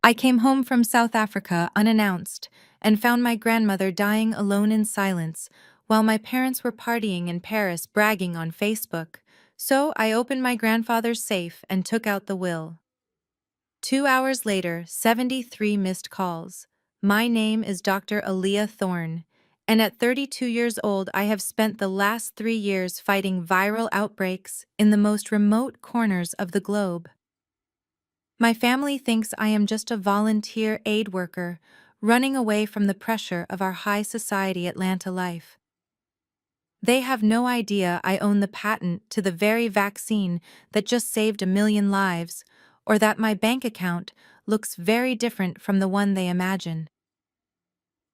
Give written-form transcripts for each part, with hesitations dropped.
I came home from South Africa unannounced and found my grandmother dying alone in silence while my parents were partying in Paris bragging on Facebook. So I opened my grandfather's safe and took out the will. 2 hours later, 73 missed calls. My name is Dr. Aaliyah Thorne, and at 32 years old, I have spent the last 3 years fighting viral outbreaks in the most remote corners of the globe. My family thinks I am just a volunteer aid worker, running away from the pressure of our high society Atlanta life. They have no idea I own the patent to the very vaccine that just saved 1 million lives, or that my bank account looks very different from the one they imagine.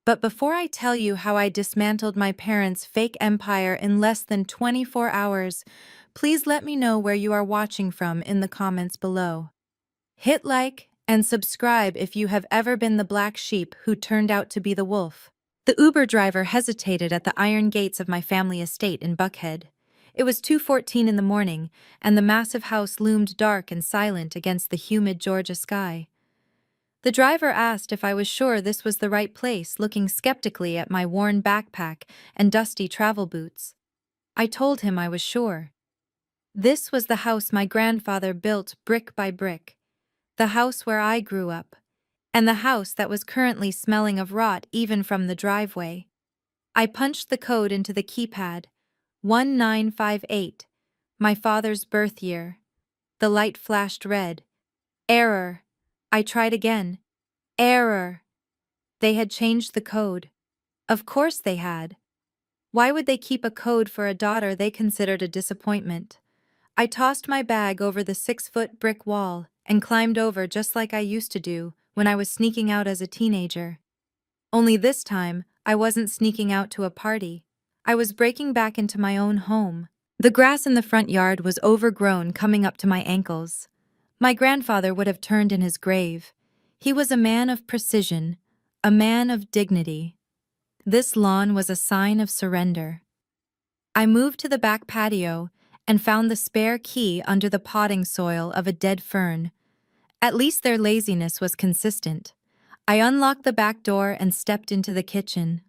But before I tell you how I dismantled my parents' fake empire in less than 24 hours, please let me know where you are watching from in the comments below. Hit like and subscribe if you have ever been the black sheep who turned out to be the wolf. The Uber driver hesitated at the iron gates of my family estate in Buckhead. It was 2:14 in the morning, and the massive house loomed dark and silent against the humid Georgia sky. The driver asked if I was sure this was the right place, looking skeptically at my worn backpack and dusty travel boots. I told him I was sure. This was the house my grandfather built brick by brick, the house where I grew up, and the house that was currently smelling of rot even from the driveway. I punched the code into the keypad, 1958, my father's birth year. The light flashed red. Error. I tried again. Error. They had changed the code. Of course they had. Why would they keep a code for a daughter they considered a disappointment? I tossed my bag over the 6-foot brick wall and climbed over just like I used to do when I was sneaking out as a teenager. Only this time, I wasn't sneaking out to a party. I was breaking back into my own home. The grass in the front yard was overgrown, coming up to my ankles. My grandfather would have turned in his grave. He was a man of precision, a man of dignity. This lawn was a sign of surrender. I moved to the back patio and found the spare key under the potting soil of a dead fern. At least their laziness was consistent. I unlocked the back door and stepped into the kitchen.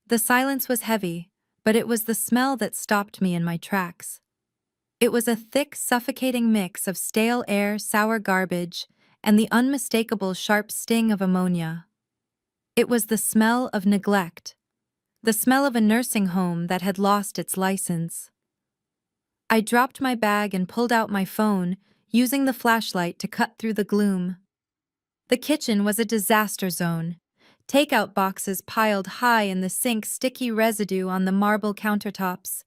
The silence was heavy, but it was the smell that stopped me in my tracks. It was a thick, suffocating mix of stale air, sour garbage, and the unmistakable sharp sting of ammonia. It was the smell of neglect, the smell of a nursing home that had lost its license. I dropped my bag and pulled out my phone, using the flashlight to cut through the gloom. The kitchen was a disaster zone. Takeout boxes piled high in the sink, sticky residue on the marble countertops.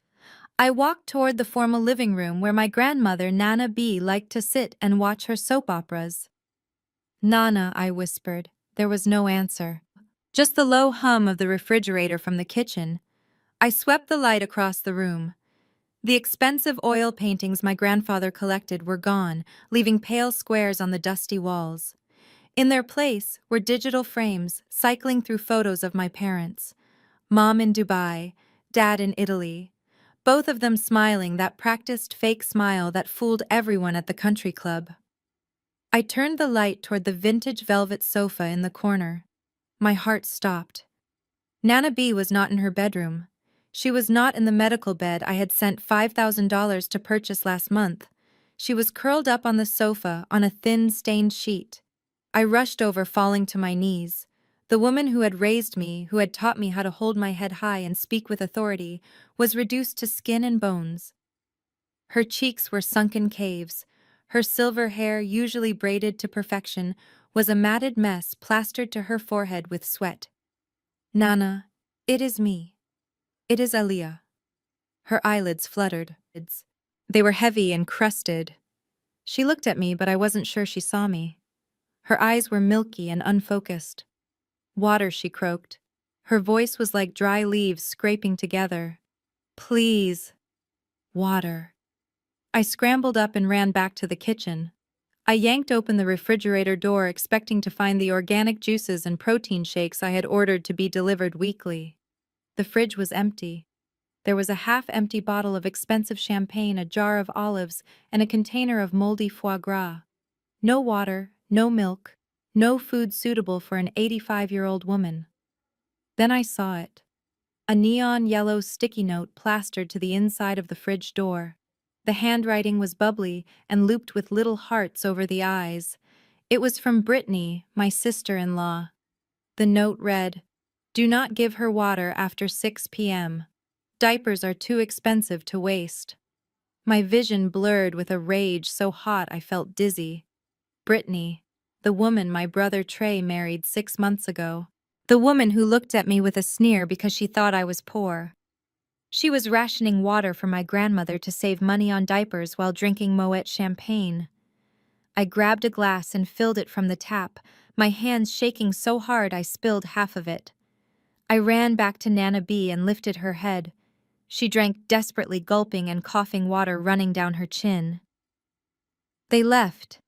I walked toward the formal living room where my grandmother, Nana B, liked to sit and watch her soap operas. "Nana," I whispered. There was no answer. Just the low hum of the refrigerator from the kitchen. I swept the light across the room. The expensive oil paintings my grandfather collected were gone, leaving pale squares on the dusty walls. In their place were digital frames cycling through photos of my parents. Mom in Dubai, Dad in Italy. Both of them smiling, that practiced fake smile that fooled everyone at the country club. I turned the light toward the vintage velvet sofa in the corner. My heart stopped. Nana B was not in her bedroom. She was not in the medical bed I had sent $5,000 to purchase last month. She was curled up on the sofa on a thin, stained sheet. I rushed over, falling to my knees. The woman who had raised me, who had taught me how to hold my head high and speak with authority, was reduced to skin and bones. Her cheeks were sunken caves. Her silver hair, usually braided to perfection, was a matted mess plastered to her forehead with sweat. "Nana, it is me. It is Aaliyah." Her eyelids fluttered. They were heavy and crusted. She looked at me, but I wasn't sure she saw me. Her eyes were milky and unfocused. "Water," she croaked. Her voice was like dry leaves scraping together. "Please." Water. I scrambled up and ran back to the kitchen. I yanked open the refrigerator door, expecting to find the organic juices and protein shakes I had ordered to be delivered weekly. The fridge was empty. There was a half-empty bottle of expensive champagne, a jar of olives, and a container of moldy foie gras. No water, no milk, No food suitable for an 85-year-old woman. Then I saw it. A neon yellow sticky note plastered to the inside of the fridge door. The handwriting was bubbly and looped with little hearts over the eyes. It was from Brittany, my sister-in-law. The note read, "Do not give her water after 6 p.m. Diapers are too expensive to waste." My vision blurred with a rage so hot I felt dizzy. Brittany, the woman my brother Trey married 6 months ago. The woman who looked at me with a sneer because she thought I was poor. She was rationing water for my grandmother to save money on diapers while drinking Moet champagne. I grabbed a glass and filled it from the tap, my hands shaking so hard I spilled half of it. I ran back to Nana B and lifted her head. She drank desperately, gulping and coughing water running down her chin. "They left,"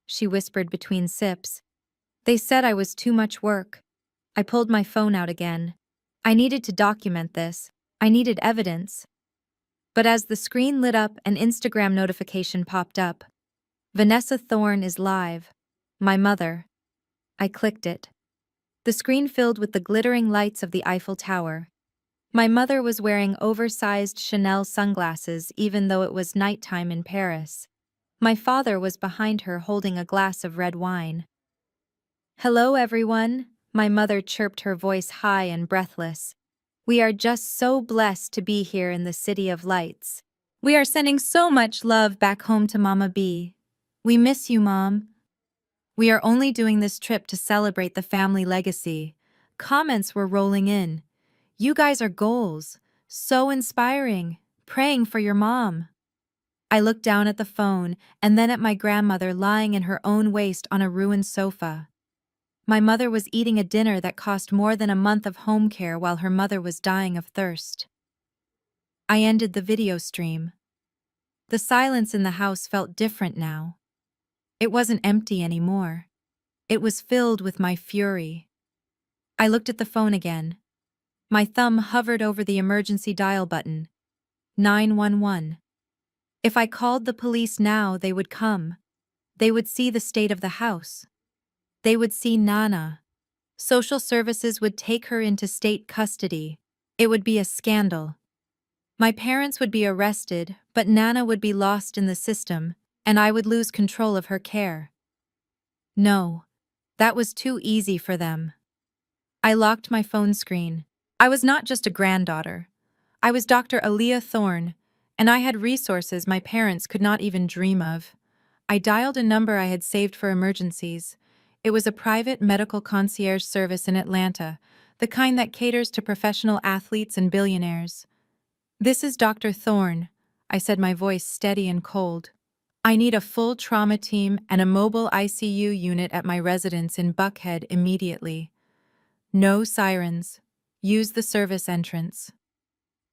she whispered between sips. "They said I was too much work." I pulled my phone out again. I needed to document this. I needed evidence. But as the screen lit up, an Instagram notification popped up. "Vanessa Thorne is live. My mother." I clicked it. The screen filled with the glittering lights of the Eiffel Tower. My mother was wearing oversized Chanel sunglasses even though it was nighttime in Paris. My father was behind her holding a glass of red wine. "Hello, everyone," my mother chirped, her voice high and breathless. "We are just so blessed to be here in the City of Lights. We are sending so much love back home to Mama B. We miss you, Mom. We are only doing this trip to celebrate the family legacy." Comments were rolling in. "You guys are goals. So inspiring. Praying for your mom." I looked down at the phone and then at my grandmother lying in her own waste on a ruined sofa. My mother was eating a dinner that cost more than a month of home care while her mother was dying of thirst. I ended the video stream. The silence in the house felt different now. It wasn't empty anymore. It was filled with my fury. I looked at the phone again. My thumb hovered over the emergency dial button. 911. If I called the police now, they would come. They would see the state of the house. They would see Nana. Social services would take her into state custody. It would be a scandal. My parents would be arrested, but Nana would be lost in the system, and I would lose control of her care. No, that was too easy for them. I locked my phone screen. I was not just a granddaughter. I was Dr. Aaliyah Thorne, and I had resources my parents could not even dream of. I dialed a number I had saved for emergencies. It was a private medical concierge service in Atlanta, the kind that caters to professional athletes and billionaires. "This is Dr. Thorne," I said, my voice steady and cold. "I need a full trauma team and a mobile ICU unit at my residence in Buckhead immediately. No sirens. Use the service entrance."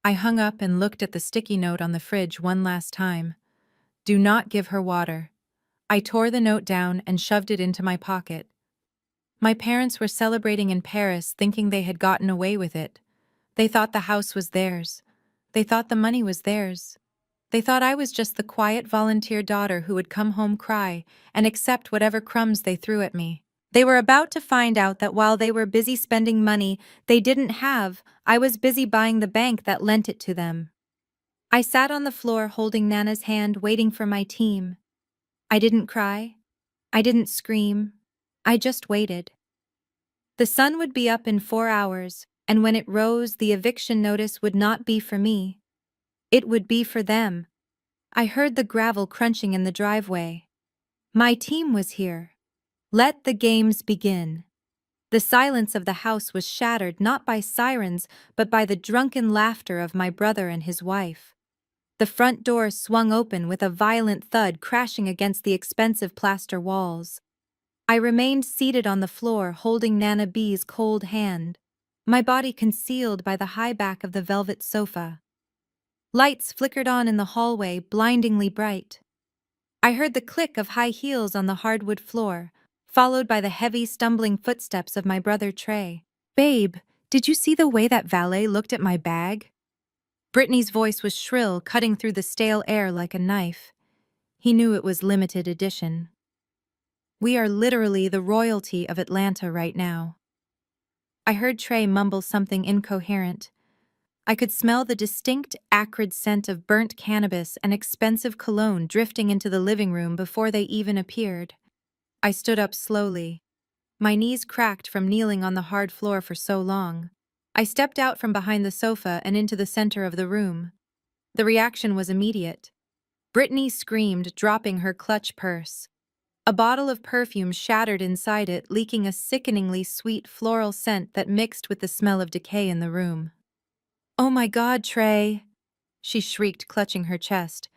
I hung up and looked at the sticky note on the fridge one last time. "Do not give her water." I tore the note down and shoved it into my pocket. My parents were celebrating in Paris, thinking they had gotten away with it. They thought the house was theirs. They thought the money was theirs. They thought I was just the quiet volunteer daughter who would come home, cry, and accept whatever crumbs they threw at me. They were about to find out that while they were busy spending money they didn't have, I was busy buying the bank that lent it to them. I sat on the floor holding Nana's hand, waiting for my team. I didn't cry. I didn't scream. I just waited. The sun would be up in 4 hours, and when it rose, the eviction notice would not be for me. It would be for them. I heard the gravel crunching in the driveway. My team was here. Let the games begin. The silence of the house was shattered not by sirens, but by the drunken laughter of my brother and his wife. The front door swung open with a violent thud crashing against the expensive plaster walls. I remained seated on the floor, holding Nana B's cold hand, my body concealed by the high back of the velvet sofa. Lights flickered on in the hallway, blindingly bright. I heard the click of high heels on the hardwood floor, followed by the heavy, stumbling footsteps of my brother Trey. "Babe, did you see the way that valet looked at my bag?" Brittany's voice was shrill, cutting through the stale air like a knife. He knew it was limited edition. We are literally the royalty of Atlanta right now. I heard Trey mumble something incoherent. I could smell the distinct, acrid scent of burnt cannabis and expensive cologne drifting into the living room before they even appeared. I stood up slowly. My knees cracked from kneeling on the hard floor for so long. I stepped out from behind the sofa and into the center of the room. The reaction was immediate. Brittany screamed, dropping her clutch purse. A bottle of perfume shattered inside it, leaking a sickeningly sweet floral scent that mixed with the smell of decay in the room. "Oh my God, Trey!" she shrieked, clutching her chest.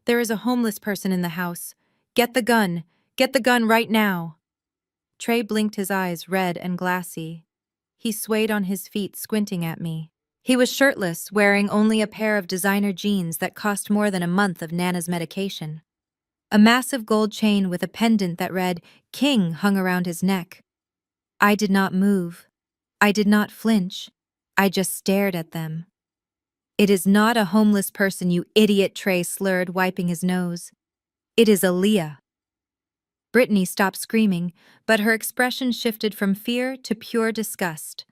"There is a homeless person in the house. Get the gun! Get the gun right now!" Trey blinked, his eyes red and glassy. He swayed on his feet, squinting at me. He was shirtless, wearing only a pair of designer jeans that cost more than a month of Nana's medication. A massive gold chain with a pendant that read "King" hung around his neck. I did not move. I did not flinch. I just stared at them. "It is not a homeless person, you idiot," Trey slurred, wiping his nose. "It is Aaliyah." Brittany stopped screaming, but her expression shifted from fear to pure disgust.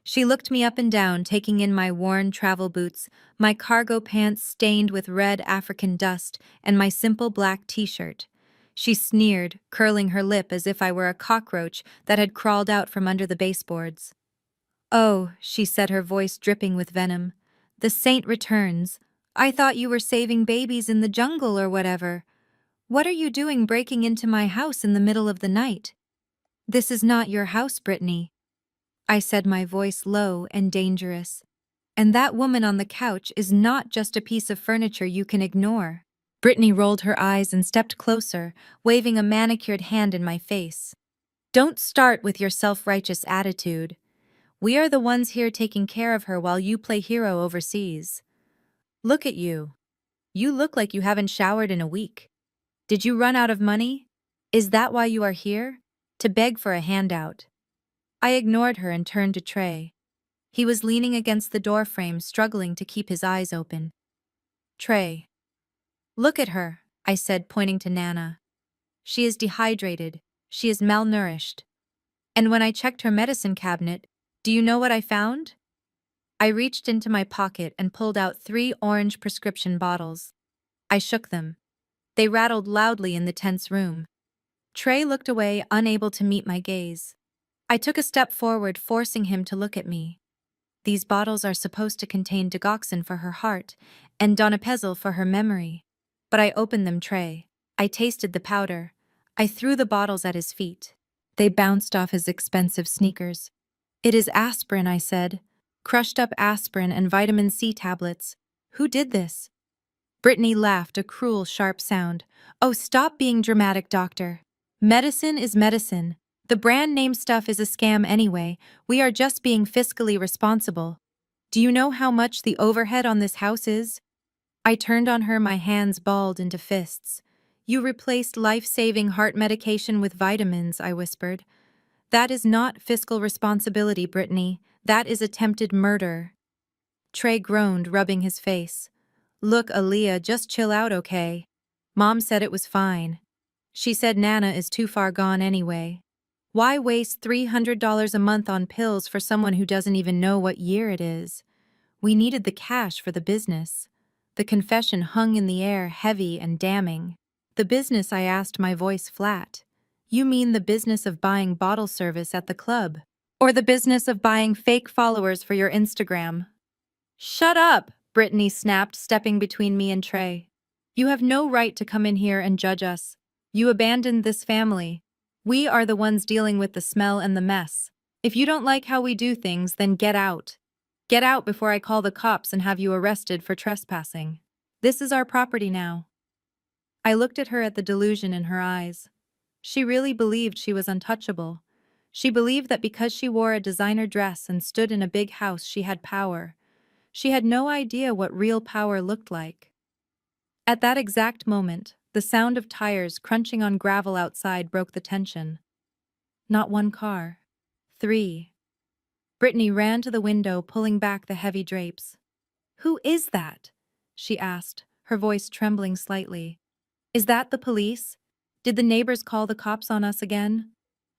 She looked me up and down, taking in my worn travel boots, my cargo pants stained with red African dust, and my simple black t-shirt. She sneered, curling her lip as if I were a cockroach that had crawled out from under the baseboards. "Oh," she said, her voice dripping with venom. "The saint returns. I thought you were saving babies in the jungle or whatever. What are you doing breaking into my house in the middle of the night?" "This is not your house, Brittany," I said, my voice low and dangerous. "And that woman on the couch is not just a piece of furniture you can ignore." Brittany rolled her eyes and stepped closer, waving a manicured hand in my face. "Don't start with your self-righteous attitude. We are the ones here taking care of her while you play hero overseas. Look at you. You look like you haven't showered in a week. Did you run out of money? Is that why you are here? To beg for a handout?" I ignored her and turned to Trey. He was leaning against the doorframe, struggling to keep his eyes open. "Trey, look at her," I said, pointing to Nana. "She is dehydrated. She is malnourished. And when I checked her medicine cabinet, do you know what I found?" I reached into my pocket and pulled out 3 orange prescription bottles. I shook them. They rattled loudly in the tense room. Trey looked away, unable to meet my gaze. I took a step forward, forcing him to look at me. "These bottles are supposed to contain digoxin for her heart and donepezil for her memory." But I opened them, Trey. I tasted the powder. I threw the bottles at his feet. They bounced off his expensive sneakers. "It is aspirin," I said. "Crushed up aspirin and vitamin C tablets. Who did this?" Brittany laughed, a cruel, sharp sound. "Oh, stop being dramatic, doctor. Medicine is medicine. The brand name stuff is a scam anyway. We are just being fiscally responsible. Do you know how much the overhead on this house is?" I turned on her, my hands balled into fists. "You replaced life-saving heart medication with vitamins," I whispered. "That is not fiscal responsibility, Brittany. That is attempted murder." Trey groaned, rubbing his face. "Look, Aaliyah, just chill out, okay? Mom said it was fine. She said Nana is too far gone anyway. Why waste $300 a month on pills for someone who doesn't even know what year it is? We needed the cash for the business." The confession hung in the air, heavy and damning. "The business?" I asked, my voice flat. "You mean the business of buying bottle service at the club? Or the business of buying fake followers for your Instagram?" "Shut up!" Brittany snapped, stepping between me and Trey. "You have no right to come in here and judge us. You abandoned this family. We are the ones dealing with the smell and the mess. If you don't like how we do things, then get out. Get out before I call the cops and have you arrested for trespassing. This is our property now." I looked at her, at the delusion in her eyes. She really believed she was untouchable. She believed that because she wore a designer dress and stood in a big house, she had power. She had no idea what real power looked like. At that exact moment, the sound of tires crunching on gravel outside broke the tension. Not one car. 3. Brittany ran to the window, pulling back the heavy drapes. "Who is that?" she asked, her voice trembling slightly. "Is that the police?" Did the neighbors call the cops on us again?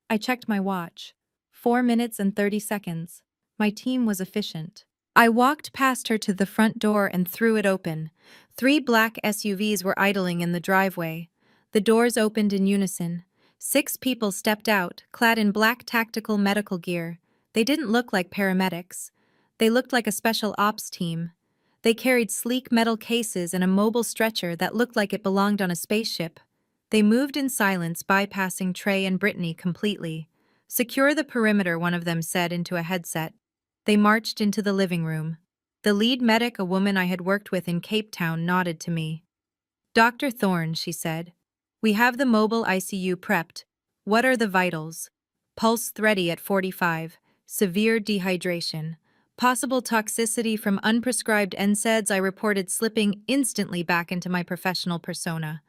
I checked my watch. 4 minutes and 30 seconds. My team was efficient. I walked past her to the front door and threw it open. 3 black SUVs were idling in the driveway. The doors opened in unison. 6 people stepped out, clad in black tactical medical gear. They didn't look like paramedics. They looked like a special ops team. They carried sleek metal cases and a mobile stretcher that looked like it belonged on a spaceship. They moved in silence, bypassing Trey and Brittany completely. "Secure the perimeter," one of them said into a headset. They marched into the living room. The lead medic, a woman I had worked with in Cape Town, nodded to me. "Dr. Thorne," she said, "we have the mobile ICU prepped. What are the vitals?" "Pulse thready at 45. Severe dehydration. Possible toxicity from unprescribed NSAIDs." I reported, slipping instantly back into my professional persona.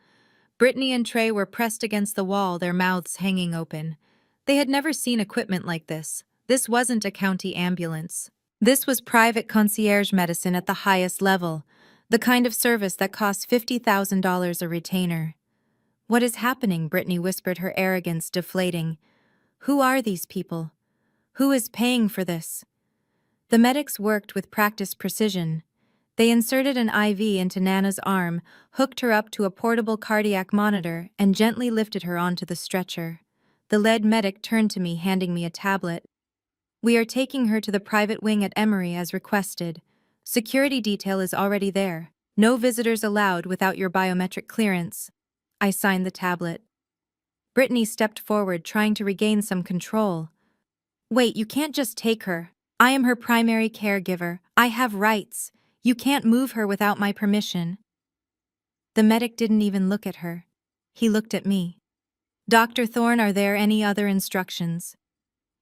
Brittany and Trey were pressed against the wall, their mouths hanging open. They had never seen equipment like this. This wasn't a county ambulance. This was private concierge medicine at the highest level, the kind of service that costs $50,000 a retainer. "What is happening?" Brittany whispered, her arrogance deflating. "Who are these people? Who is paying for this?" The medics worked with practiced precision. They inserted an IV into Nana's arm, hooked her up to a portable cardiac monitor, and gently lifted her onto the stretcher. The lead medic turned to me, handing me a tablet. "We are taking her to the private wing at Emory as requested. Security detail is already there. No visitors allowed without your biometric clearance." I signed the tablet. Brittany stepped forward, trying to regain some control. "Wait, you can't just take her. I am her primary caregiver. I have rights. You can't move her without my permission." The medic didn't even look at her. He looked at me. "Dr. Thorne, are there any other instructions?"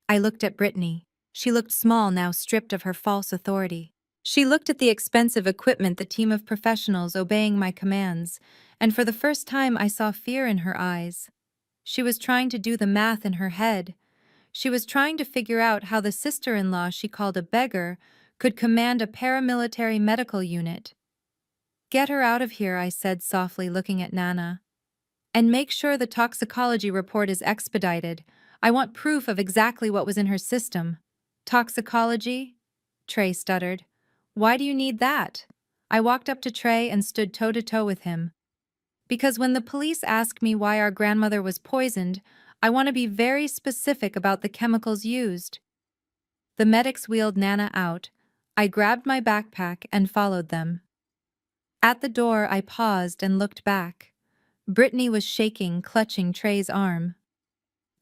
I looked at Brittany. She looked small now, stripped of her false authority. She looked at the expensive equipment, the team of professionals obeying my commands, and for the first time I saw fear in her eyes. She was trying to do the math in her head. She was trying to figure out how the sister-in-law she called a beggar could command a paramilitary medical unit. "Get her out of here," I said softly, looking at Nana. "And make sure the toxicology report is expedited. I want proof of exactly what was in her system." "Toxicology?" Trey stuttered. "Why do you need that?" I walked up to Trey and stood toe-to-toe with him. "Because when the police ask me why our grandmother was poisoned, I want to be very specific about the chemicals used." The medics wheeled Nana out. I grabbed my backpack and followed them. At the door, I paused and looked back. Brittany was shaking, clutching Trey's arm.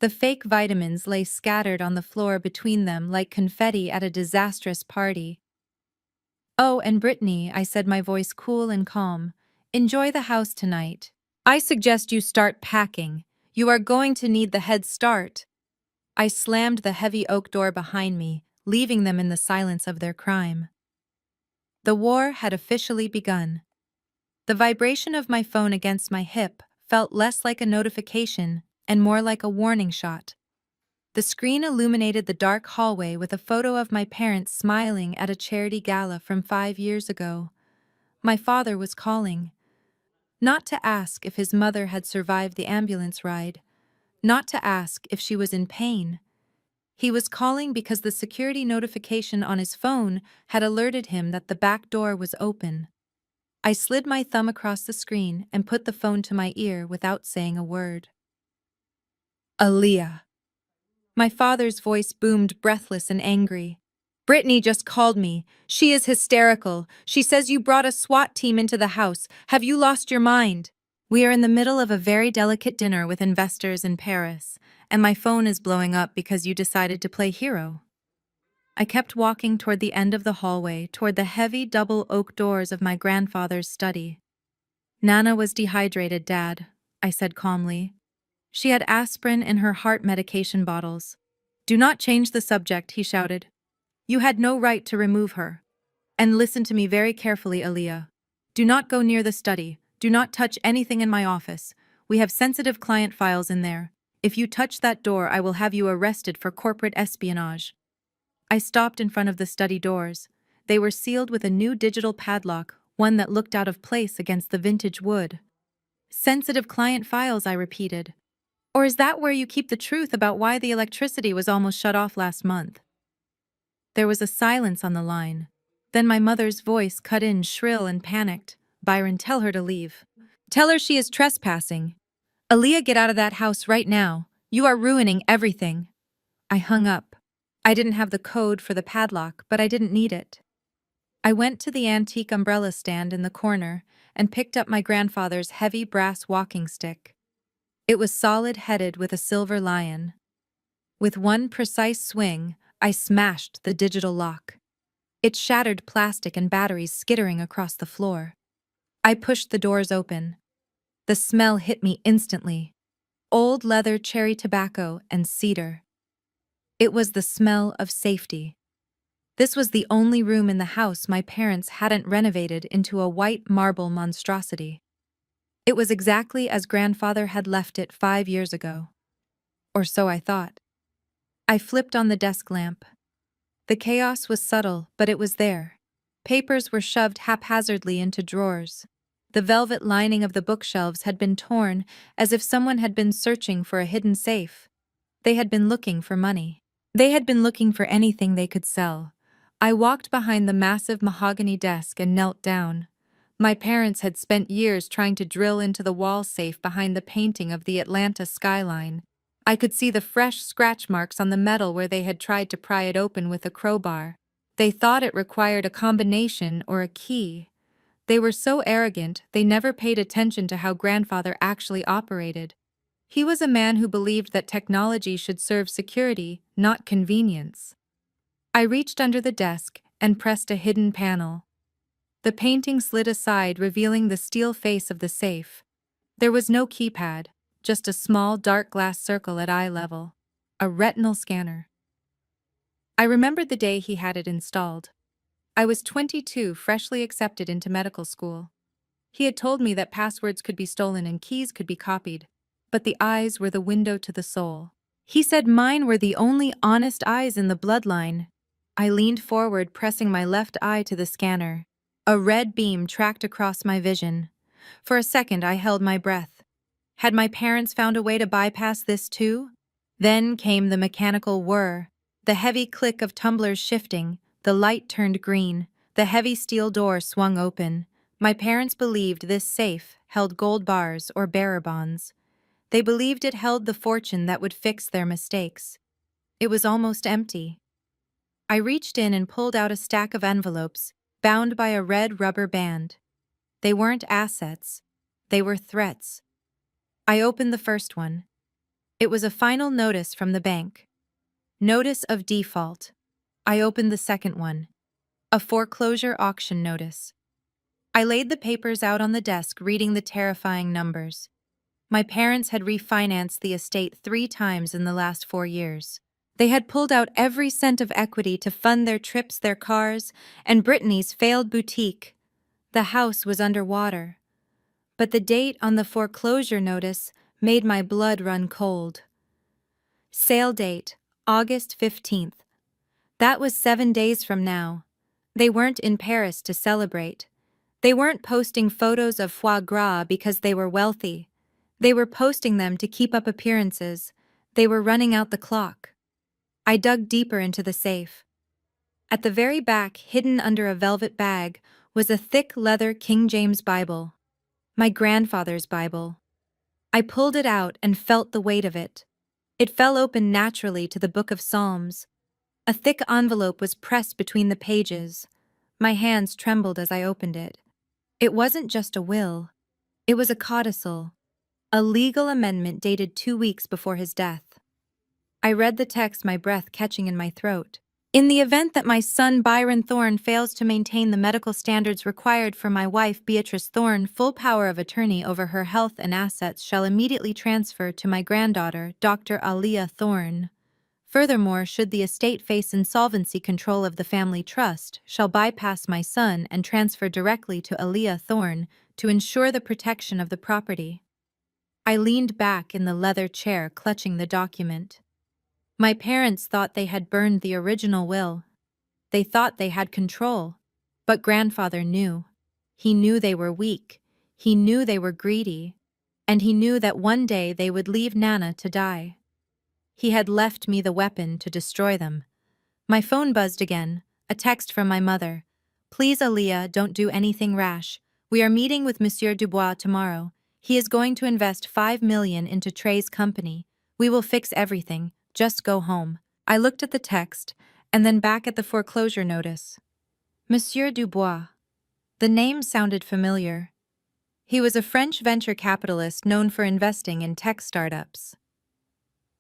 The fake vitamins lay scattered on the floor between them like confetti at a disastrous party. "Oh, and Brittany," I said, my voice cool and calm, "enjoy the house tonight. I suggest you start packing. You are going to need the head start." I slammed the heavy oak door behind me, leaving them in the silence of their crime. The war had officially begun. The vibration of my phone against my hip felt less like a notification and more like a warning shot. The screen illuminated the dark hallway with a photo of my parents smiling at a charity gala from 5 years ago. My father was calling. Not to ask if his mother had survived the ambulance ride. Not to ask if she was in pain. He was calling because the security notification on his phone had alerted him that the back door was open. I slid my thumb across the screen and put the phone to my ear without saying a word. "Aaliyah." My father's voice boomed, breathless and angry. "Brittany just called me. She is hysterical. She says you brought a SWAT team into the house. Have you lost your mind?" We are in the middle of a very delicate dinner with investors in Paris, and my phone is blowing up because you decided to play hero. I kept walking toward the end of the hallway, toward the heavy double oak doors of my grandfather's study. "Nana was dehydrated, Dad," I said calmly. "She had aspirin in her heart medication bottles." "Do not change the subject," he shouted. "You had no right to remove her. And listen to me very carefully, Aaliyah. Do not go near the study. Do not touch anything in my office. We have sensitive client files in there. If you touch that door, I will have you arrested for corporate espionage." I stopped in front of the study doors. They were sealed with a new digital padlock, one that looked out of place against the vintage wood. Sensitive client files, I repeated. Or is that where you keep the truth about why the electricity was almost shut off last month? There was a silence on the line. Then my mother's voice cut in shrill and panicked. Byron, tell her to leave. Tell her she is trespassing. Aaliyah, get out of that house right now. You are ruining everything. I hung up. I didn't have the code for the padlock, but I didn't need it. I went to the antique umbrella stand in the corner and picked up my grandfather's heavy brass walking stick. It was solid-headed with a silver lion. With one precise swing, I smashed the digital lock. It shattered plastic and batteries skittering across the floor. I pushed the doors open. The smell hit me instantly. Old leather, cherry tobacco, and cedar. It was the smell of safety. This was the only room in the house my parents hadn't renovated into a white marble monstrosity. It was exactly as grandfather had left it 5 years ago. Or so I thought. I flipped on the desk lamp. The chaos was subtle, but it was there. Papers were shoved haphazardly into drawers. The velvet lining of the bookshelves had been torn, as if someone had been searching for a hidden safe. They had been looking for money. They had been looking for anything they could sell. I walked behind the massive mahogany desk and knelt down. My parents had spent years trying to drill into the wall safe behind the painting of the Atlanta skyline. I could see the fresh scratch marks on the metal where they had tried to pry it open with a crowbar. They thought it required a combination or a key. They were so arrogant, they never paid attention to how grandfather actually operated. He was a man who believed that technology should serve security, not convenience. I reached under the desk and pressed a hidden panel. The painting slid aside, revealing the steel face of the safe. There was no keypad, just a small dark glass circle at eye level. A retinal scanner. I remembered the day he had it installed. I was 22, freshly accepted into medical school. He had told me that passwords could be stolen and keys could be copied, but the eyes were the window to the soul. He said mine were the only honest eyes in the bloodline. I leaned forward, pressing my left eye to the scanner. A red beam tracked across my vision. For a second, I held my breath. Had my parents found a way to bypass this too? Then came the mechanical whir, the heavy click of tumblers shifting, the light turned green, the heavy steel door swung open. My parents believed this safe held gold bars or bearer bonds. They believed it held the fortune that would fix their mistakes. It was almost empty. I reached in and pulled out a stack of envelopes, bound by a red rubber band. They weren't assets. They were threats. I opened the first one. It was a final notice from the bank. Notice of default. I opened the second one. A foreclosure auction notice. I laid the papers out on the desk, reading the terrifying numbers. My parents had refinanced the estate 3 times in the last 4 years. They had pulled out every cent of equity to fund their trips, their cars, and Brittany's failed boutique. The house was underwater. But the date on the foreclosure notice made my blood run cold. Sale date, August 15th. That was 7 days from now. They weren't in Paris to celebrate. They weren't posting photos of foie gras because they were wealthy. They were posting them to keep up appearances. They were running out the clock. I dug deeper into the safe. At the very back, hidden under a velvet bag, was a thick leather King James Bible. My grandfather's Bible. I pulled it out and felt the weight of it. It fell open naturally to the Book of Psalms. A thick envelope was pressed between the pages. My hands trembled as I opened it. It wasn't just a will. It was a codicil. A legal amendment dated 2 weeks before his death. I read the text, my breath catching in my throat. In the event that my son Byron Thorne fails to maintain the medical standards required for my wife Beatrice Thorne, full power of attorney over her health and assets shall immediately transfer to my granddaughter, Dr. Aaliyah Thorne. Furthermore, should the estate face insolvency, control of the family trust shall bypass my son and transfer directly to Aaliyah Thorne to ensure the protection of the property. I leaned back in the leather chair, clutching the document. My parents thought they had burned the original will. They thought they had control. But grandfather knew. He knew they were weak. He knew they were greedy. and he knew that one day they would leave Nana to die. He had left me the weapon to destroy them. My phone buzzed again, a text from my mother. Please, Aaliyah, don't do anything rash. We are meeting with Monsieur Dubois tomorrow. He is going to invest 5 million into Trey's company. We will fix everything. Just go home. I looked at the text, and then back at the foreclosure notice. Monsieur Dubois. The name sounded familiar. He was a French venture capitalist known for investing in tech startups.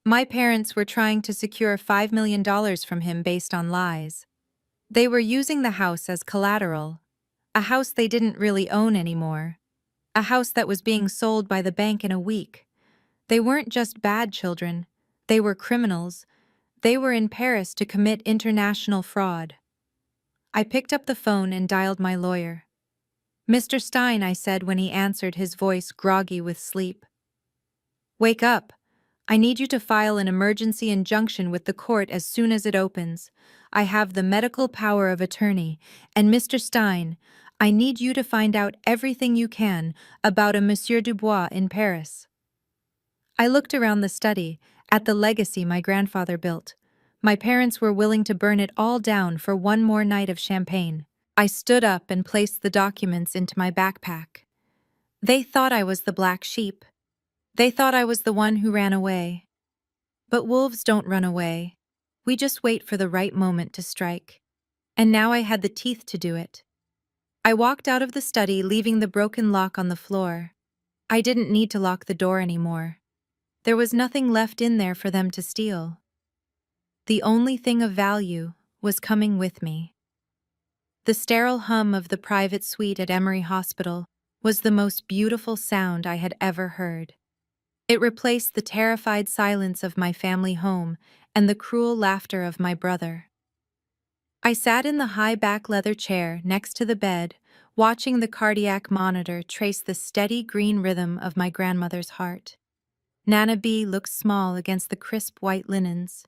My parents were trying to secure $5 million from him based on lies. They were using the house as collateral, a house they didn't really own anymore, a house that was being sold by the bank in a week. They weren't just bad children, they were criminals. They were in Paris to commit international fraud. I picked up the phone and dialed my lawyer. Mr. Stein, I said when he answered, his voice groggy with sleep. Wake up. I need you to file an emergency injunction with the court as soon as it opens. I have the medical power of attorney, and Mr. Stein, I need you to find out everything you can about a Monsieur Dubois in Paris. I looked around the study, at the legacy my grandfather built. My parents were willing to burn it all down for one more night of champagne. I stood up and placed the documents into my backpack. They thought I was the black sheep. They thought I was the one who ran away. But wolves don't run away. We just wait for the right moment to strike. And now I had the teeth to do it. I walked out of the study, leaving the broken lock on the floor. I didn't need to lock the door anymore. There was nothing left in there for them to steal. The only thing of value was coming with me. The sterile hum of the private suite at Emory Hospital was the most beautiful sound I had ever heard. It replaced the terrified silence of my family home and the cruel laughter of my brother. I sat in the high-back leather chair next to the bed, watching the cardiac monitor trace the steady green rhythm of my grandmother's heart. Nana B looked small against the crisp white linens.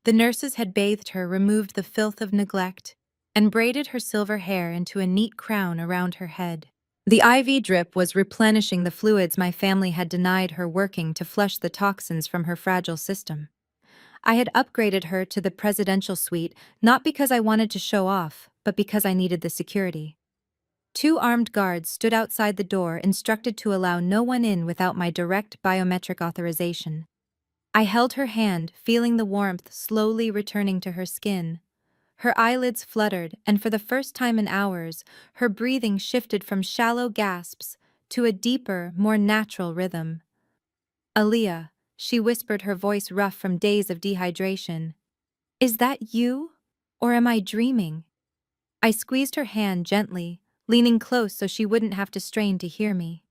The nurses had bathed her, removed the filth of neglect, and braided her silver hair into a neat crown around her head. The IV drip was replenishing the fluids my family had denied her, working to flush the toxins from her fragile system. I had upgraded her to the presidential suite, not because I wanted to show off, but because I needed the security. 2 armed guards stood outside the door, instructed to allow no one in without my direct biometric authorization. I held her hand, feeling the warmth slowly returning to her skin. Her eyelids fluttered, and for the first time in hours, her breathing shifted from shallow gasps to a deeper, more natural rhythm. Aaliyah, she whispered, her voice rough from days of dehydration. Is that you? Or am I dreaming? I squeezed her hand gently, leaning close so she wouldn't have to strain to hear me.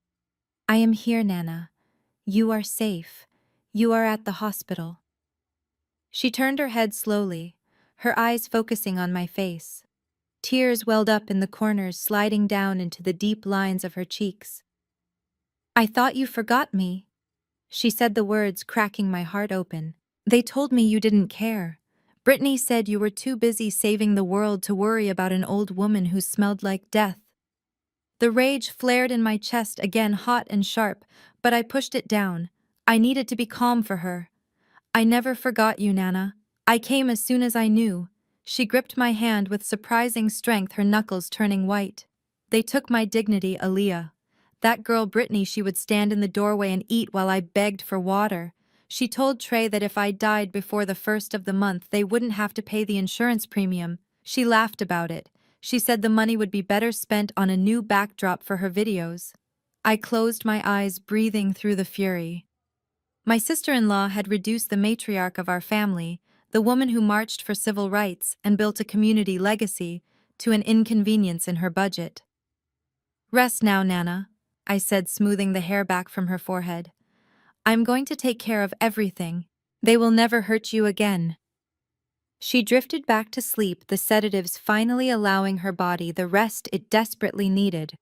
I am here, Nana. You are safe. You are at the hospital. She turned her head slowly, her eyes focusing on my face. Tears welled up in the corners, sliding down into the deep lines of her cheeks. I thought you forgot me. She said the words, cracking my heart open. They told me you didn't care. Brittany said you were too busy saving the world to worry about an old woman who smelled like death. The rage flared in my chest again, hot and sharp, but I pushed it down. I needed to be calm for her. I never forgot you, Nana. I came as soon as I knew. She gripped my hand with surprising strength, her knuckles turning white. They took my dignity, Aaliyah. That girl Brittany, she would stand in the doorway and eat while I begged for water. She told Trey that if I died before the 1st of the month, they wouldn't have to pay the insurance premium. She laughed about it. She said the money would be better spent on a new backdrop for her videos. I closed my eyes, breathing through the fury. My sister-in-law had reduced the matriarch of our family, the woman who marched for civil rights and built a community legacy, to an inconvenience in her budget. Rest now, Nana, I said, smoothing the hair back from her forehead. I'm going to take care of everything. They will never hurt you again. She drifted back to sleep, the sedatives finally allowing her body the rest it desperately needed.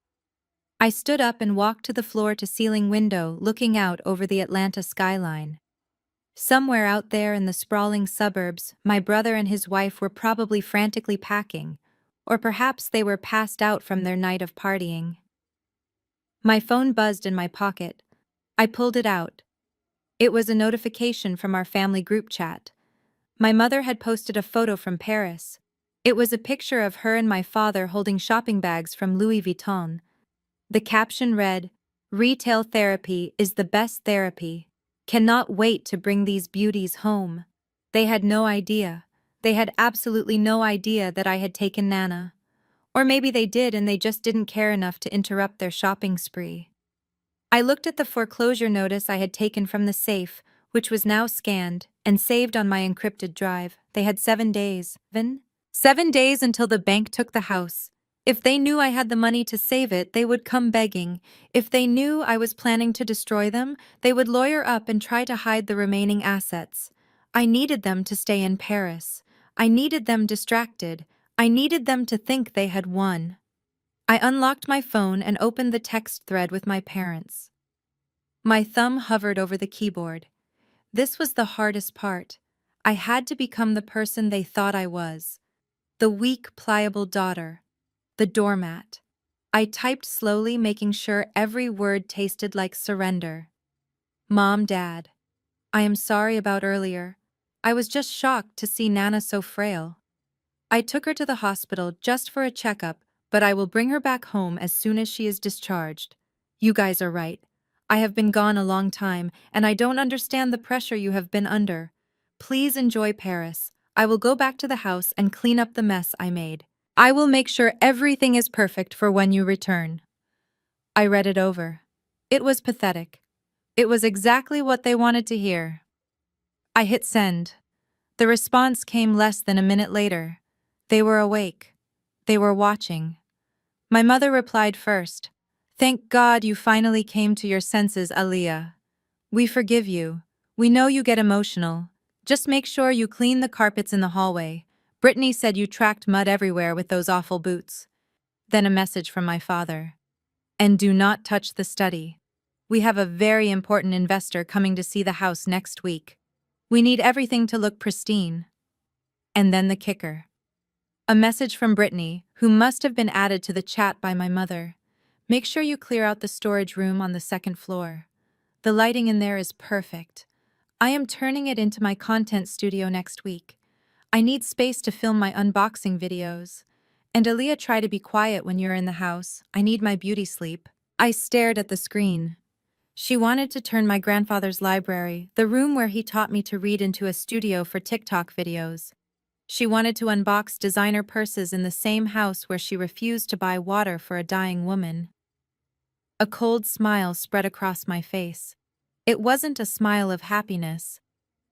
I stood up and walked to the floor-to-ceiling window, looking out over the Atlanta skyline. Somewhere out there in the sprawling suburbs, my brother and his wife were probably frantically packing, or perhaps they were passed out from their night of partying. My phone buzzed in my pocket. I pulled it out. It was a notification from our family group chat. My mother had posted a photo from Paris. It was a picture of her and my father holding shopping bags from Louis Vuitton. The caption read, "Retail therapy is the best therapy. Cannot wait to bring these beauties home." They had no idea. They had absolutely no idea that I had taken Nana. Or maybe they did and they just didn't care enough to interrupt their shopping spree. I looked at the foreclosure notice I had taken from the safe, which was now scanned and saved on my encrypted drive. They had 7 days. 7 days until the bank took the house. If they knew I had the money to save it, they would come begging. If they knew I was planning to destroy them, they would lawyer up and try to hide the remaining assets. I needed them to stay in Paris. I needed them distracted. I needed them to think they had won. I unlocked my phone and opened the text thread with my parents. My thumb hovered over the keyboard. This was the hardest part. I had to become the person they thought I was. The weak, pliable daughter. The doormat. I typed slowly, making sure every word tasted like surrender. Mom, Dad. I am sorry about earlier. I was just shocked to see Nana so frail. I took her to the hospital just for a checkup, but I will bring her back home as soon as she is discharged. You guys are right. I have been gone a long time, and I don't understand the pressure you have been under. Please enjoy Paris. I will go back to the house and clean up the mess I made. I will make sure everything is perfect for when you return. I read it over. It was pathetic. It was exactly what they wanted to hear. I hit send. The response came less than a minute later. They were awake. They were watching. My mother replied first. "Thank God you finally came to your senses, Aaliyah. We forgive you. We know you get emotional. Just make sure you clean the carpets in the hallway. Brittany said you tracked mud everywhere with those awful boots." Then a message from my father. "And do not touch the study. We have a very important investor coming to see the house next week. We need everything to look pristine." And then the kicker. A message from Brittany, who must have been added to the chat by my mother. "Make sure you clear out the storage room on the second floor. The lighting in there is perfect. I am turning it into my content studio next week. I need space to film my unboxing videos. And Aaliyah, try to be quiet when you're in the house. I need my beauty sleep." I stared at the screen. She wanted to turn my grandfather's library, the room where he taught me to read, into a studio for TikTok videos. She wanted to unbox designer purses in the same house where she refused to buy water for a dying woman. A cold smile spread across my face. It wasn't a smile of happiness.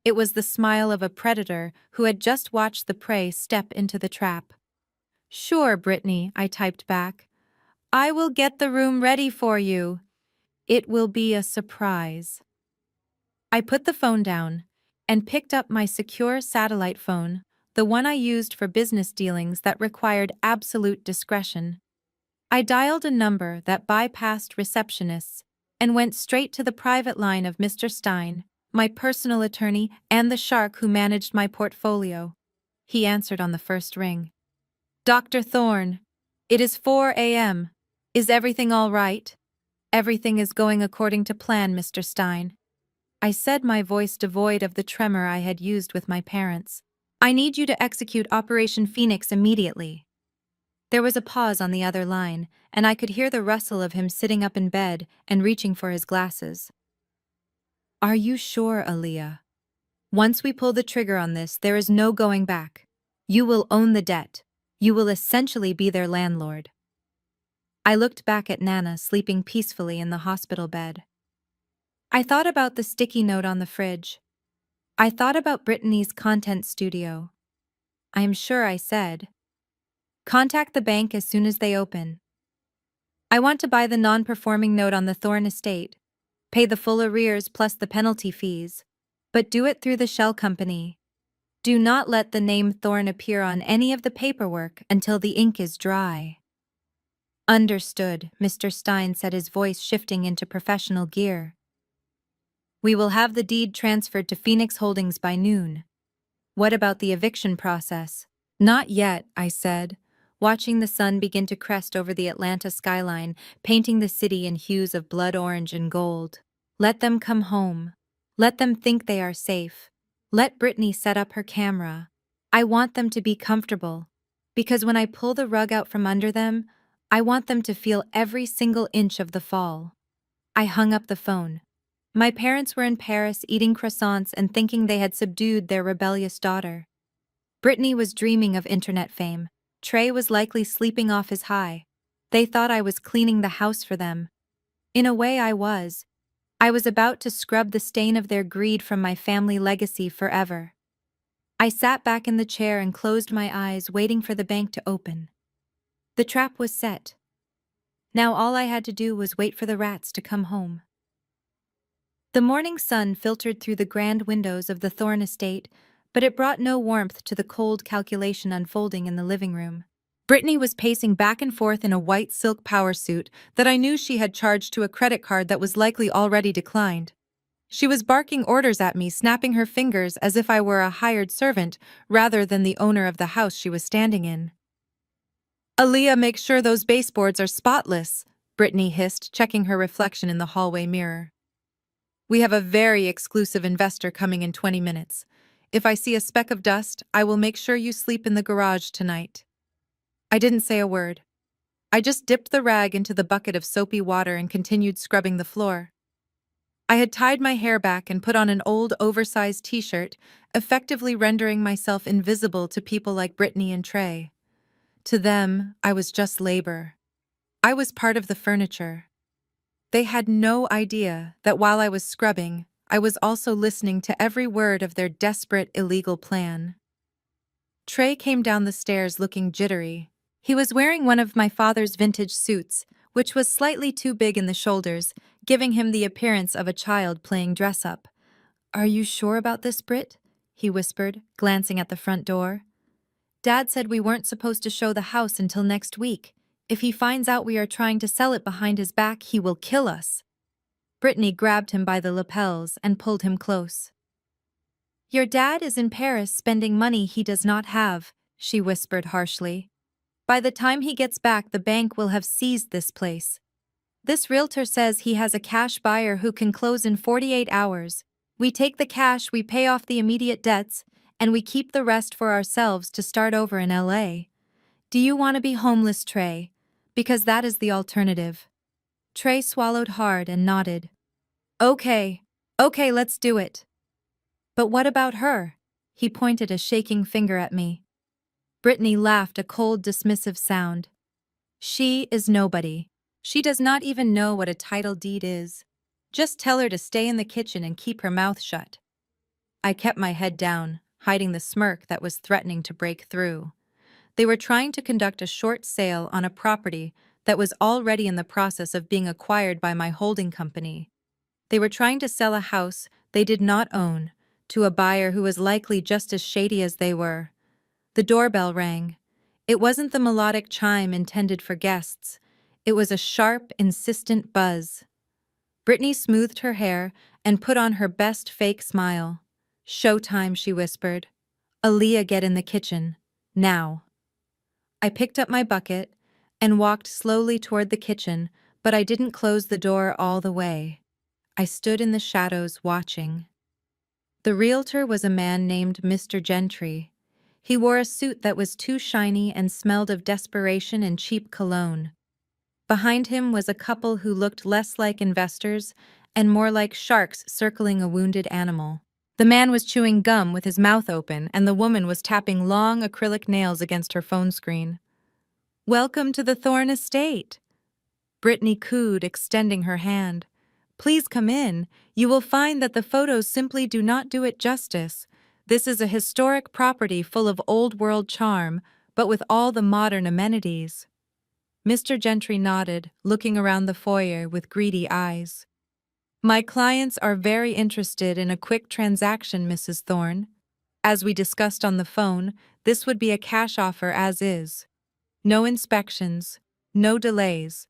It was the smile of a predator who had just watched the prey step into the trap. "Sure, Brittany," I typed back. "I will get the room ready for you. It will be a surprise." I put the phone down and picked up my secure satellite phone, the one I used for business dealings that required absolute discretion. I dialed a number that bypassed receptionists and went straight to the private line of Mr. Stein, my personal attorney and the shark who managed my portfolio. He answered on the first ring. "Dr. Thorne, it is 4 a.m. Is everything all right?" "Everything is going according to plan, Mr. Stein," I said, my voice devoid of the tremor I had used with my parents. "I need you to execute Operation Phoenix immediately." There was a pause on the other line, and I could hear the rustle of him sitting up in bed and reaching for his glasses. "Are you sure, Aaliyah? Once we pull the trigger on this, there is no going back. You will own the debt. You will essentially be their landlord." I looked back at Nana sleeping peacefully in the hospital bed. I thought about the sticky note on the fridge. I thought about Brittany's content studio. I am sure I said, "Contact the bank as soon as they open. I want to buy the non-performing note on the Thorne estate. Pay the full arrears plus the penalty fees. But do it through the shell company. Do not let the name Thorne appear on any of the paperwork until the ink is dry." "Understood," Mr. Stein said, his voice shifting into professional gear. "We will have the deed transferred to Phoenix Holdings by noon. What about the eviction process?" "Not yet," I said, watching the sun begin to crest over the Atlanta skyline, painting the city in hues of blood orange and gold. Let them come home. Let them think they are safe. Let Brittany set up her camera. I want them to be comfortable. Because when I pull the rug out from under them, I want them to feel every single inch of the fall. I hung up the phone. My parents were in Paris eating croissants and thinking they had subdued their rebellious daughter. Brittany was dreaming of internet fame. Trey was likely sleeping off his high. They thought I was cleaning the house for them. In a way, I was. I was about to scrub the stain of their greed from my family legacy forever. I sat back in the chair and closed my eyes, waiting for the bank to open. The trap was set. Now all I had to do was wait for the rats to come home. The morning sun filtered through the grand windows of the Thorne estate, but it brought no warmth to the cold calculation unfolding in the living room. Brittany was pacing back and forth in a white silk power suit that I knew she had charged to a credit card that was likely already declined. She was barking orders at me, snapping her fingers as if I were a hired servant rather than the owner of the house she was standing in. "Aaliyah, make sure those baseboards are spotless," Brittany hissed, checking her reflection in the hallway mirror. "We have a very exclusive investor coming in 20 minutes. If I see a speck of dust, I will make sure you sleep in the garage tonight." I didn't say a word. I just dipped the rag into the bucket of soapy water and continued scrubbing the floor. I had tied my hair back and put on an old, oversized t-shirt, effectively rendering myself invisible to people like Brittany and Trey. To them, I was just labor. I was part of the furniture. They had no idea that while I was scrubbing, I was also listening to every word of their desperate, illegal plan. Trey came down the stairs looking jittery. He was wearing one of my father's vintage suits, which was slightly too big in the shoulders, giving him the appearance of a child playing dress-up. "Are you sure about this, Britt?" he whispered, glancing at the front door. "Dad said we weren't supposed to show the house until next week. If he finds out we are trying to sell it behind his back, he will kill us." Brittany grabbed him by the lapels and pulled him close. "Your dad is in Paris spending money he does not have," she whispered harshly. "By the time he gets back, the bank will have seized this place. This realtor says he has a cash buyer who can close in 48 hours. We take the cash, we pay off the immediate debts, and we keep the rest for ourselves to start over in LA. Do you want to be homeless, Trey? Because that is the alternative." Trey swallowed hard and nodded. Okay, let's do it." "But what about her?" He pointed a shaking finger at me. Brittany laughed, a cold, dismissive sound. "She is nobody. She does not even know what a title deed is. Just tell her to stay in the kitchen and keep her mouth shut." I kept my head down, hiding the smirk that was threatening to break through. They were trying to conduct a short sale on a property that was already in the process of being acquired by my holding company. They were trying to sell a house they did not own to a buyer who was likely just as shady as they were. The doorbell rang. It wasn't the melodic chime intended for guests. It was a sharp, insistent buzz. Brittany smoothed her hair and put on her best fake smile. "Showtime," she whispered. "Aaliyah, get in the kitchen. Now." I picked up my bucket and walked slowly toward the kitchen, but I didn't close the door all the way. I stood in the shadows watching. The realtor was a man named Mr. Gentry. He wore a suit that was too shiny and smelled of desperation and cheap cologne. Behind him was a couple who looked less like investors and more like sharks circling a wounded animal. The man was chewing gum with his mouth open, and the woman was tapping long acrylic nails against her phone screen. "Welcome to the Thorne estate," Brittany cooed, extending her hand. "Please come in. You will find that the photos simply do not do it justice. This is a historic property full of old-world charm, but with all the modern amenities." Mr. Gentry nodded, looking around the foyer with greedy eyes. "My clients are very interested in a quick transaction, Mrs. Thorne. As we discussed on the phone, this would be a cash offer as is. No inspections, no delays.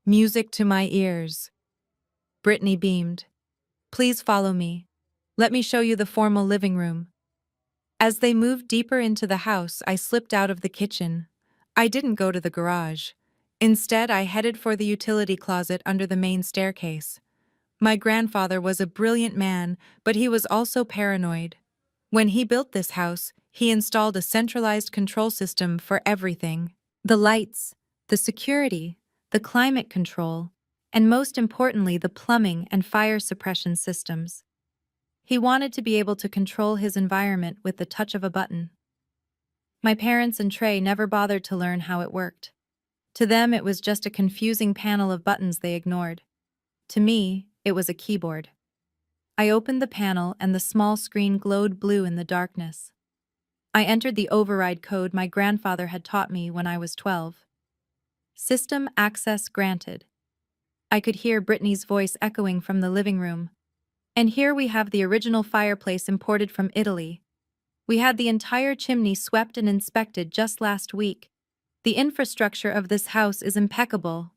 Music to my ears." Brittany beamed. "Please follow me. Let me show you the formal living room." As they moved deeper into the house, I slipped out of the kitchen. I didn't go to the garage. Instead, I headed for the utility closet under the main staircase. My grandfather was a brilliant man, but he was also paranoid. When he built this house, he installed a centralized control system for everything. The lights, the security, the climate control, and most importantly, the plumbing and fire suppression systems. He wanted to be able to control his environment with the touch of a button. My parents and Trey never bothered to learn how it worked. To them, it was just a confusing panel of buttons they ignored. To me, it was a keyboard. I opened the panel and the small screen glowed blue in the darkness. I entered the override code my grandfather had taught me when I was 12. System access granted. I could hear Brittany's voice echoing from the living room. And here we have the original fireplace imported from Italy. We had the entire chimney swept and inspected just last week. The infrastructure of this house is impeccable.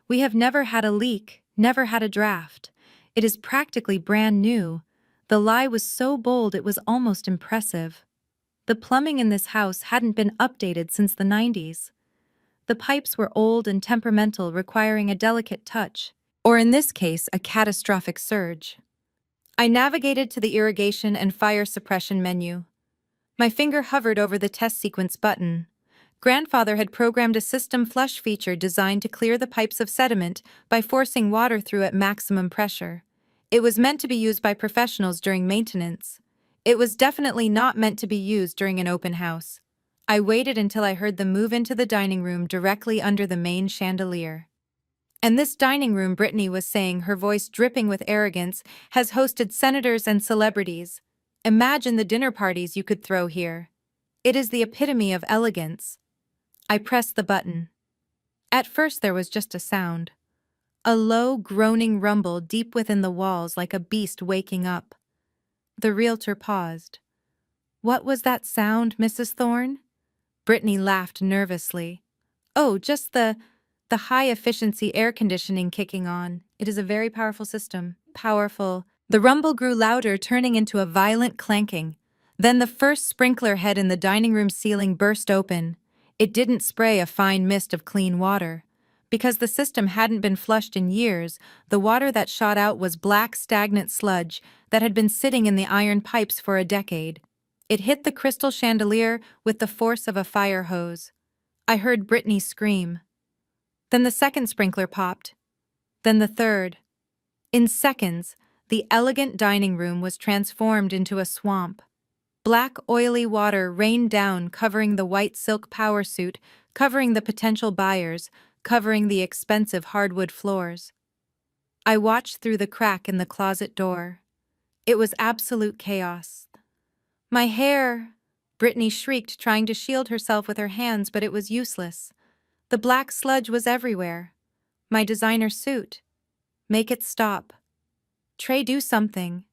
We have never had a leak, never had a draft. It is practically brand new. The lie was so bold it was almost impressive. The plumbing in this house hadn't been updated since the 90s. The pipes were old and temperamental, requiring a delicate touch, or in this case, a catastrophic surge. I navigated to the irrigation and fire suppression menu. My finger hovered over the test sequence button. Grandfather had programmed a system flush feature designed to clear the pipes of sediment by forcing water through at maximum pressure. It was meant to be used by professionals during maintenance. It was definitely not meant to be used during an open house. I waited until I heard them move into the dining room directly under the main chandelier. And this dining room, Brittany was saying, her voice dripping with arrogance, has hosted senators and celebrities. Imagine the dinner parties you could throw here. It is the epitome of elegance. I pressed the button. At first there was just a sound. A low, groaning rumble deep within the walls like a beast waking up. The realtor paused. "What was that sound, Mrs. Thorne?" Brittany laughed nervously. "Oh, just the high-efficiency air conditioning kicking on. It is a very powerful system. Powerful." The rumble grew louder, turning into a violent clanking. Then the first sprinkler head in the dining room ceiling burst open. It didn't spray a fine mist of clean water. Because the system hadn't been flushed in years, the water that shot out was black, stagnant sludge that had been sitting in the iron pipes for a decade. It hit the crystal chandelier with the force of a fire hose. I heard Brittany scream. Then the second sprinkler popped. Then the third. In seconds, the elegant dining room was transformed into a swamp. Black, oily water rained down, covering the white silk power suit, covering the potential buyers, covering the expensive hardwood floors. I watched through the crack in the closet door. It was absolute chaos. "My hair!" Brittany shrieked, trying to shield herself with her hands, but it was useless. The black sludge was everywhere. My designer suit. "Make it stop. Trey, do something."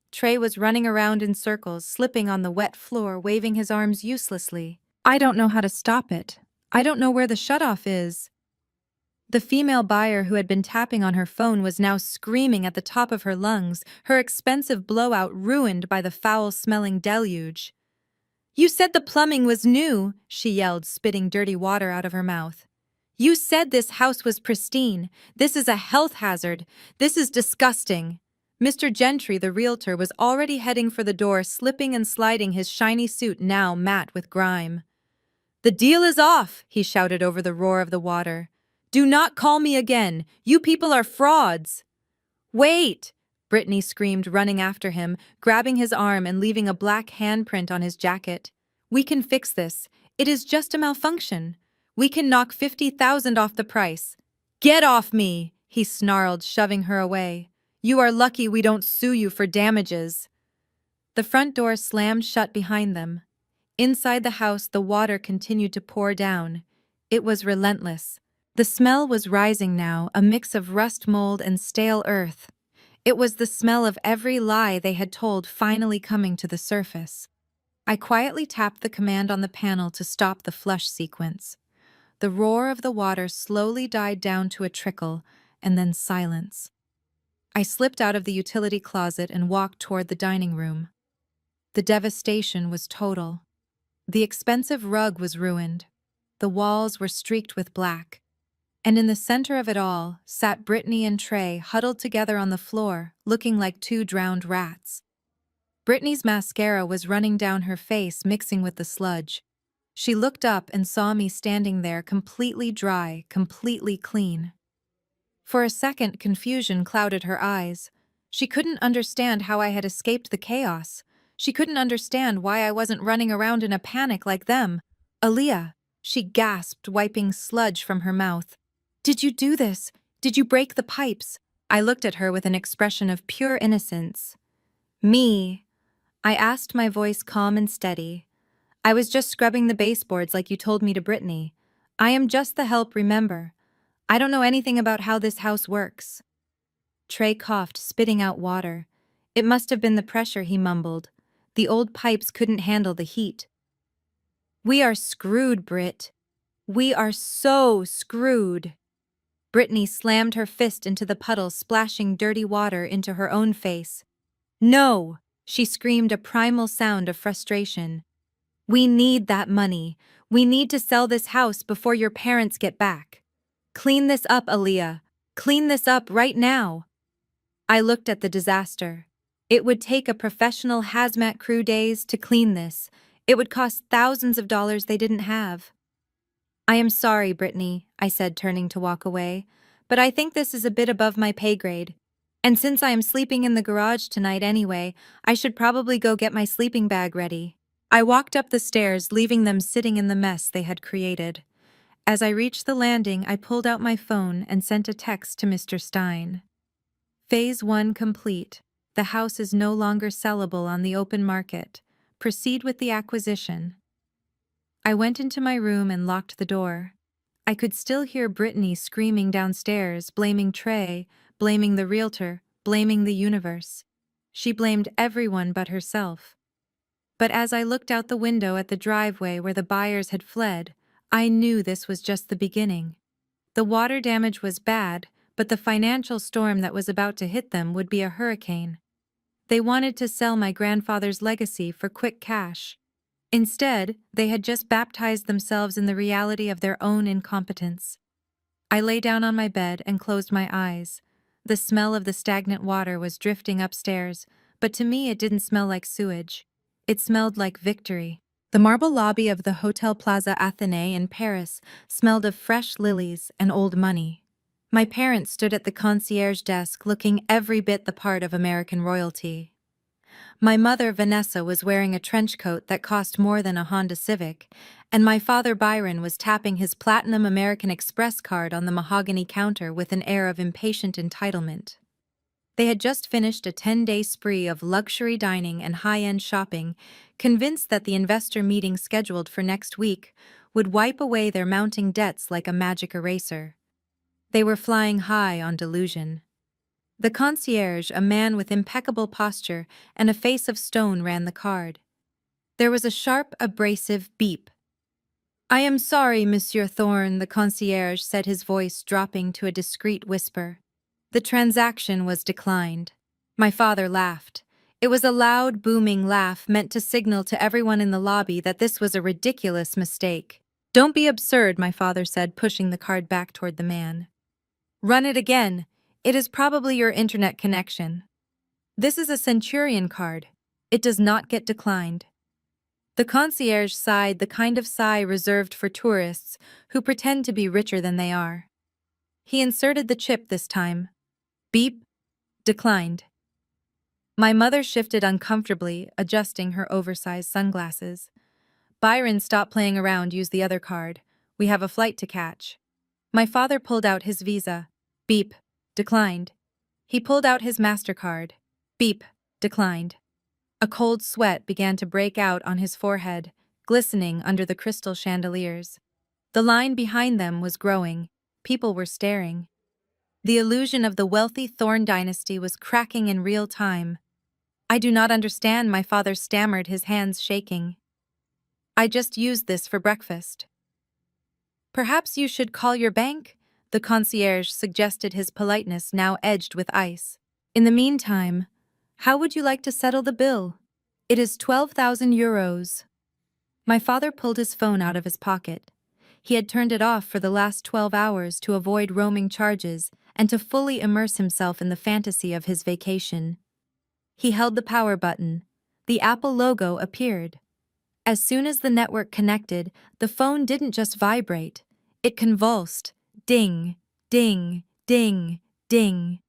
Trey was running around in circles, slipping on the wet floor, waving his arms uselessly. "I don't know how to stop it. I don't know where the shutoff is." The female buyer who had been tapping on her phone was now screaming at the top of her lungs, her expensive blowout ruined by the foul-smelling deluge. "You said the plumbing was new," she yelled, spitting dirty water out of her mouth. "You said this house was pristine. This is a health hazard. This is disgusting." Mr. Gentry, the realtor, was already heading for the door, slipping and sliding, his shiny suit now matte with grime. "The deal is off," he shouted over the roar of the water. "Do not call me again. You people are frauds." "Wait!" Brittany screamed, running after him, grabbing his arm and leaving a black handprint on his jacket. "We can fix this. It is just a malfunction. We can knock 50,000 off the price." "Get off me!" he snarled, shoving her away. "You are lucky we don't sue you for damages." The front door slammed shut behind them. Inside the house, the water continued to pour down. It was relentless. The smell was rising now, a mix of rust mold and stale earth. It was the smell of every lie they had told finally coming to the surface. I quietly tapped the command on the panel to stop the flush sequence. The roar of the water slowly died down to a trickle, and then silence. I slipped out of the utility closet and walked toward the dining room. The devastation was total. The expensive rug was ruined. The walls were streaked with black. And in the center of it all sat Brittany and Trey huddled together on the floor, looking like two drowned rats. Brittany's mascara was running down her face, mixing with the sludge. She looked up and saw me standing there completely dry, completely clean. For a second, confusion clouded her eyes. She couldn't understand how I had escaped the chaos. She couldn't understand why I wasn't running around in a panic like them. "Aaliyah," she gasped, wiping sludge from her mouth. "Did you do this? Did you break the pipes?" I looked at her with an expression of pure innocence. "Me?" I asked, my voice calm and steady. "I was just scrubbing the baseboards like you told me to, Brittany. I am just the help, remember. I don't know anything about how this house works." Trey coughed, spitting out water. "It must have been the pressure," he mumbled. "The old pipes couldn't handle the heat." "We are screwed, Britt. We are so screwed." Brittany slammed her fist into the puddle, splashing dirty water into her own face. "No!" she screamed, a primal sound of frustration. "We need that money. We need to sell this house before your parents get back. Clean this up, Aaliyah. Clean this up right now." I looked at the disaster. It would take a professional hazmat crew days to clean this. It would cost thousands of dollars they didn't have. "I am sorry, Brittany," I said, turning to walk away, "but I think this is a bit above my pay grade. And since I am sleeping in the garage tonight anyway, I should probably go get my sleeping bag ready." I walked up the stairs, leaving them sitting in the mess they had created. As I reached the landing, I pulled out my phone and sent a text to Mr. Stein. "Phase 1 complete. The house is no longer sellable on the open market. Proceed with the acquisition." I went into my room and locked the door. I could still hear Brittany screaming downstairs, blaming Trey, blaming the realtor, blaming the universe. She blamed everyone but herself. But as I looked out the window at the driveway where the buyers had fled, I knew this was just the beginning. The water damage was bad, but the financial storm that was about to hit them would be a hurricane. They wanted to sell my grandfather's legacy for quick cash. Instead, they had just baptized themselves in the reality of their own incompetence. I lay down on my bed and closed my eyes. The smell of the stagnant water was drifting upstairs, but to me it didn't smell like sewage. It smelled like victory. The marble lobby of the Hotel Plaza Athénée in Paris smelled of fresh lilies and old money. My parents stood at the concierge desk looking every bit the part of American royalty. My mother, Vanessa, was wearing a trench coat that cost more than a Honda Civic, and my father, Byron, was tapping his platinum American Express card on the mahogany counter with an air of impatient entitlement. They had just finished a 10-day spree of luxury dining and high-end shopping, convinced that the investor meeting scheduled for next week would wipe away their mounting debts like a magic eraser. They were flying high on delusion. The concierge, a man with impeccable posture and a face of stone, ran the card. There was a sharp, abrasive beep. "I am sorry, Monsieur Thorne," the concierge said, his voice dropping to a discreet whisper. "The transaction was declined." My father laughed. It was a loud, booming laugh meant to signal to everyone in the lobby that this was a ridiculous mistake. "Don't be absurd," my father said, pushing the card back toward the man. "Run it again. It is probably your internet connection. This is a Centurion card. It does not get declined." The concierge sighed, the kind of sigh reserved for tourists who pretend to be richer than they are. He inserted the chip this time. Beep. Declined. My mother shifted uncomfortably, adjusting her oversized sunglasses. "Byron, stop playing around, use the other card. We have a flight to catch." My father pulled out his Visa. Beep. Declined. He pulled out his MasterCard. Beep. Declined. A cold sweat began to break out on his forehead, glistening under the crystal chandeliers. The line behind them was growing. People were staring. The illusion of the wealthy Thorne dynasty was cracking in real time. "I do not understand," my father stammered, his hands shaking. "I just used this for breakfast." "Perhaps you should call your bank?" the concierge suggested, his politeness now edged with ice. "In the meantime, how would you like to settle the bill? It is 12,000 euros. My father pulled his phone out of his pocket. He had turned it off for the last 12 hours to avoid roaming charges and to fully immerse himself in the fantasy of his vacation. He held the power button. The Apple logo appeared. As soon as the network connected, the phone didn't just vibrate. It convulsed. Ding, ding, ding, ding.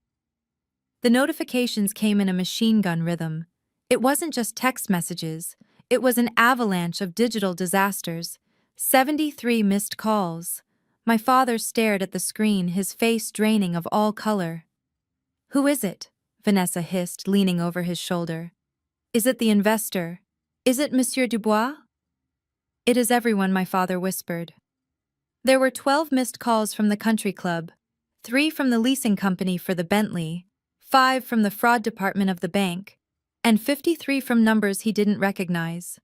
The notifications came in a machine gun rhythm. It wasn't just text messages. It was an avalanche of digital disasters. 73 missed calls. My father stared at the screen, his face draining of all color. "Who is it?" Vanessa hissed, leaning over his shoulder. "Is it the investor? Is it Monsieur Dubois?" "It is everyone," my father whispered. There were 12 missed calls from the country club, 3 from the leasing company for the Bentley, 5 from the fraud department of the bank, and 53 from numbers he didn't recognize.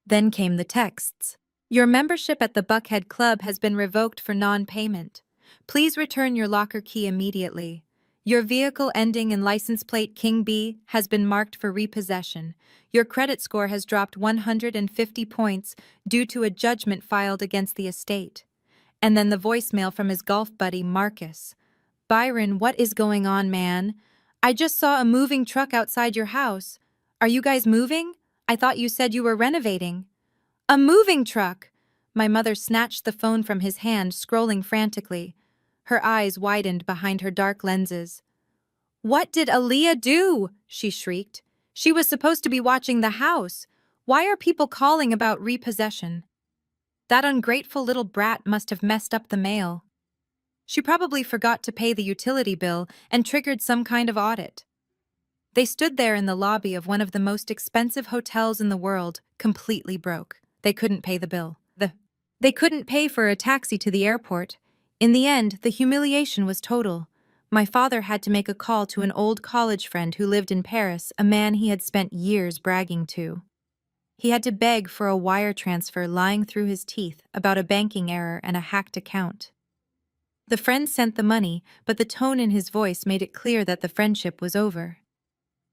Then came the texts. "Your membership at the Buckhead Club has been revoked for non-payment. Please return your locker key immediately. Your vehicle ending in license plate King B has been marked for repossession. Your credit score has dropped 150 points due to a judgment filed against the estate." And then the voicemail from his golf buddy Marcus. "Byron, what is going on, man? I just saw a moving truck outside your house. Are you guys moving? I thought you said you were renovating." "A moving truck!" My mother snatched the phone from his hand, scrolling frantically. Her eyes widened behind her dark lenses. "What did Aaliyah do?" she shrieked. "She was supposed to be watching the house. Why are people calling about repossession? That ungrateful little brat must have messed up the mail. She probably forgot to pay the utility bill and triggered some kind of audit." They stood there in the lobby of one of the most expensive hotels in the world, completely broke. They couldn't pay the bill. They couldn't pay for a taxi to the airport. In the end, the humiliation was total. My father had to make a call to an old college friend who lived in Paris, a man he had spent years bragging to. He had to beg for a wire transfer lying through his teeth about a banking error and a hacked account. The friend sent the money, but the tone in his voice made it clear that the friendship was over.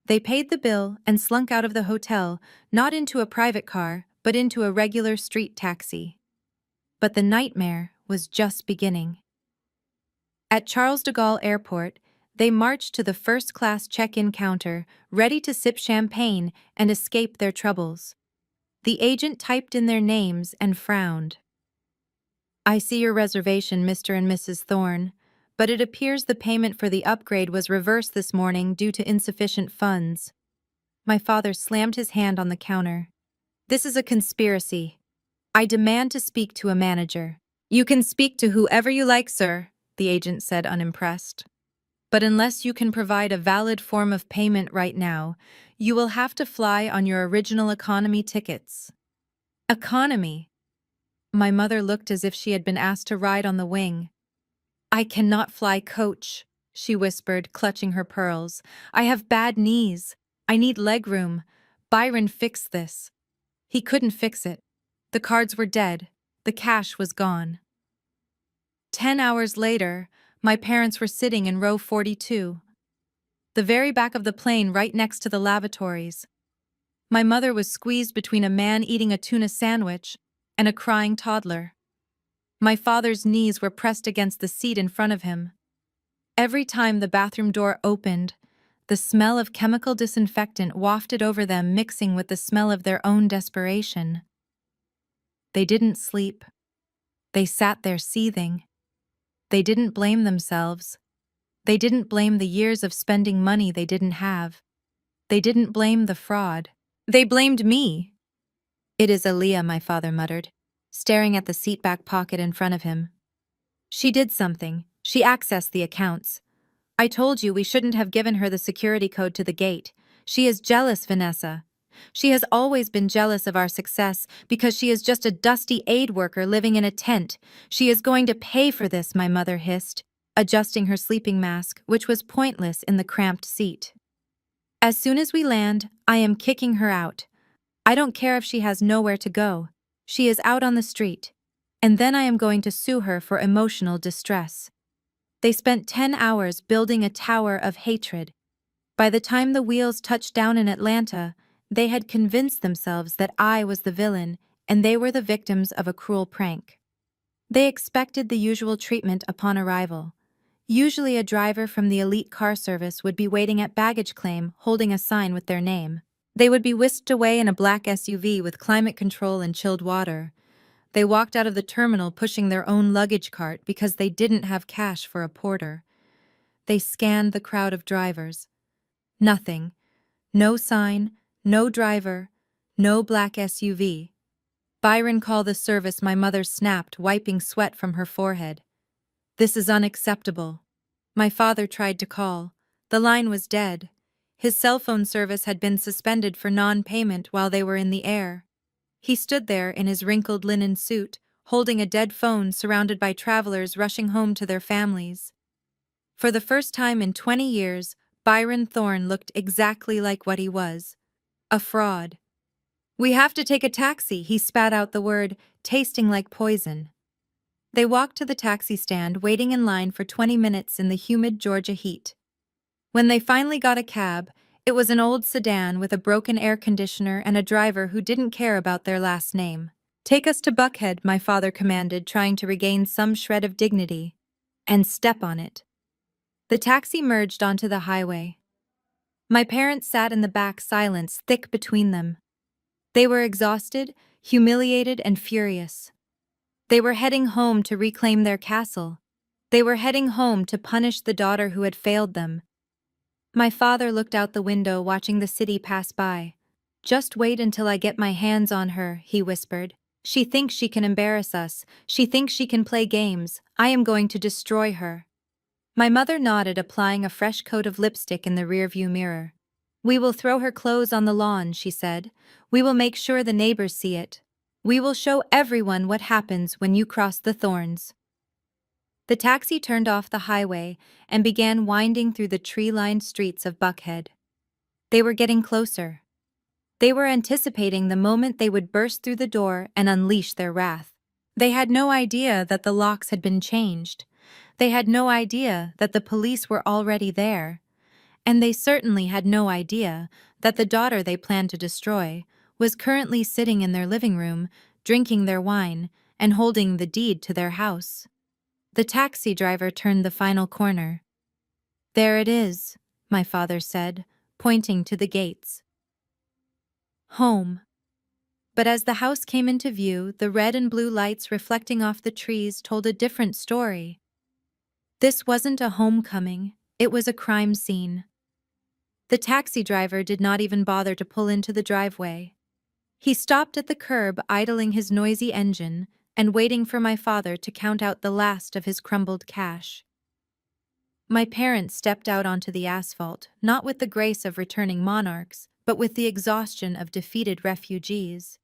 They paid the bill and slunk out of the hotel, not into a private car, but into a regular street taxi. But the nightmare was just beginning. At Charles de Gaulle Airport, they marched to the first-class check-in counter, ready to sip champagne and escape their troubles. The agent typed in their names and frowned. "I see your reservation, Mr. and Mrs. Thorne, but it appears the payment for the upgrade was reversed this morning due to insufficient funds." My father slammed his hand on the counter. "This is a conspiracy. I demand to speak to a manager." "You can speak to whoever you like, sir," the agent said, unimpressed. "But unless you can provide a valid form of payment right now, you will have to fly on your original economy tickets." "Economy?" My mother looked as if she had been asked to ride on the wing. "I cannot fly coach," she whispered, clutching her pearls. "I have bad knees. I need legroom. Byron fixed this." He couldn't fix it. The cards were dead. The cash was gone. 10 hours later, my parents were sitting in row 42. The very back of the plane, right next to the lavatories. My mother was squeezed between a man eating a tuna sandwich and a crying toddler. My father's knees were pressed against the seat in front of him. Every time the bathroom door opened, the smell of chemical disinfectant wafted over them, mixing with the smell of their own desperation. They didn't sleep. They sat there seething. They didn't blame themselves. They didn't blame the years of spending money they didn't have. They didn't blame the fraud. They blamed me. "It is Aaliyah," my father muttered, staring at the seatback pocket in front of him. "She did something. She accessed the accounts. I told you we shouldn't have given her the security code to the gate. She is jealous, Vanessa. She has always been jealous of our success because she is just a dusty aid worker living in a tent. She is going to pay for this," my mother hissed, adjusting her sleeping mask, which was pointless in the cramped seat. "As soon as we land, I am kicking her out. I don't care if she has nowhere to go. She is out on the street. And then I am going to sue her for emotional distress." They spent 10 hours building a tower of hatred. By the time the wheels touched down in Atlanta, they had convinced themselves that I was the villain and they were the victims of a cruel prank. They expected the usual treatment upon arrival. Usually a driver from the elite car service would be waiting at baggage claim, holding a sign with their name. They would be whisked away in a black SUV with climate control and chilled water. They walked out of the terminal pushing their own luggage cart because they didn't have cash for a porter. They scanned the crowd of drivers. Nothing. No sign, no driver, no black SUV. Byron, call the service, my mother snapped, wiping sweat from her forehead. This is unacceptable. My father tried to call. The line was dead. His cell phone service had been suspended for non-payment while they were in the air. He stood there in his wrinkled linen suit, holding a dead phone surrounded by travelers rushing home to their families. For the first time in 20 years, Byron Thorne looked exactly like what he was. A fraud. We have to take a taxi, he spat out the word, tasting like poison. They walked to the taxi stand, waiting in line for 20 minutes in the humid Georgia heat. When they finally got a cab, it was an old sedan with a broken air conditioner and a driver who didn't care about their last name. Take us to Buckhead, my father commanded, trying to regain some shred of dignity. And step on it. The taxi merged onto the highway. My parents sat in the back, silence thick between them. They were exhausted, humiliated, and furious. They were heading home to reclaim their castle. They were heading home to punish the daughter who had failed them. My father looked out the window, watching the city pass by. Just wait until I get my hands on her, he whispered. She thinks she can embarrass us. She thinks she can play games. I am going to destroy her. My mother nodded, applying a fresh coat of lipstick in the rearview mirror. We will throw her clothes on the lawn, she said. We will make sure the neighbors see it. We will show everyone what happens when you cross the thorns. The taxi turned off the highway and began winding through the tree-lined streets of Buckhead. They were getting closer. They were anticipating the moment they would burst through the door and unleash their wrath. They had no idea that the locks had been changed. They had no idea that the police were already there. And they certainly had no idea that the daughter they planned to destroy was currently sitting in their living room, drinking their wine, and holding the deed to their house. The taxi driver turned the final corner. There it is, my father said, pointing to the gates. Home. But as the house came into view, the red and blue lights reflecting off the trees told a different story. This wasn't a homecoming, it was a crime scene. The taxi driver did not even bother to pull into the driveway. He stopped at the curb, idling his noisy engine and waiting for my father to count out the last of his crumbled cash. My parents stepped out onto the asphalt, not with the grace of returning monarchs, but with the exhaustion of defeated refugees.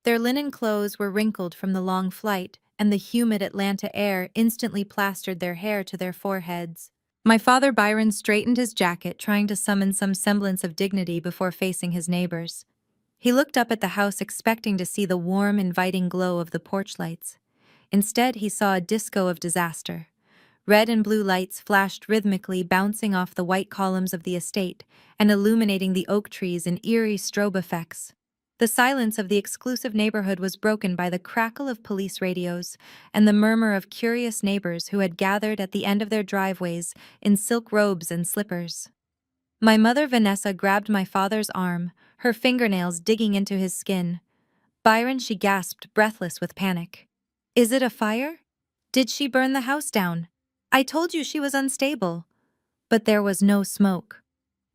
Their linen clothes were wrinkled from the long flight, and the humid Atlanta air instantly plastered their hair to their foreheads. My father Byron straightened his jacket, trying to summon some semblance of dignity before facing his neighbors. He looked up at the house, expecting to see the warm, inviting glow of the porch lights. Instead, he saw a disco of disaster. Red and blue lights flashed rhythmically, bouncing off the white columns of the estate and illuminating the oak trees in eerie strobe effects. The silence of the exclusive neighborhood was broken by the crackle of police radios and the murmur of curious neighbors who had gathered at the end of their driveways in silk robes and slippers. My mother Vanessa grabbed my father's arm, her fingernails digging into his skin. Byron, she gasped, breathless with panic. Is it a fire? Did she burn the house down? I told you she was unstable. But there was no smoke.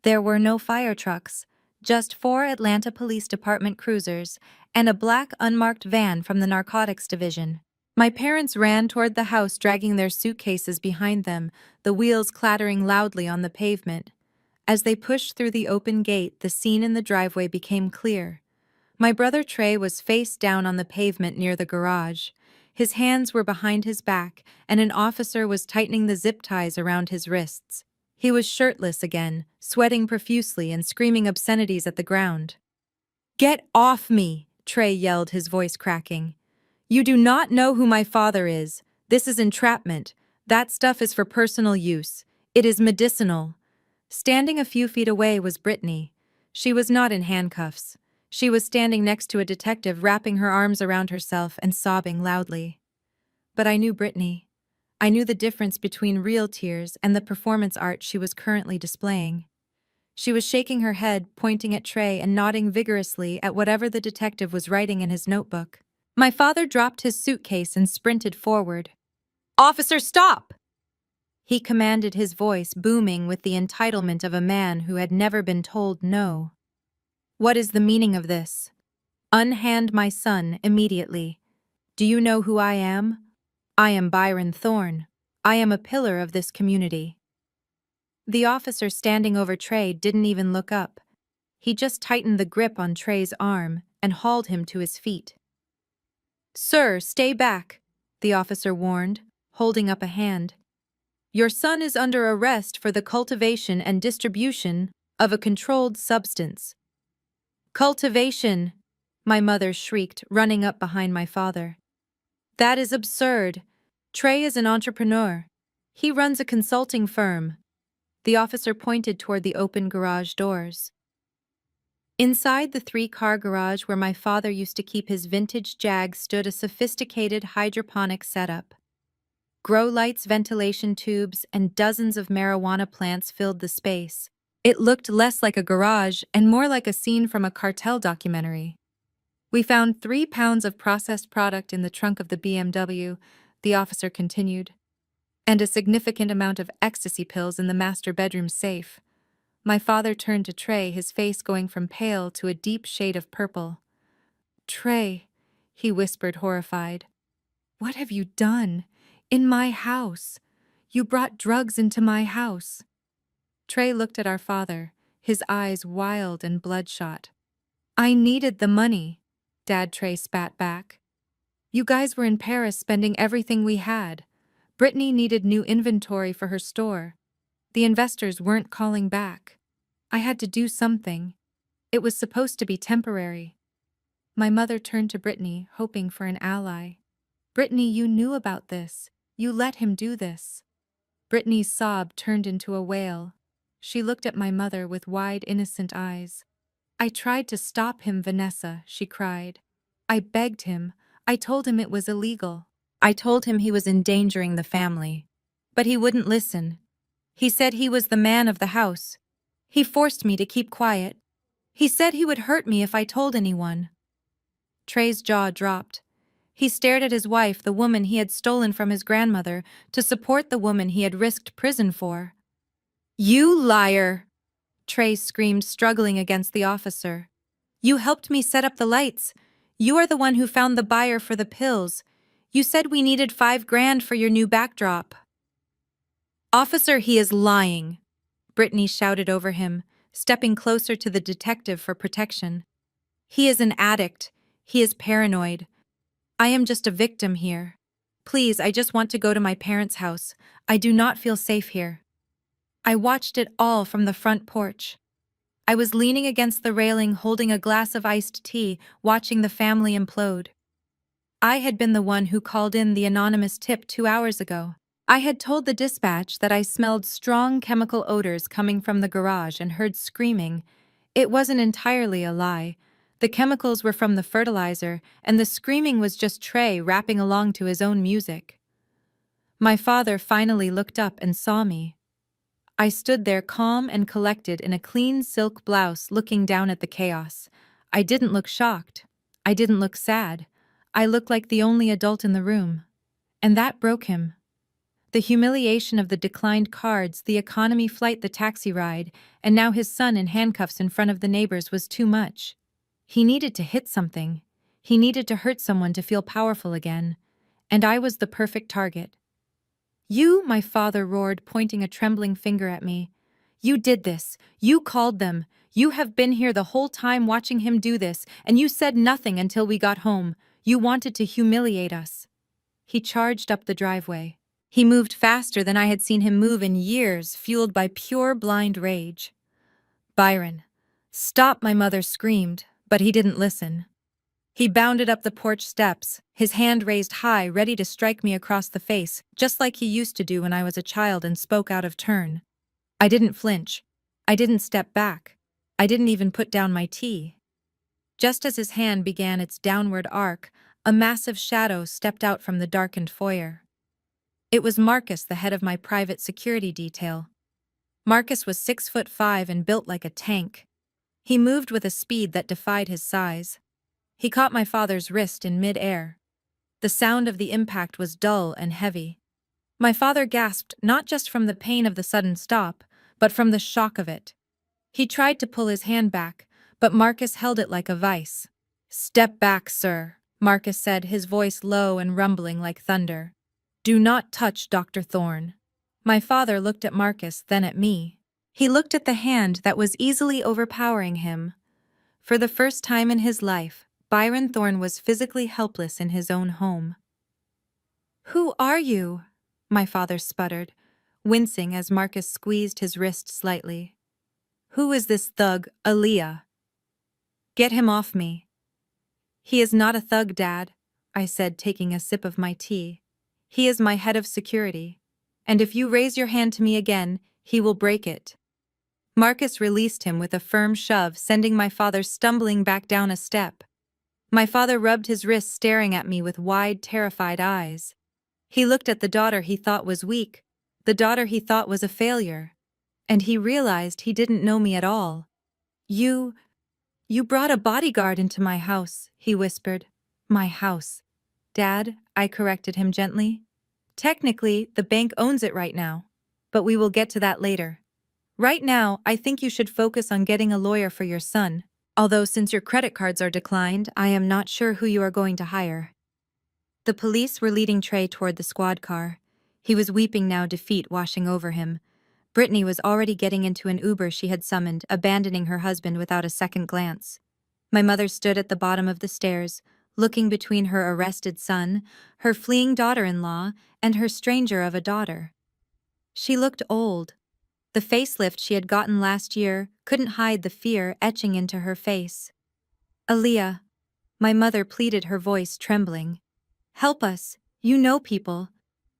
There were no fire trucks, just 4 Atlanta Police Department cruisers and a black unmarked van from the narcotics division. My parents ran toward the house, dragging their suitcases behind them, the wheels clattering loudly on the pavement. As they pushed through the open gate, the scene in the driveway became clear. My brother Trey was face down on the pavement near the garage. His hands were behind his back, and an officer was tightening the zip ties around his wrists. He was shirtless again, sweating profusely and screaming obscenities at the ground. Get off me, Trey yelled, his voice cracking. You do not know who my father is. This is entrapment. That stuff is for personal use. It is medicinal. Standing a few feet away was Brittany. She was not in handcuffs. She was standing next to a detective, wrapping her arms around herself and sobbing loudly. But I knew Brittany. I knew the difference between real tears and the performance art she was currently displaying. She was shaking her head, pointing at Trey and nodding vigorously at whatever the detective was writing in his notebook. My father dropped his suitcase and sprinted forward. "Officer, stop!" He commanded, his voice booming with the entitlement of a man who had never been told no. "What is the meaning of this? Unhand my son immediately. Do you know who I am? I am Byron Thorne. I am a pillar of this community." The officer standing over Trey didn't even look up. He just tightened the grip on Trey's arm and hauled him to his feet. "Sir, stay back," the officer warned, holding up a hand. "Your son is under arrest for the cultivation and distribution of a controlled substance." "Cultivation!" my mother shrieked, running up behind my father. "That is absurd. Trey is an entrepreneur. He runs a consulting firm." The officer pointed toward the open garage doors. Inside the three-car garage where my father used to keep his vintage Jag stood a sophisticated hydroponic setup. Grow lights, ventilation tubes, and dozens of marijuana plants filled the space. It looked less like a garage and more like a scene from a cartel documentary. "We found 3 pounds of processed product in the trunk of the BMW," the officer continued, "and a significant amount of ecstasy pills in the master bedroom safe." My father turned to Trey, his face going from pale to a deep shade of purple. "Trey," he whispered, horrified. "What have you done? In my house? You brought drugs into my house." Trey looked at our father, his eyes wild and bloodshot. "I needed the money," Dad Trey spat back. "You guys were in Paris spending everything we had. Brittany needed new inventory for her store. The investors weren't calling back. I had to do something. It was supposed to be temporary." My mother turned to Brittany, hoping for an ally. "Brittany, you knew about this. You let him do this." Brittany's sob turned into a wail. She looked at my mother with wide, innocent eyes. "I tried to stop him, Vanessa," she cried. "I begged him. I told him it was illegal. I told him he was endangering the family. But he wouldn't listen. He said he was the man of the house. He forced me to keep quiet. He said he would hurt me if I told anyone." Trey's jaw dropped. He stared at his wife, the woman he had stolen from his grandmother, to support the woman he had risked prison for. "You liar!" Trey screamed, struggling against the officer. "You helped me set up the lights. You are the one who found the buyer for the pills. You said we needed 5 grand for your new backdrop." "Officer, he is lying," Brittany shouted over him, stepping closer to the detective for protection. "He is an addict. He is paranoid. I am just a victim here. Please, I just want to go to my parents' house. I do not feel safe here." I watched it all from the front porch. I was leaning against the railing, holding a glass of iced tea, watching the family implode. I had been the one who called in the anonymous tip 2 hours ago. I had told the dispatch that I smelled strong chemical odors coming from the garage and heard screaming. It wasn't entirely a lie. The chemicals were from the fertilizer, and the screaming was just Trey rapping along to his own music. My father finally looked up and saw me. I stood there calm and collected in a clean silk blouse, looking down at the chaos. I didn't look shocked. I didn't look sad. I looked like the only adult in the room. And that broke him. The humiliation of the declined cards, the economy flight, the taxi ride, and now his son in handcuffs in front of the neighbors was too much. He needed to hit something. He needed to hurt someone to feel powerful again. And I was the perfect target. "You," my father roared, pointing a trembling finger at me. "You did this. You called them. You have been here the whole time watching him do this, and you said nothing until we got home. You wanted to humiliate us." He charged up the driveway. He moved faster than I had seen him move in years, fueled by pure blind rage. "Byron, stop," my mother screamed, but he didn't listen. He bounded up the porch steps, his hand raised high, ready to strike me across the face, just like he used to do when I was a child, and spoke out of turn. I didn't flinch. I didn't step back. I didn't even put down my tea. Just as his hand began its downward arc, A massive shadow stepped out from the darkened foyer. It was Marcus, the head of my private security detail. Marcus was 6'5" and built like a tank. He moved with a speed that defied his size. He caught my father's wrist in mid-air. The sound of the impact was dull and heavy. My father gasped not just from the pain of the sudden stop, but from the shock of it. He tried to pull his hand back, but Marcus held it like a vice. "Step back, sir," Marcus said, his voice low and rumbling like thunder. "Do not touch Dr. Thorne." My father looked at Marcus, then at me. He looked at the hand that was easily overpowering him. For the first time in his life, Byron Thorne was physically helpless in his own home. "Who are you?" my father sputtered, wincing as Marcus squeezed his wrist slightly. "Who is this thug, Aaliyah?" "Get him off me." "He is not a thug, Dad," I said, taking a sip of my tea. "He is my head of security. And if you raise your hand to me again, he will break it." Marcus released him with a firm shove, sending my father stumbling back down a step. My father rubbed his wrist, staring at me with wide, terrified eyes. He looked at the daughter he thought was weak, the daughter he thought was a failure. And he realized he didn't know me at all. You brought a bodyguard into my house," he whispered. "My house, Dad," I corrected him gently. "Technically, the bank owns it right now. But we will get to that later. Right now, I think you should focus on getting a lawyer for your son. Although since your credit cards are declined, I am not sure who you are going to hire." The police were leading Trey toward the squad car. He was weeping now, defeat washing over him. Brittany was already getting into an Uber she had summoned, abandoning her husband without a second glance. My mother stood at the bottom of the stairs, looking between her arrested son, her fleeing daughter-in-law, and her stranger of a daughter. She looked old. The facelift she had gotten last year couldn't hide the fear etching into her face. "Aaliyah," my mother pleaded, her voice trembling. "Help us. You know people.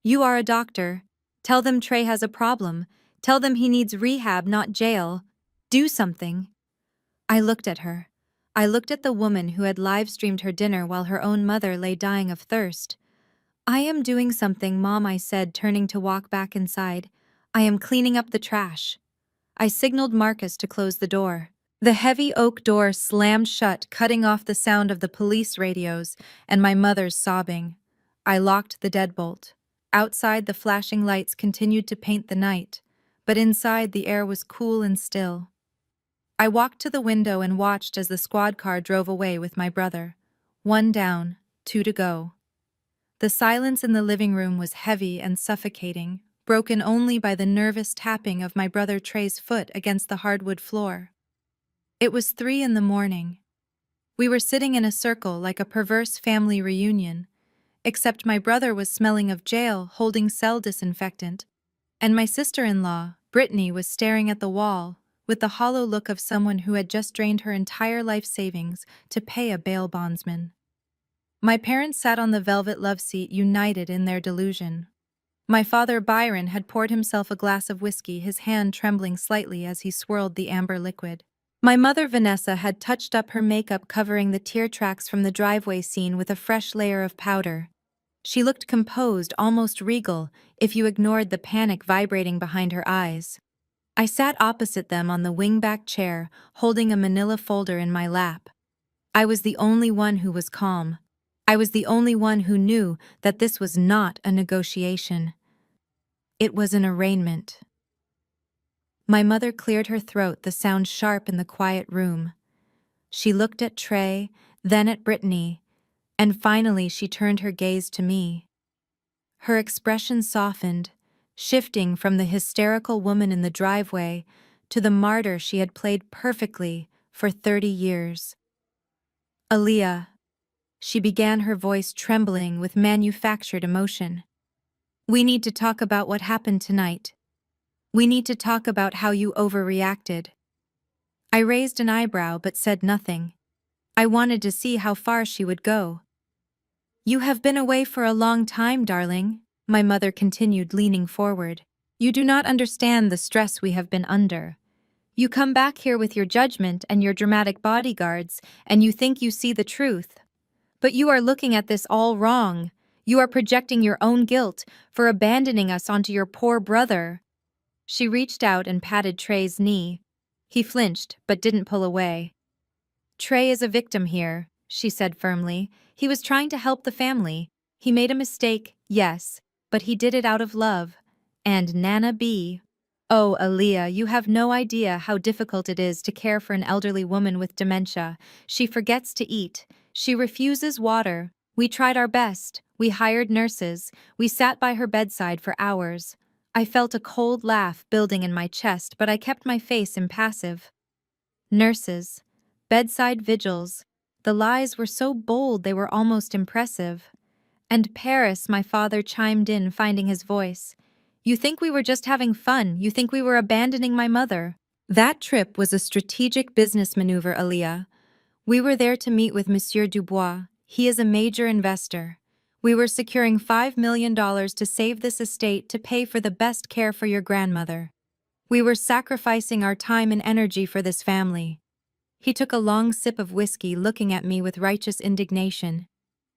You are a doctor. Tell them Trey has a problem. Tell them he needs rehab, not jail. Do something." I looked at her. I looked at the woman who had live-streamed her dinner while her own mother lay dying of thirst. "I am doing something, Mom," I said, turning to walk back inside. "I am cleaning up the trash." I signaled Marcus to close the door. The heavy oak door slammed shut, cutting off the sound of the police radios and my mother's sobbing. I locked the deadbolt. Outside, the flashing lights continued to paint the night, but inside the air was cool and still. I walked to the window and watched as the squad car drove away with my brother. 1 down, 2 to go. The silence in the living room was heavy and suffocating, broken only by the nervous tapping of my brother Trey's foot against the hardwood floor. It was 3 in the morning. We were sitting in a circle like a perverse family reunion, except my brother was smelling of jail, holding cell disinfectant, and my sister-in-law, Brittany, was staring at the wall with the hollow look of someone who had just drained her entire life savings to pay a bail bondsman. My parents sat on the velvet loveseat, united in their delusion. My father, Byron, had poured himself a glass of whiskey, his hand trembling slightly as he swirled the amber liquid. My mother, Vanessa, had touched up her makeup, covering the tear tracks from the driveway scene with a fresh layer of powder. She looked composed, almost regal, if you ignored the panic vibrating behind her eyes. I sat opposite them on the wingback chair, holding a manila folder in my lap. I was the only one who was calm. I was the only one who knew that this was not a negotiation. It was an arraignment. My mother cleared her throat, the sound sharp in the quiet room. She looked at Trey, then at Brittany, and finally she turned her gaze to me. Her expression softened, shifting from the hysterical woman in the driveway to the martyr she had played perfectly for 30 years. "Aaliyah," she began, her voice trembling with manufactured emotion. "We need to talk about what happened tonight. We need to talk about how you overreacted." I raised an eyebrow but said nothing. I wanted to see how far she would go. "You have been away for a long time, darling," my mother continued, leaning forward. "You do not understand the stress we have been under. You come back here with your judgment and your dramatic bodyguards, and you think you see the truth. But you are looking at this all wrong. You are projecting your own guilt for abandoning us onto your poor brother. She reached out and patted Trey's knee. He flinched, but didn't pull away. Trey is a victim here, she said firmly. He was trying to help the family. He made a mistake, yes, but he did it out of love. And Nana B. Oh, Aaliyah, you have no idea how difficult it is to care for an elderly woman with dementia. She forgets to eat. She refuses water. We tried our best. We hired nurses. We sat by her bedside for hours. I felt a cold laugh building in my chest, but I kept my face impassive. Nurses. Bedside vigils. The lies were so bold they were almost impressive. And Paris, my father chimed in, finding his voice. You think we were just having fun. You think we were abandoning my mother. That trip was a strategic business maneuver, Aaliyah. We were there to meet with Monsieur Dubois. He is a major investor. We were securing $5 million to save this estate to pay for the best care for your grandmother. We were sacrificing our time and energy for this family. He took a long sip of whiskey, looking at me with righteous indignation.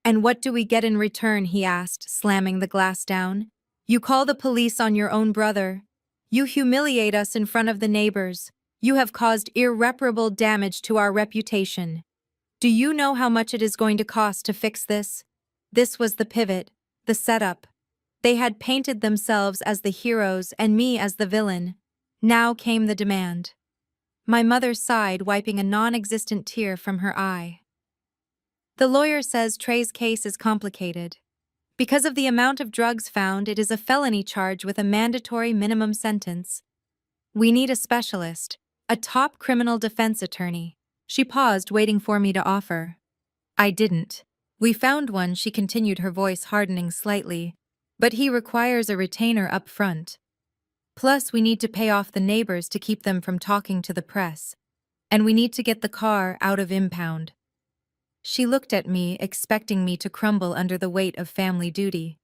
And what do we get in return, he asked, slamming the glass down. You call the police on your own brother. You humiliate us in front of the neighbors. You have caused irreparable damage to our reputation. Do you know how much it is going to cost to fix this? This was the pivot, the setup. They had painted themselves as the heroes and me as the villain. Now came the demand. My mother sighed, wiping a non-existent tear from her eye. The lawyer says Trey's case is complicated. Because of the amount of drugs found, it is a felony charge with a mandatory minimum sentence. We need a specialist, a top criminal defense attorney. She paused, waiting for me to offer. I didn't. We found one, she continued, her voice hardening slightly. But he requires a retainer up front. Plus, we need to pay off the neighbors to keep them from talking to the press. And we need to get the car out of impound. She looked at me, expecting me to crumble under the weight of family duty.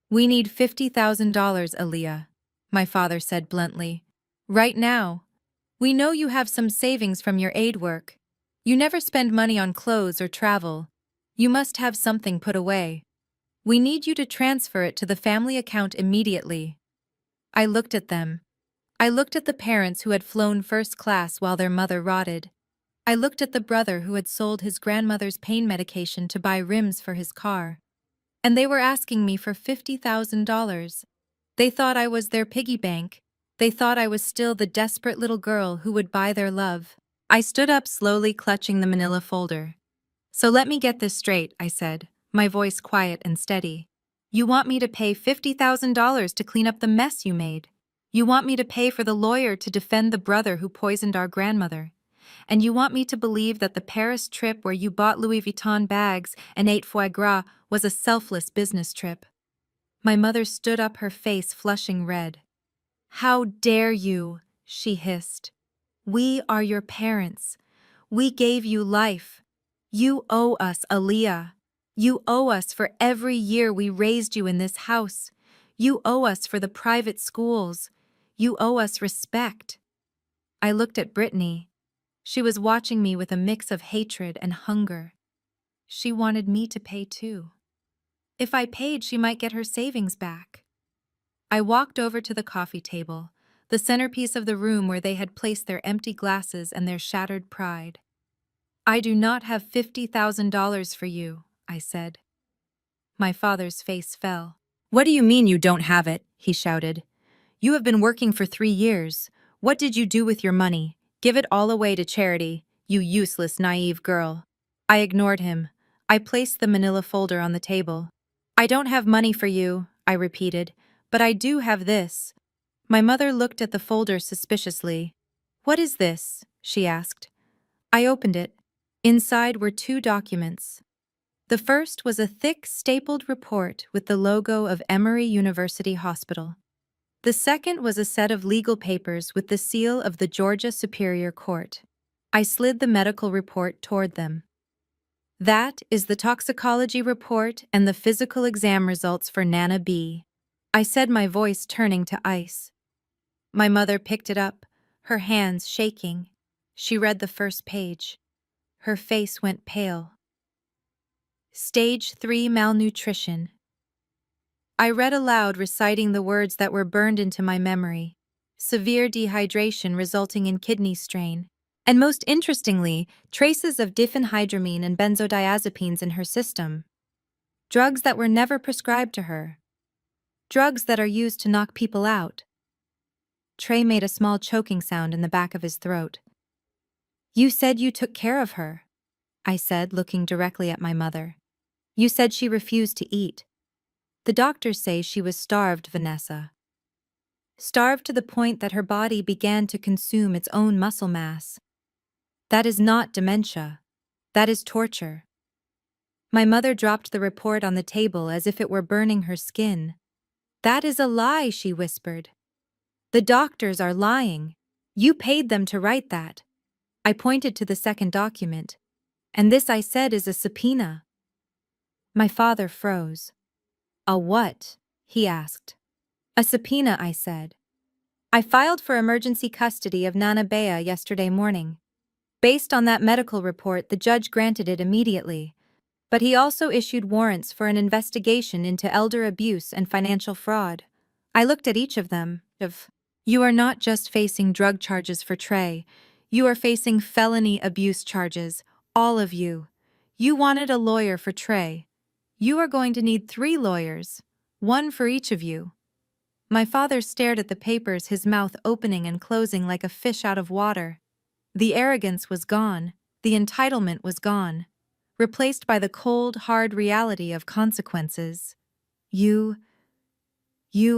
We need $50,000, Aaliyah, my father said bluntly. Right now. We know you have some savings from your aid work. You never spend money on clothes or travel. You must have something put away. We need you to transfer it to the family account immediately. I looked at them. I looked at the parents who had flown first class while their mother rotted. I looked at the brother who had sold his grandmother's pain medication to buy rims for his car. And they were asking me for $50,000. They thought I was their piggy bank. They thought I was still the desperate little girl who would buy their love. I stood up slowly, clutching the manila folder. So let me get this straight, I said, my voice quiet and steady. You want me to pay $50,000 to clean up the mess you made. You want me to pay for the lawyer to defend the brother who poisoned our grandmother. And you want me to believe that the Paris trip where you bought Louis Vuitton bags and ate foie gras was a selfless business trip. My mother stood up, her face flushing red. How dare you, she hissed. We are your parents. We gave you life. You owe us, Aaliyah. You owe us for every year we raised you in this house. You owe us for the private schools. You owe us respect. I looked at Brittany. She was watching me with a mix of hatred and hunger. She wanted me to pay too. If I paid, she might get her savings back. I walked over to the coffee table, the centerpiece of the room where they had placed their empty glasses and their shattered pride. I do not have $50,000 for you, I said. My father's face fell. What do you mean you don't have it? He shouted. You have been working for 3 years. What did you do with your money? Give it all away to charity, you useless, naive girl. I ignored him. I placed the manila folder on the table. I don't have money for you, I repeated, but I do have this. My mother looked at the folder suspiciously. What is this? She asked. I opened it. Inside were 2 documents. The first was a thick, stapled report with the logo of Emory University Hospital. The second was a set of legal papers with the seal of the Georgia Superior Court. I slid the medical report toward them. That is the toxicology report and the physical exam results for Nana B. I said, my voice turning to ice. My mother picked it up, her hands shaking. She read the first page. Her face went pale. Stage 3 malnutrition. I read aloud, reciting the words that were burned into my memory. Severe dehydration resulting in kidney strain. And most interestingly, traces of diphenhydramine and benzodiazepines in her system. Drugs that were never prescribed to her. Drugs that are used to knock people out. Trey made a small choking sound in the back of his throat. You said you took care of her, I said, looking directly at my mother. You said she refused to eat. The doctors say she was starved, Vanessa. Starved to the point that her body began to consume its own muscle mass. That is not dementia. That is torture. My mother dropped the report on the table as if it were burning her skin. That is a lie, she whispered. The doctors are lying. You paid them to write that. I pointed to the second document. And this, I said, is a subpoena. My father froze. A what? He asked. A subpoena, I said. I filed for emergency custody of Nana Bea yesterday morning. Based on that medical report, the judge granted it immediately. But he also issued warrants for an investigation into elder abuse and financial fraud. I looked at each of them. You are not just facing drug charges for Trey. You are facing felony abuse charges, all of you. You wanted a lawyer for Trey. You are going to need 3 lawyers, 1 for each of you. My father stared at the papers, his mouth opening and closing like a fish out of water. The arrogance was gone, the entitlement was gone, replaced by the cold, hard reality of consequences. You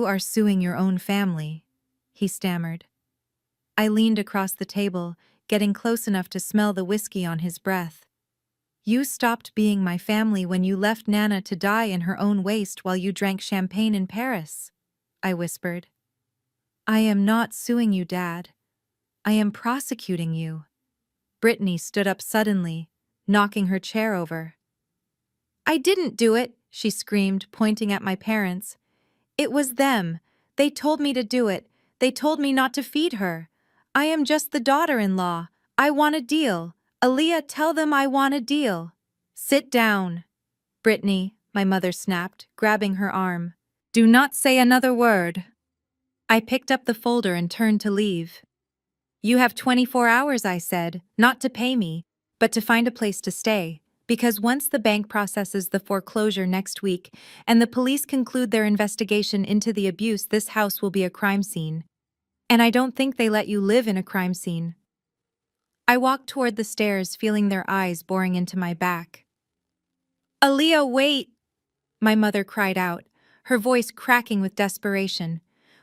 are suing your own family, he stammered. I leaned across the table, getting close enough to smell the whiskey on his breath. You stopped being my family when you left Nana to die in her own waste while you drank champagne in Paris, I whispered. I am not suing you, Dad. I am prosecuting you. Brittany stood up suddenly, knocking her chair over. I didn't do it, she screamed, pointing at my parents. It was them. They told me to do it. They told me not to feed her. I am just the daughter-in-law. I want a deal. Aaliyah, tell them I want a deal. Sit down. Brittany, my mother snapped, grabbing her arm. Do not say another word. I picked up the folder and turned to leave. You have 24 hours, I said, not to pay me, but to find a place to stay. Because once the bank processes the foreclosure next week and the police conclude their investigation into the abuse, this house will be a crime scene. And I don't think they let you live in a crime scene. I walked toward the stairs, feeling their eyes boring into my back. Aaliyah, wait! My mother cried out, her voice cracking with desperation.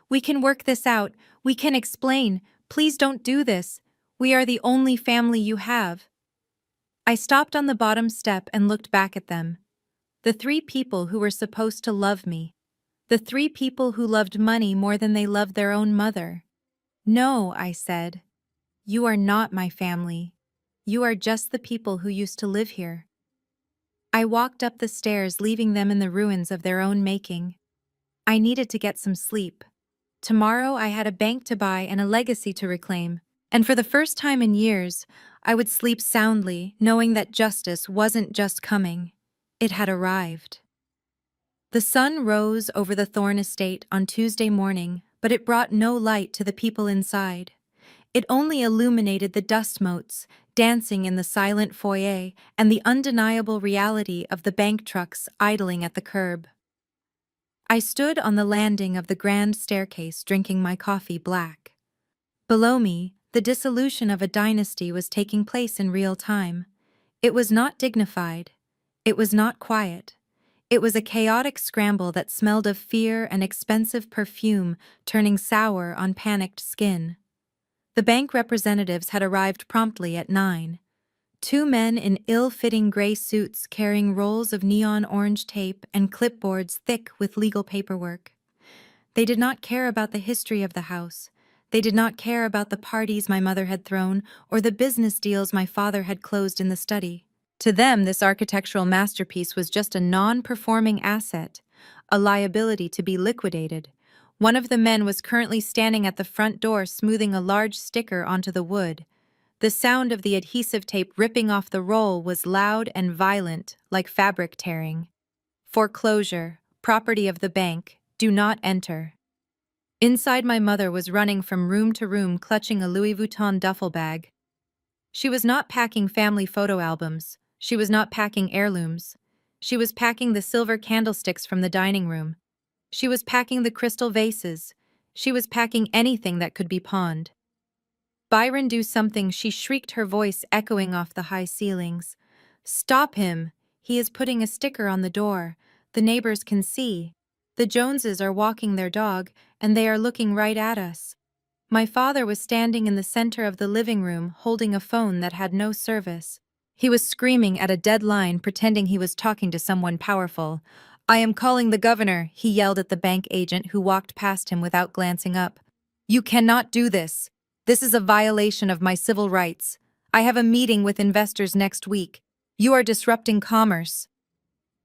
We can work this out. We can explain. Please don't do this. We are the only family you have. I stopped on the bottom step and looked back at them. The 3 people who were supposed to love me. The 3 people who loved money more than they loved their own mother. No, I said. You are not my family. You are just the people who used to live here. I walked up the stairs, leaving them in the ruins of their own making. I needed to get some sleep. Tomorrow I had a bank to buy and a legacy to reclaim, and for the first time in years, I would sleep soundly, knowing that justice wasn't just coming, it had arrived. The sun rose over the Thorne estate on Tuesday morning, but it brought no light to the people inside. It only illuminated the dust motes, dancing in the silent foyer, and the undeniable reality of the bank trucks idling at the curb. I stood on the landing of the grand staircase, drinking my coffee black. Below me, the dissolution of a dynasty was taking place in real time. It was not dignified. It was not quiet. It was a chaotic scramble that smelled of fear and expensive perfume, turning sour on panicked skin. The bank representatives had arrived promptly at 9. 2 men in ill-fitting gray suits carrying rolls of neon orange tape and clipboards thick with legal paperwork. They did not care about the history of the house. They did not care about the parties my mother had thrown or the business deals my father had closed in the study. To them, this architectural masterpiece was just a non-performing asset, a liability to be liquidated. One of the men was currently standing at the front door, smoothing a large sticker onto the wood. The sound of the adhesive tape ripping off the roll was loud and violent, like fabric tearing. Foreclosure, property of the bank, do not enter. Inside, my mother was running from room to room clutching a Louis Vuitton duffel bag. She was not packing family photo albums. She was not packing heirlooms. She was packing the silver candlesticks from the dining room. She was packing the crystal vases. She was packing anything that could be pawned. "Byron, do something," she shrieked, her voice echoing off the high ceilings. "Stop him! He is putting a sticker on the door. The neighbors can see. The Joneses are walking their dog, and they are looking right at us." My father was standing in the center of the living room holding a phone that had no service. He was screaming at a dead line, pretending he was talking to someone powerful. "I am calling the governor," he yelled at the bank agent who walked past him without glancing up. "You cannot do this. This is a violation of my civil rights. I have a meeting with investors next week. You are disrupting commerce."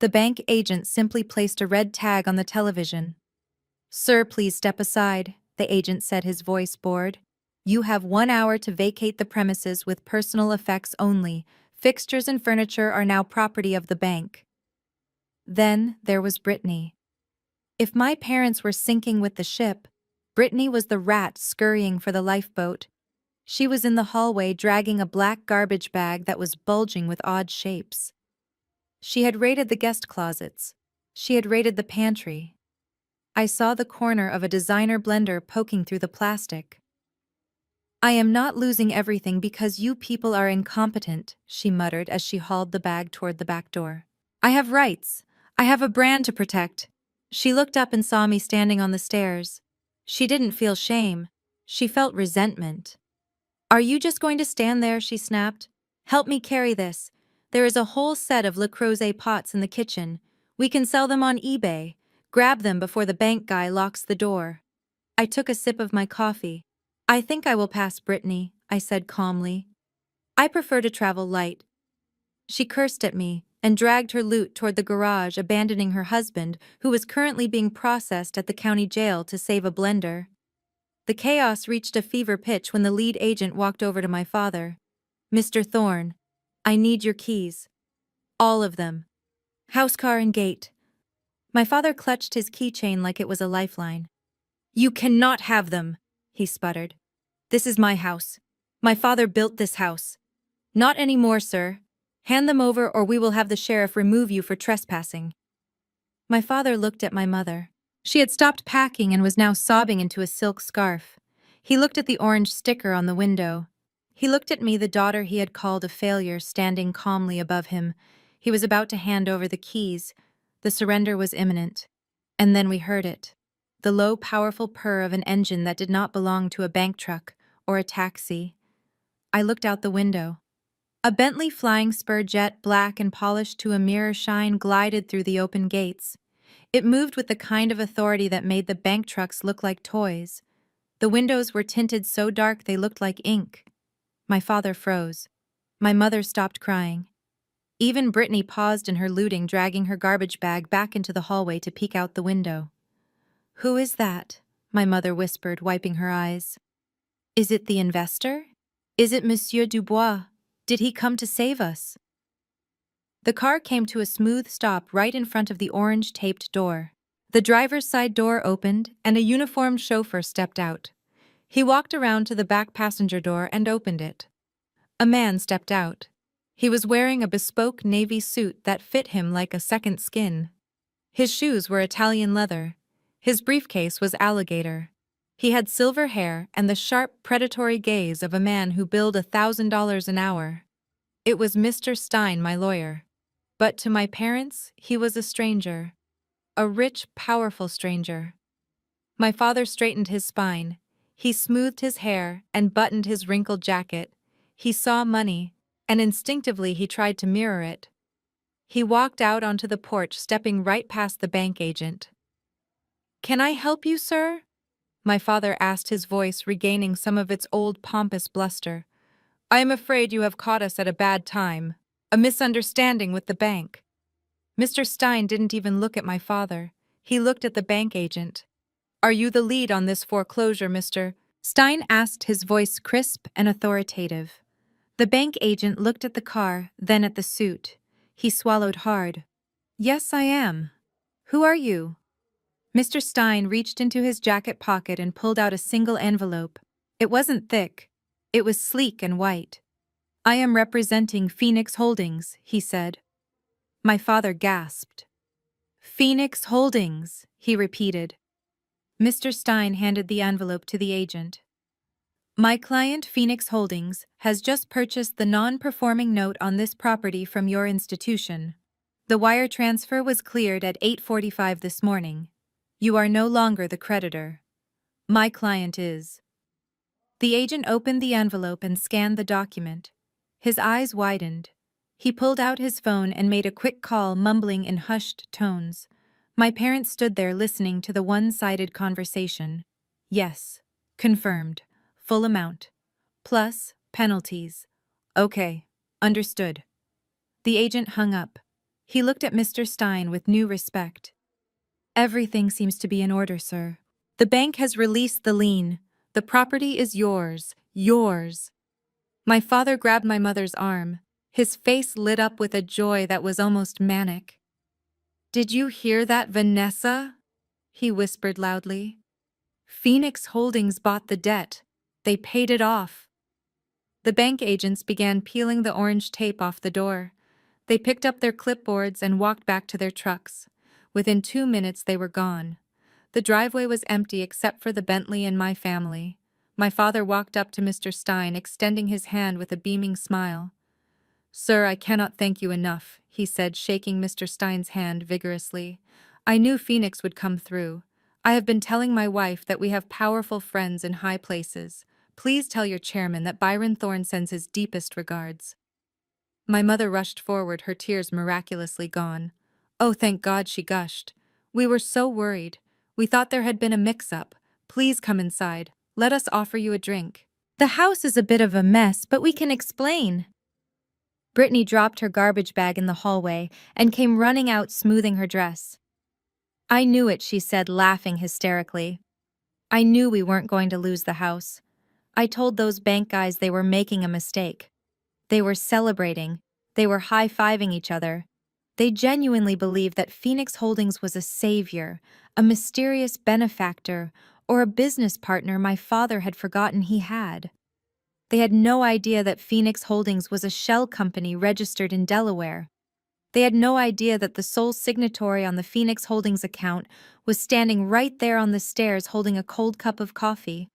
The bank agent simply placed a red tag on the television. "Sir, please step aside," the agent said, his voice bored. "You have 1 hour to vacate the premises with personal effects only. Fixtures and furniture are now property of the bank." Then there was Brittany. If my parents were sinking with the ship, Brittany was the rat scurrying for the lifeboat. She was in the hallway dragging a black garbage bag that was bulging with odd shapes. She had raided the guest closets. She had raided the pantry. I saw the corner of a designer blender poking through the plastic. "I am not losing everything because you people are incompetent," she muttered as she hauled the bag toward the back door. "I have rights. I have a brand to protect." She looked up and saw me standing on the stairs. She didn't feel shame. She felt resentment. "Are you just going to stand there?" she snapped. "Help me carry this. There is a whole set of Le Creuset pots in the kitchen. We can sell them on eBay. Grab them before the bank guy locks the door." I took a sip of my coffee. "I think I will pass, Brittany," I said calmly. "I prefer to travel light." She cursed at me and dragged her loot toward the garage, abandoning her husband, who was currently being processed at the county jail to save a blender. The chaos reached a fever pitch when the lead agent walked over to my father. "Mr. Thorne, I need your keys. All of them. House, car, and gate." My father clutched his keychain like it was a lifeline. "You cannot have them," he sputtered. "This is my house. My father built this house." "Not anymore, sir. Hand them over or we will have the sheriff remove you for trespassing." My father looked at my mother. She had stopped packing and was now sobbing into a silk scarf. He looked at the orange sticker on the window. He looked at me, the daughter he had called a failure, standing calmly above him. He was about to hand over the keys. The surrender was imminent. And then we heard it. The low, powerful purr of an engine that did not belong to a bank truck or a taxi. I looked out the window. A Bentley flying spur jet, black and polished to a mirror shine, glided through the open gates. It moved with the kind of authority that made the bank trucks look like toys. The windows were tinted so dark they looked like ink. My father froze. My mother stopped crying. Even Brittany paused in her looting, dragging her garbage bag back into the hallway to peek out the window. "Who is that?" my mother whispered, wiping her eyes. "Is it the investor? Is it Monsieur Dubois? Did he come to save us?" The car came to a smooth stop right in front of the orange-taped door. The driver's side door opened, and a uniformed chauffeur stepped out. He walked around to the back passenger door and opened it. A man stepped out. He was wearing a bespoke navy suit that fit him like a second skin. His shoes were Italian leather. His briefcase was alligator. He had silver hair and the sharp, predatory gaze of a man who billed $1,000 an hour. It was Mr. Stein, my lawyer. But to my parents, he was a stranger. A rich, powerful stranger. My father straightened his spine. He smoothed his hair and buttoned his wrinkled jacket. He saw money, and instinctively he tried to mirror it. He walked out onto the porch, stepping right past the bank agent. "Can I help you, sir?" my father asked, his voice regaining some of its old pompous bluster. "I am afraid you have caught us at a bad time. A misunderstanding with the bank." Mr. Stein didn't even look at my father. He looked at the bank agent. "Are you the lead on this foreclosure, Mr. Stein asked, his voice crisp and authoritative. The bank agent looked at the car, then at the suit. He swallowed hard. Yes, I am. Who are you? Mr. Stein reached into his jacket pocket and pulled out a single envelope. It wasn't thick. It was sleek and white. I am representing Phoenix Holdings, he said. My father gasped. Phoenix Holdings, he repeated. Mr. Stein handed the envelope to the agent. My client, Phoenix Holdings, has just purchased the non-performing note on this property from your institution. The wire transfer was cleared at 8:45 this morning. You are no longer the creditor. My client is. The agent opened the envelope and scanned the document. His eyes widened. He pulled out his phone and made a quick call, mumbling in hushed tones. My parents stood there listening to the one-sided conversation. Yes. Confirmed. Full amount. Plus, penalties. Okay. Understood. The agent hung up. He looked at Mr. Stein with new respect. Everything seems to be in order, sir. The bank has released the lien. The property is yours. Yours. My father grabbed my mother's arm. His face lit up with a joy that was almost manic. Did you hear that, Vanessa? He whispered loudly. Phoenix Holdings bought the debt. They paid it off. The bank agents began peeling the orange tape off the door. They picked up their clipboards and walked back to their trucks. Within 2 minutes they were gone. The driveway was empty except for the Bentley and my family. My father walked up to Mr. Stein, extending his hand with a beaming smile. Sir, I cannot thank you enough, he said, shaking Mr. Stein's hand vigorously. I knew Phoenix would come through. I have been telling my wife that we have powerful friends in high places. Please tell your chairman that Byron Thorne sends his deepest regards. My mother rushed forward, her tears miraculously gone. Oh, thank God, she gushed. We were so worried. We thought there had been a mix-up. Please come inside. Let us offer you a drink. The house is a bit of a mess, but we can explain. Brittany dropped her garbage bag in the hallway and came running out, smoothing her dress. I knew it, she said, laughing hysterically. I knew we weren't going to lose the house. I told those bank guys they were making a mistake. They were celebrating. They were high-fiving each other. They genuinely believed that Phoenix Holdings was a savior, a mysterious benefactor, or a business partner my father had forgotten he had. They had no idea that Phoenix Holdings was a shell company registered in Delaware. They had no idea that the sole signatory on the Phoenix Holdings account was standing right there on the stairs holding a cold cup of coffee.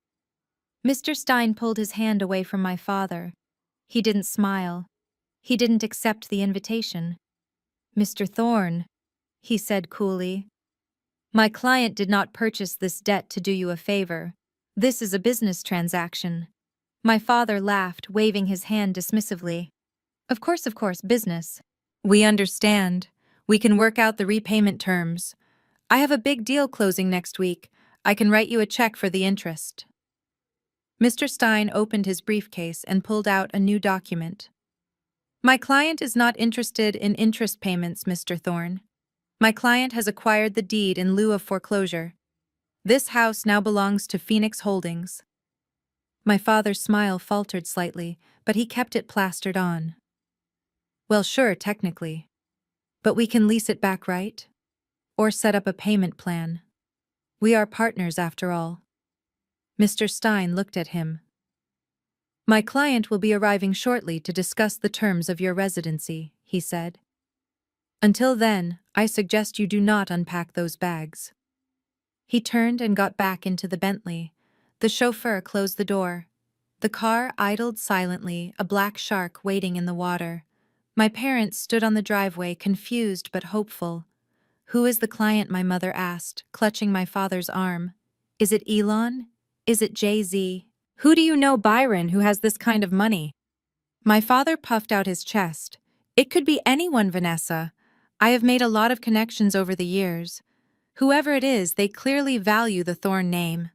Mr. Stein pulled his hand away from my father. He didn't smile. He didn't accept the invitation. Mr. Thorne, he said coolly, my client did not purchase this debt to do you a favor. This is a business transaction. My father laughed, waving his hand dismissively. Of course, business. We understand. We can work out the repayment terms. I have a big deal closing next week. I can write you a check for the interest. Mr. Stein opened his briefcase and pulled out a new document. My client is not interested in interest payments, Mr. Thorne. My client has acquired the deed in lieu of foreclosure. This house now belongs to Phoenix Holdings. My father's smile faltered slightly, but he kept it plastered on. Well, sure, technically. But we can lease it back, right? Or set up a payment plan. We are partners, after all. Mr. Stein looked at him. My client will be arriving shortly to discuss the terms of your residency, he said. Until then, I suggest you do not unpack those bags. He turned and got back into the Bentley. The chauffeur closed the door. The car idled silently, a black shark waiting in the water. My parents stood on the driveway, confused but hopeful. Who is the client? My mother asked, clutching my father's arm. Is it Elon? Is it Jay-Z? Who do you know, Byron, who has this kind of money? My father puffed out his chest. It could be anyone, Vanessa. I have made a lot of connections over the years. Whoever it is, they clearly value the Thorne name.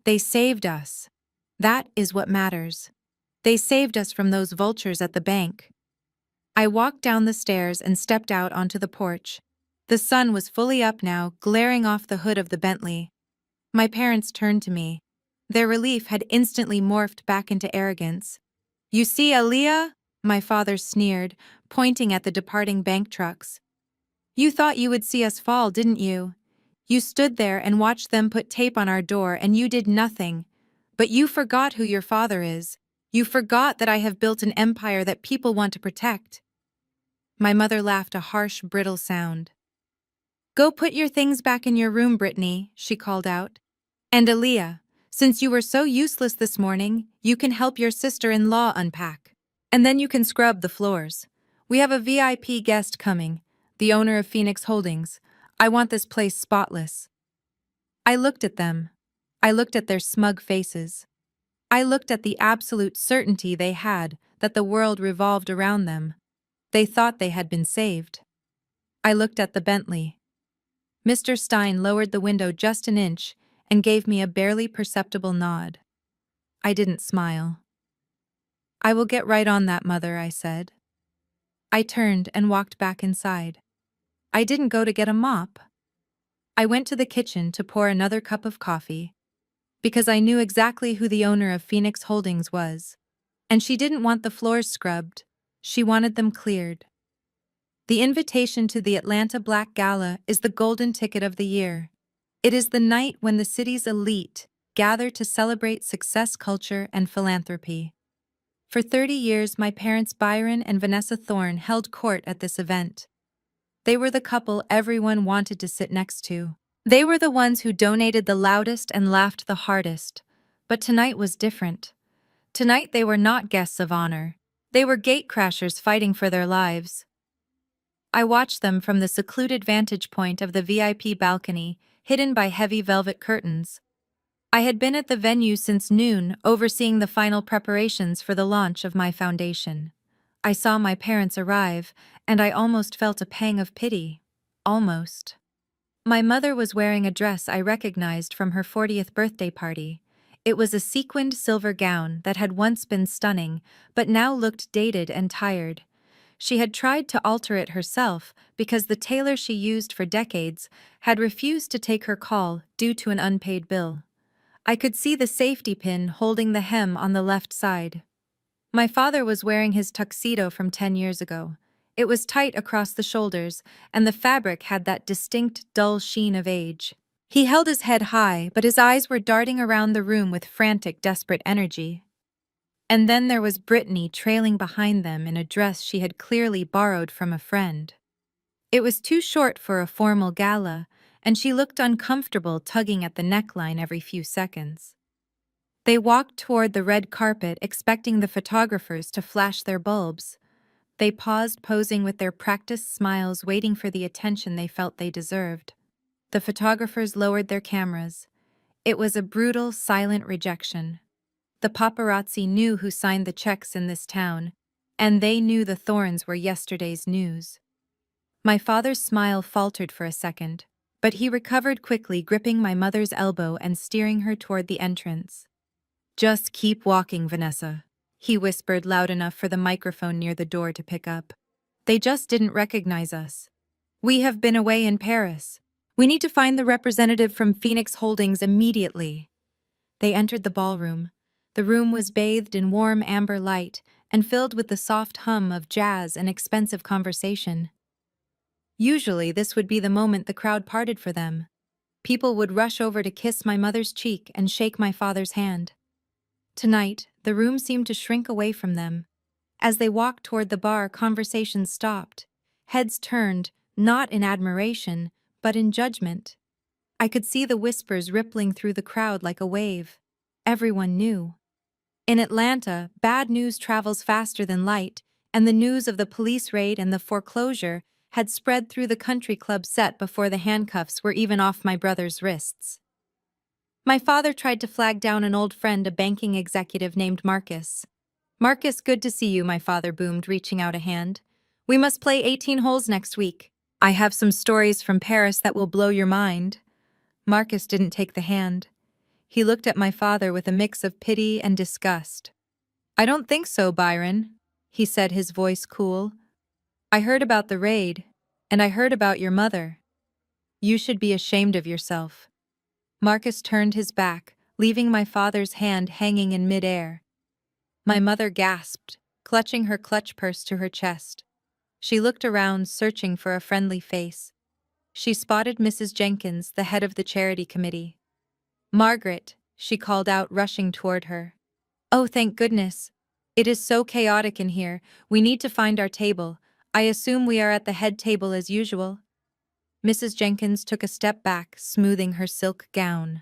They saved us. That is what matters. They saved us from those vultures at the bank. I walked down the stairs and stepped out onto the porch. The sun was fully up now, glaring off the hood of the Bentley. My parents turned to me. Their relief had instantly morphed back into arrogance. You see, Aaliyah? My father sneered, pointing at the departing bank trucks. You thought you would see us fall, didn't you? You stood there and watched them put tape on our door and you did nothing. But you forgot who your father is. You forgot that I have built an empire that people want to protect. My mother laughed a harsh, brittle sound. Go put your things back in your room, Brittany, she called out. And Aaliyah, since you were so useless this morning, you can help your sister-in-law unpack. And then you can scrub the floors. We have a VIP guest coming, the owner of Phoenix Holdings. I want this place spotless. I looked at them. I looked at their smug faces. I looked at the absolute certainty they had that the world revolved around them. They thought they had been saved. I looked at the Bentley. Mr. Stein lowered the window just an inch and gave me a barely perceptible nod. I didn't smile. I will get right on that, Mother, I said. I turned and walked back inside. I didn't go to get a mop. I went to the kitchen to pour another cup of coffee, because I knew exactly who the owner of Phoenix Holdings was. And she didn't want the floors scrubbed, she wanted them cleared. The invitation to the Atlanta Black Gala is the golden ticket of the year. It is the night when the city's elite gather to celebrate success culture and philanthropy. For 30 years, my parents Byron and Vanessa Thorne held court at this event. They were the couple everyone wanted to sit next to. They were the ones who donated the loudest and laughed the hardest. But tonight was different. Tonight they were not guests of honor. They were gatecrashers fighting for their lives. I watched them from the secluded vantage point of the VIP balcony, hidden by heavy velvet curtains. I had been at the venue since noon, overseeing the final preparations for the launch of my foundation. I saw my parents arrive, and I almost felt a pang of pity. Almost. My mother was wearing a dress I recognized from her 40th birthday party. It was a sequined silver gown that had once been stunning, but now looked dated and tired. She had tried to alter it herself because the tailor she used for decades had refused to take her call due to an unpaid bill. I could see the safety pin holding the hem on the left side. My father was wearing his tuxedo from 10 years ago. It was tight across the shoulders, and the fabric had that distinct, dull sheen of age. He held his head high, but his eyes were darting around the room with frantic, desperate energy. And then there was Brittany trailing behind them in a dress she had clearly borrowed from a friend. It was too short for a formal gala, and she looked uncomfortable tugging at the neckline every few seconds. They walked toward the red carpet expecting the photographers to flash their bulbs. They paused, posing with their practiced smiles, waiting for the attention they felt they deserved. The photographers lowered their cameras. It was a brutal, silent rejection. The paparazzi knew who signed the checks in this town, and they knew the Thorns were yesterday's news. My father's smile faltered for a second, but he recovered quickly, gripping my mother's elbow and steering her toward the entrance. Just keep walking, Vanessa, he whispered loud enough for the microphone near the door to pick up. They just didn't recognize us. We have been away in Paris. We need to find the representative from Phoenix Holdings immediately. They entered the ballroom. The room was bathed in warm amber light and filled with the soft hum of jazz and expensive conversation. Usually, this would be the moment the crowd parted for them. People would rush over to kiss my mother's cheek and shake my father's hand. Tonight, the room seemed to shrink away from them. As they walked toward the bar, conversations stopped. Heads turned, not in admiration, but in judgment. I could see the whispers rippling through the crowd like a wave. Everyone knew. In Atlanta, bad news travels faster than light, and the news of the police raid and the foreclosure had spread through the country club set before the handcuffs were even off my brother's wrists. My father tried to flag down an old friend, a banking executive named Marcus. Marcus, good to see you, my father boomed, reaching out a hand. We must play 18 holes next week. I have some stories from Paris that will blow your mind. Marcus didn't take the hand. He looked at my father with a mix of pity and disgust. I don't think so, Byron, he said, his voice cool. I heard about the raid, and I heard about your mother. You should be ashamed of yourself. Marcus turned his back, leaving my father's hand hanging in midair. My mother gasped, clutching her clutch purse to her chest. She looked around, searching for a friendly face. She spotted Mrs. Jenkins, the head of the charity committee. "Margaret," she called out, rushing toward her. "Oh, thank goodness. It is so chaotic in here. We need to find our table. I assume we are at the head table as usual." Mrs. Jenkins took a step back, smoothing her silk gown.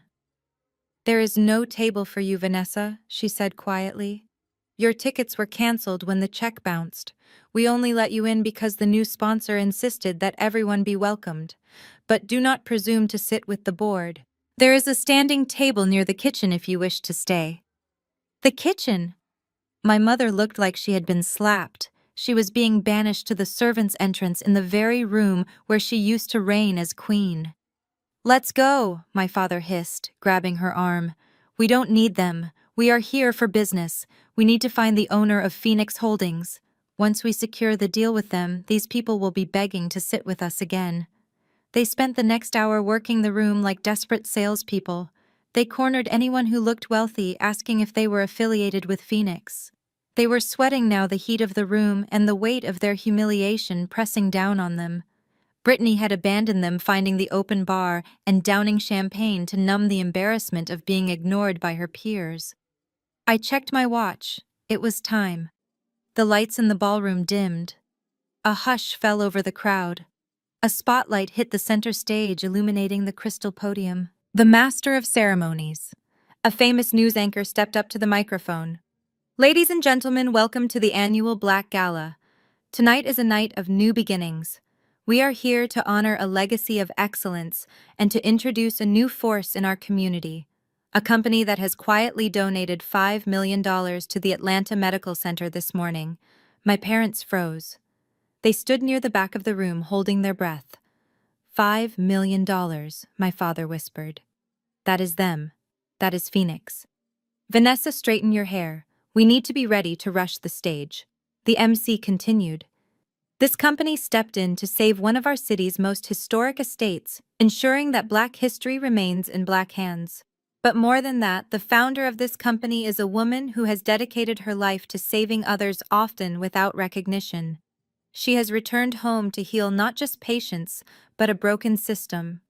"There is no table for you, Vanessa," she said quietly. "Your tickets were canceled when the check bounced. We only let you in because the new sponsor insisted that everyone be welcomed. But do not presume to sit with the board. There is a standing table near the kitchen if you wish to stay." The kitchen! My mother looked like she had been slapped. She was being banished to the servants' entrance in the very room where she used to reign as queen. "Let's go," my father hissed, grabbing her arm. "We don't need them. We are here for business. We need to find the owner of Phoenix Holdings. Once we secure the deal with them, these people will be begging to sit with us again." They spent the next hour working the room like desperate salespeople. They cornered anyone who looked wealthy, asking if they were affiliated with Phoenix. They were sweating now, the heat of the room and the weight of their humiliation pressing down on them. Brittany had abandoned them, finding the open bar and downing champagne to numb the embarrassment of being ignored by her peers. I checked my watch. It was time. The lights in the ballroom dimmed. A hush fell over the crowd. A spotlight hit the center stage, illuminating the crystal podium. The master of ceremonies, a famous news anchor, stepped up to the microphone. "Ladies and gentlemen, welcome to the annual Black Gala. Tonight is a night of new beginnings. We are here to honor a legacy of excellence and to introduce a new force in our community, a company that has quietly donated $5 million to the Atlanta Medical Center this morning." My parents froze. They stood near the back of the room, holding their breath. $5 million, my father whispered. "That is them. That is Phoenix. Vanessa, straighten your hair. We need to be ready to rush the stage." The MC continued. "This company stepped in to save one of our city's most historic estates, ensuring that Black history remains in Black hands. But more than that, the founder of this company is a woman who has dedicated her life to saving others, often without recognition. She has returned home to heal not just patients, but a broken system."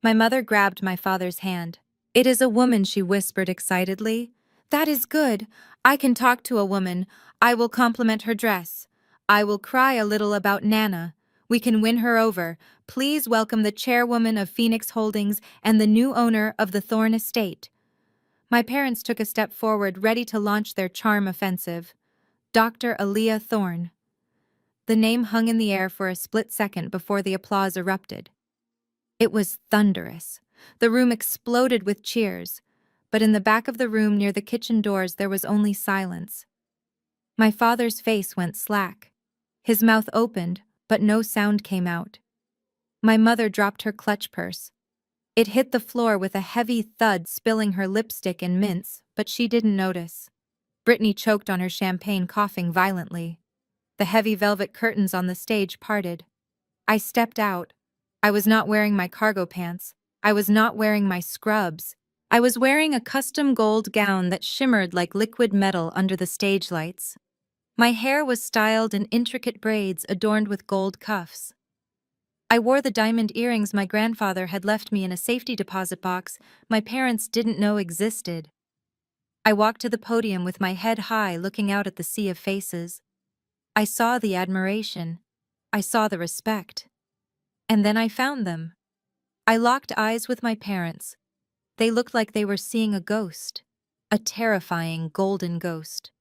My mother grabbed my father's hand. "It is a woman," she whispered excitedly. "That is good. I can talk to a woman. I will compliment her dress. I will cry a little about Nana. We can win her over. Please welcome the chairwoman of Phoenix Holdings and the new owner of the Thorne Estate." My parents took a step forward, ready to launch their charm offensive. Dr. Aaliyah Thorne. The name hung in the air for a split second before the applause erupted. It was thunderous. The room exploded with cheers, but in the back of the room near the kitchen doors there was only silence. My father's face went slack. His mouth opened, but no sound came out. My mother dropped her clutch purse. It hit the floor with a heavy thud, spilling her lipstick and mints, but she didn't notice. Brittany choked on her champagne, coughing violently. The heavy velvet curtains on the stage parted. I stepped out. I was not wearing my cargo pants. I was not wearing my scrubs. I was wearing a custom gold gown that shimmered like liquid metal under the stage lights. My hair was styled in intricate braids adorned with gold cuffs. I wore the diamond earrings my grandfather had left me in a safety deposit box my parents didn't know existed. I walked to the podium with my head high, looking out at the sea of faces. I saw the admiration. I saw the respect. And then I found them. I locked eyes with my parents. They looked like they were seeing a ghost, a terrifying golden ghost.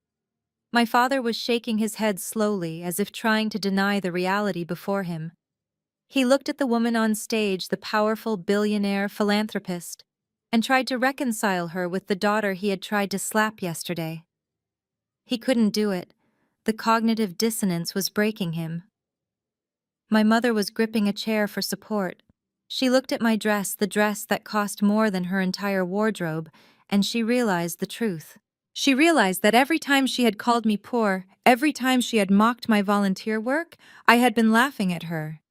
My father was shaking his head slowly, as if trying to deny the reality before him. He looked at the woman on stage, the powerful billionaire philanthropist, and tried to reconcile her with the daughter he had tried to slap yesterday. He couldn't do it. The cognitive dissonance was breaking him. My mother was gripping a chair for support. She looked at my dress, the dress that cost more than her entire wardrobe, and she realized the truth. She realized that every time she had called me poor, every time she had mocked my volunteer work, I had been laughing at her.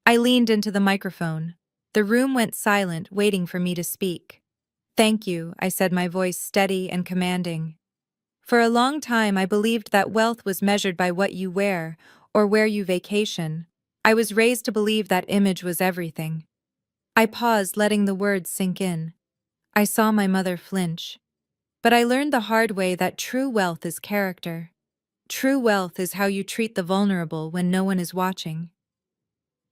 I leaned into the microphone. The room went silent, waiting for me to speak. "Thank you," I said, my voice steady and commanding. For a long time, I believed that wealth was measured by what you wear or where you vacation. I was raised to believe that image was everything. I paused, letting the words sink in. I saw my mother flinch. But I learned the hard way that true wealth is character. True wealth is how you treat the vulnerable when no one is watching.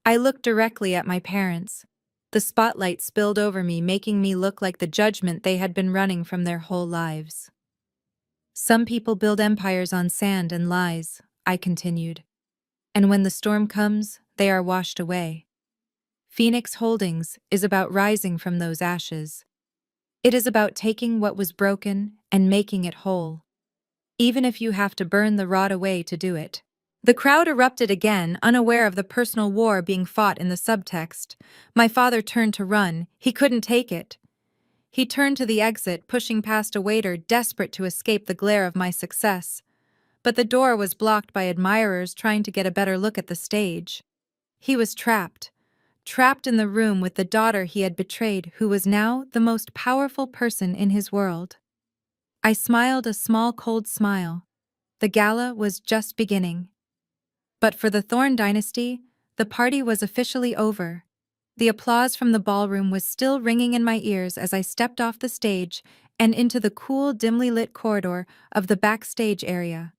I looked directly at my parents. The spotlight spilled over me, making me look like the judgment they had been running from their whole lives. Some people build empires on sand and lies, I continued. And when the storm comes, they are washed away. Phoenix Holdings is about rising from those ashes. It is about taking what was broken and making it whole, even if you have to burn the rod away to do it. The crowd erupted again, unaware of the personal war being fought in the subtext. My father turned to run. He couldn't take it. He turned to the exit, pushing past a waiter, desperate to escape the glare of my success. But the door was blocked by admirers trying to get a better look at the stage. He was trapped in the room with the daughter he had betrayed, who was now the most powerful person in his world. I smiled a small, cold smile. The gala was just beginning. But for the Thorne dynasty, the party was officially over. The applause from the ballroom was still ringing in my ears as I stepped off the stage and into the cool, dimly lit corridor of the backstage area.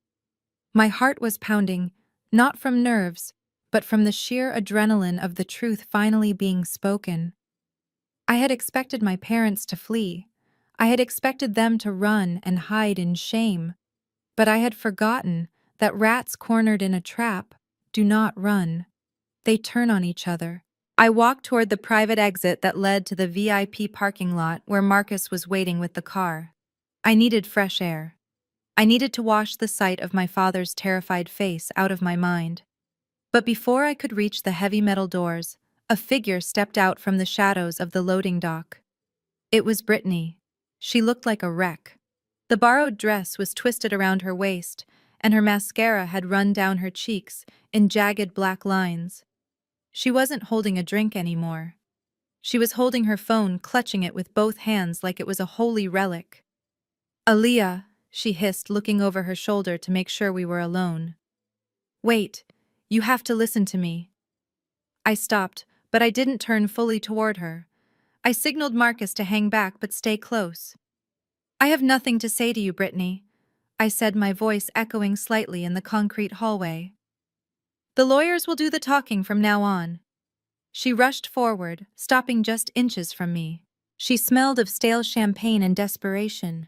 My heart was pounding, not from nerves, but from the sheer adrenaline of the truth finally being spoken. I had expected my parents to flee. I had expected them to run and hide in shame. But I had forgotten that rats cornered in a trap do not run. They turn on each other. I walked toward the private exit that led to the VIP parking lot where Marcus was waiting with the car. I needed fresh air. I needed to wash the sight of my father's terrified face out of my mind. But before I could reach the heavy metal doors, a figure stepped out from the shadows of the loading dock. It was Brittany. She looked like a wreck. The borrowed dress was twisted around her waist, and her mascara had run down her cheeks in jagged black lines. She wasn't holding a drink anymore. She was holding her phone, clutching it with both hands like it was a holy relic. "Aaliyah," she hissed, looking over her shoulder to make sure we were alone. "Wait, you have to listen to me." I stopped, but I didn't turn fully toward her. I signaled Marcus to hang back but stay close. "I have nothing to say to you, Brittany," I said, my voice echoing slightly in the concrete hallway. "The lawyers will do the talking from now on." She rushed forward, stopping just inches from me. She smelled of stale champagne and desperation.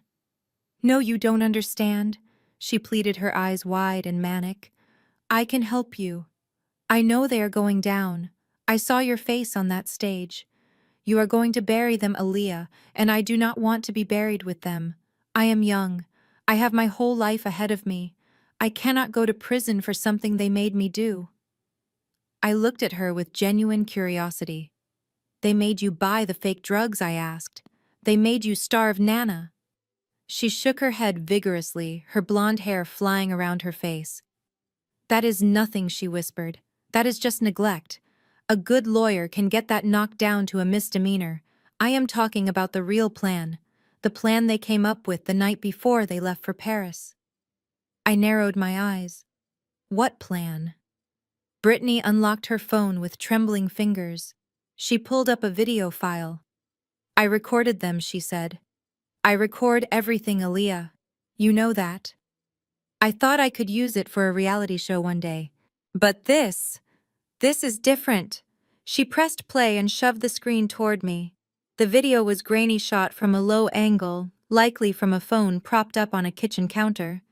"No, you don't understand," she pleaded, her eyes wide and manic. "I can help you. I know they are going down. I saw your face on that stage. You are going to bury them, Aaliyah, and I do not want to be buried with them. I am young. I have my whole life ahead of me. I cannot go to prison for something they made me do." I looked at her with genuine curiosity. "They made you buy the fake drugs?" I asked. "They made you starve Nana?" She shook her head vigorously, her blonde hair flying around her face. "That is nothing," she whispered. "That is just neglect. A good lawyer can get that knocked down to a misdemeanor. I am talking about the real plan, the plan they came up with the night before they left for Paris." I narrowed my eyes. "What plan?" Brittany unlocked her phone with trembling fingers. She pulled up a video file. "I recorded them," she said. "I record everything, Aaliyah. You know that. I thought I could use it for a reality show one day. But this is different." She pressed play and shoved the screen toward me. The video was grainy, shot from a low angle, likely from a phone propped up on a kitchen counter.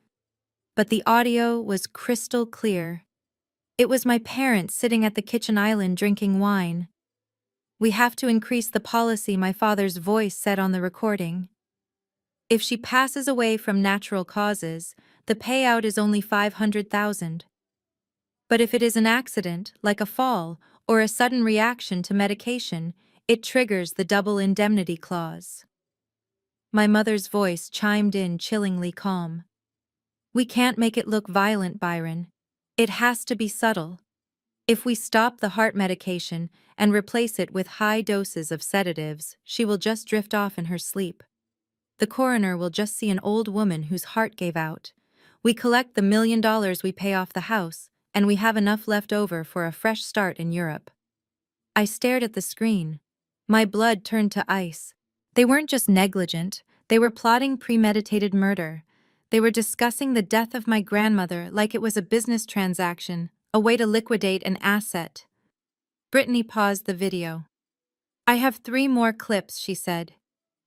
But the audio was crystal clear. It was my parents sitting at the kitchen island drinking wine. "We have to increase the policy," my father's voice said on the recording. "If she passes away from natural causes, the payout is only $500,000. But if it is an accident, like a fall, or a sudden reaction to medication, it triggers the double indemnity clause." My mother's voice chimed in, chillingly calm. "We can't make it look violent, Byron. It has to be subtle. If we stop the heart medication and replace it with high doses of sedatives, she will just drift off in her sleep." the coroner will just see an old woman whose heart gave out. We collect the $1 million we pay off the house, and we have enough left over for a fresh start in Europe. I stared at the screen. My blood turned to ice. They weren't just negligent, they were plotting premeditated murder. They were discussing the death of my grandmother like it was a business transaction, a way to liquidate an asset. Brittany paused the video. I have 3 more clips, she said.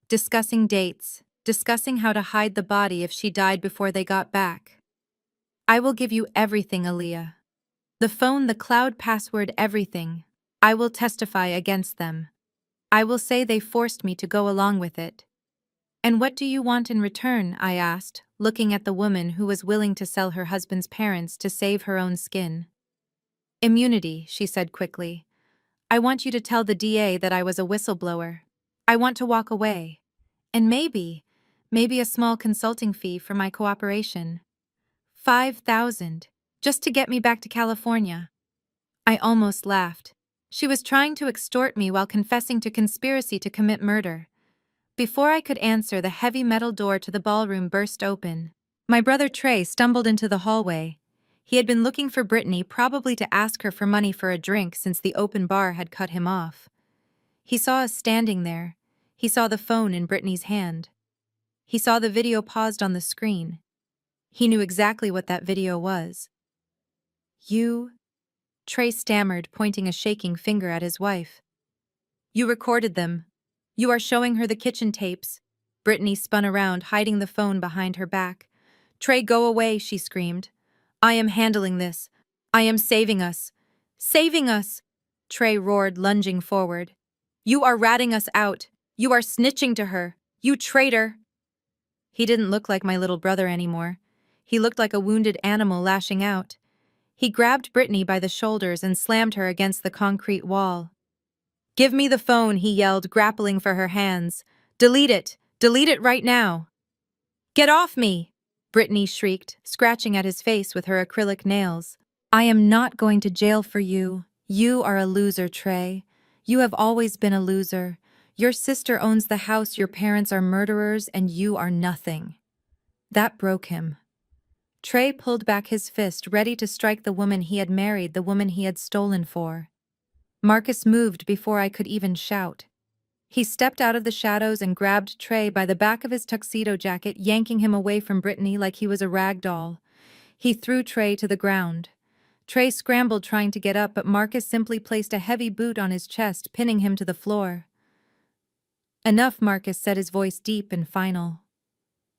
Discussing dates, discussing how to hide the body if she died before they got back. I will give you everything, Aaliyah. The phone, the cloud password, everything. I will testify against them. I will say they forced me to go along with it. And what do you want in return? I asked, looking at the woman who was willing to sell her husband's parents to save her own skin. Immunity, she said quickly. I want you to tell the DA that I was a whistleblower. I want to walk away. And maybe a small consulting fee for my cooperation. 5,000, just to get me back to California. I almost laughed. She was trying to extort me while confessing to conspiracy to commit murder. Before I could answer, the heavy metal door to the ballroom burst open. My brother Trey stumbled into the hallway. He had been looking for Brittany, probably to ask her for money for a drink since the open bar had cut him off. He saw us standing there. He saw the phone in Brittany's hand. He saw the video paused on the screen. He knew exactly what that video was. You? Trey stammered, pointing a shaking finger at his wife. You recorded them. You are showing her the kitchen tapes. Brittany spun around, hiding the phone behind her back. Trey, go away, she screamed. I am handling this. I am saving us. Saving us! Trey roared, lunging forward. You are ratting us out. You are snitching to her. You traitor! He didn't look like my little brother anymore. He looked like a wounded animal lashing out. He grabbed Brittany by the shoulders and slammed her against the concrete wall. Give me the phone, he yelled, grappling for her hands. Delete it! Delete it right now! Get off me! Brittany shrieked, scratching at his face with her acrylic nails. I am not going to jail for you. You are a loser, Trey. You have always been a loser. Your sister owns the house, your parents are murderers, and you are nothing. That broke him. Trey pulled back his fist, ready to strike the woman he had married, the woman he had stolen for. Marcus moved before I could even shout. He stepped out of the shadows and grabbed Trey by the back of his tuxedo jacket, yanking him away from Brittany like he was a rag doll. He threw Trey to the ground. Trey scrambled, trying to get up, but Marcus simply placed a heavy boot on his chest, pinning him to the floor. Enough, Marcus said, his voice deep and final.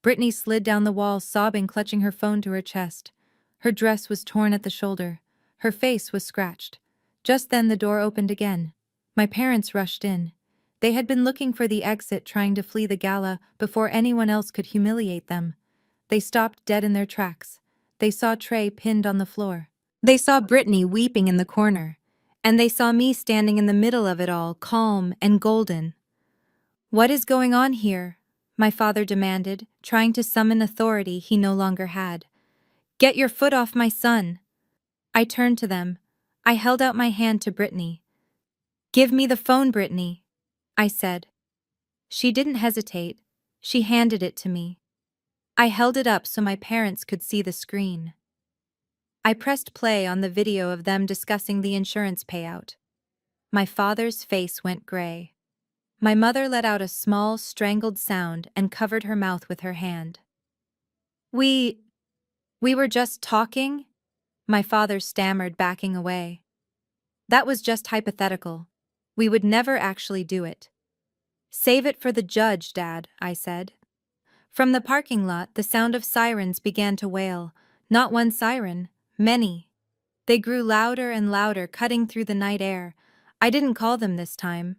Brittany slid down the wall, sobbing, clutching her phone to her chest. Her dress was torn at the shoulder. Her face was scratched. Just then the door opened again. My parents rushed in. They had been looking for the exit, trying to flee the gala before anyone else could humiliate them. They stopped dead in their tracks. They saw Trey pinned on the floor. They saw Brittany weeping in the corner. And they saw me standing in the middle of it all, calm and golden. What is going on here? My father demanded, trying to summon authority he no longer had. Get your foot off my son. I turned to them. I held out my hand to Brittany. Give me the phone, Brittany, I said. She didn't hesitate. She handed it to me. I held it up so my parents could see the screen. I pressed play on the video of them discussing the insurance payout. My father's face went gray. My mother let out a small, strangled sound and covered her mouth with her hand. We were just talking? My father stammered, backing away. That was just hypothetical. We would never actually do it. Save it for the judge, Dad, I said. From the parking lot, the sound of sirens began to wail. Not one siren, many. They grew louder and louder, cutting through the night air. I didn't call them this time.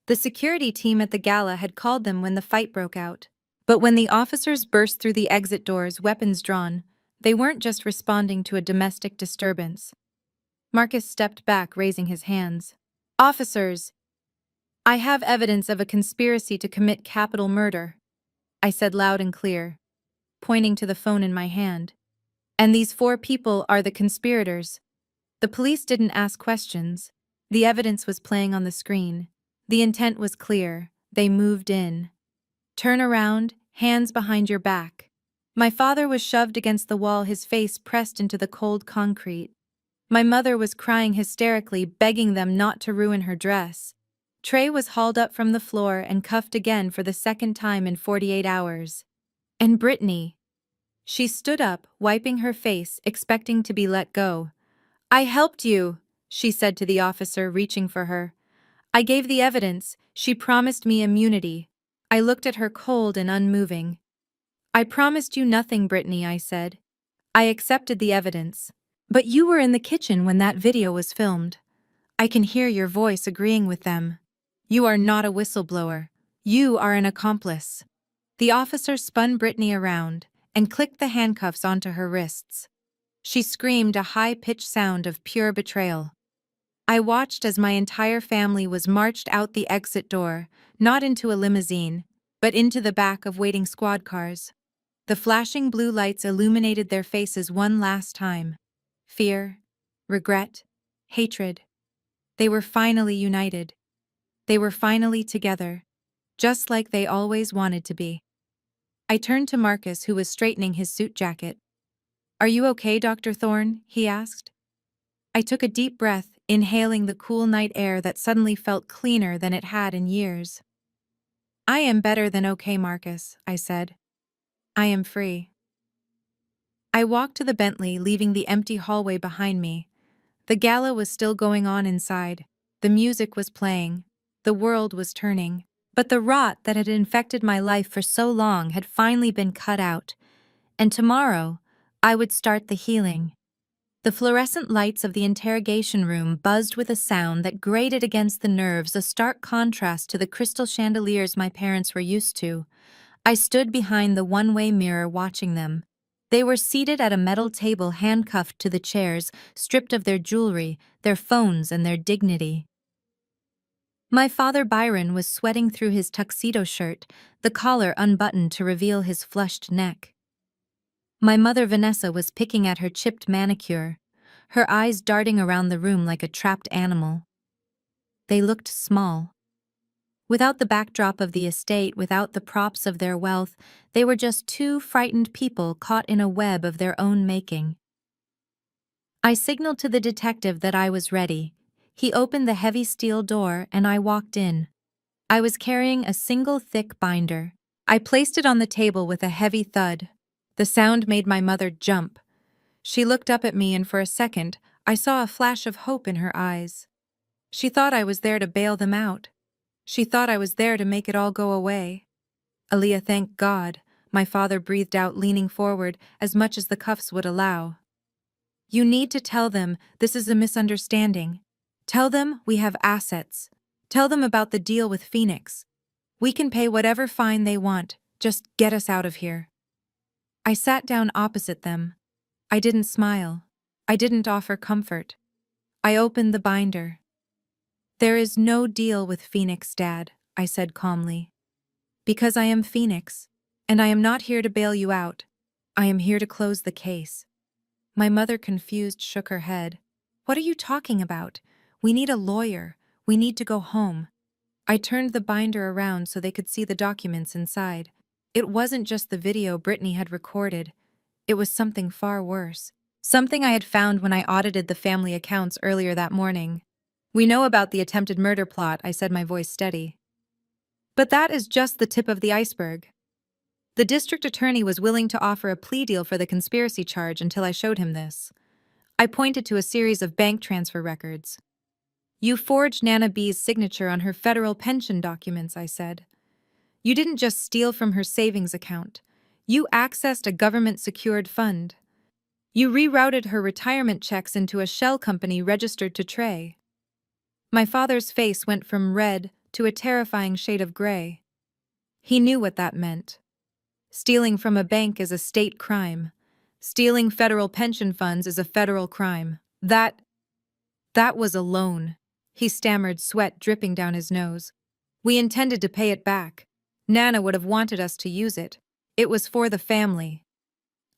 The security team at the gala had called them when the fight broke out. But when the officers burst through the exit doors, weapons drawn, they weren't just responding to a domestic disturbance. Marcus stepped back, raising his hands. Officers! I have evidence of a conspiracy to commit capital murder, I said loud and clear, pointing to the phone in my hand. And these 4 people are the conspirators. The police didn't ask questions. The evidence was playing on the screen. The intent was clear. They moved in. Turn around, hands behind your back. My father was shoved against the wall, his face pressed into the cold concrete. My mother was crying hysterically, begging them not to ruin her dress. Trey was hauled up from the floor and cuffed again for the second time in 48 hours. And Brittany. She stood up, wiping her face, expecting to be let go. "I helped you," she said to the officer, reaching for her. "I gave the evidence. She promised me immunity." I looked at her cold and unmoving. "I promised you nothing, Brittany," I said. "I accepted the evidence. But you were in the kitchen when that video was filmed. I can hear your voice agreeing with them. You are not a whistleblower. You are an accomplice." The officer spun Brittany around and clicked the handcuffs onto her wrists. She screamed, a high-pitched sound of pure betrayal. I watched as my entire family was marched out the exit door, not into a limousine, but into the back of waiting squad cars. The flashing blue lights illuminated their faces one last time. Fear, regret, hatred. They were finally united. They were finally together, just like they always wanted to be. I turned to Marcus, who was straightening his suit jacket. "Are you okay, Dr. Thorne?" he asked. I took a deep breath, inhaling the cool night air that suddenly felt cleaner than it had in years. "I am better than okay, Marcus," I said. "I am free." I walked to the Bentley, leaving the empty hallway behind me. The gala was still going on inside. The music was playing. The world was turning. But the rot that had infected my life for so long had finally been cut out. And tomorrow, I would start the healing. The fluorescent lights of the interrogation room buzzed with a sound that grated against the nerves, a stark contrast to the crystal chandeliers my parents were used to. I stood behind the one-way mirror watching them. They were seated at a metal table, handcuffed to the chairs, stripped of their jewelry, their phones, and their dignity. My father Byron was sweating through his tuxedo shirt, the collar unbuttoned to reveal his flushed neck. My mother Vanessa was picking at her chipped manicure, her eyes darting around the room like a trapped animal. They looked small. Without the backdrop of the estate, without the props of their wealth, they were just two frightened people caught in a web of their own making. I signaled to the detective that I was ready. He opened the heavy steel door and I walked in. I was carrying a single thick binder. I placed it on the table with a heavy thud. The sound made my mother jump. She looked up at me and for a second, I saw a flash of hope in her eyes. She thought I was there to bail them out. She thought I was there to make it all go away. "Aaliyah, thank God," my father breathed out, leaning forward as much as the cuffs would allow. "You need to tell them this is a misunderstanding. Tell them we have assets. Tell them about the deal with Phoenix. We can pay whatever fine they want. Just get us out of here." I sat down opposite them. I didn't smile. I didn't offer comfort. I opened the binder. "There is no deal with Phoenix, Dad," I said calmly. "Because I am Phoenix, and I am not here to bail you out. I am here to close the case." My mother, confused, shook her head. "What are you talking about? We need a lawyer. We need to go home." I turned the binder around so they could see the documents inside. It wasn't just the video Brittany had recorded. It was something far worse. Something I had found when I audited the family accounts earlier that morning. "We know about the attempted murder plot," I said, my voice steady. "But that is just the tip of the iceberg." The district attorney was willing to offer a plea deal for the conspiracy charge until I showed him this. I pointed to a series of bank transfer records. "You forged Nana B's signature on her federal pension documents," I said. "You didn't just steal from her savings account. You accessed a government-secured fund. You rerouted her retirement checks into a shell company registered to Trey." My father's face went from red to a terrifying shade of gray. He knew what that meant. Stealing from a bank is a state crime. Stealing federal pension funds is a federal crime. That was a loan. He stammered, sweat dripping down his nose. "We intended to pay it back. Nana would have wanted us to use it. It was for the family."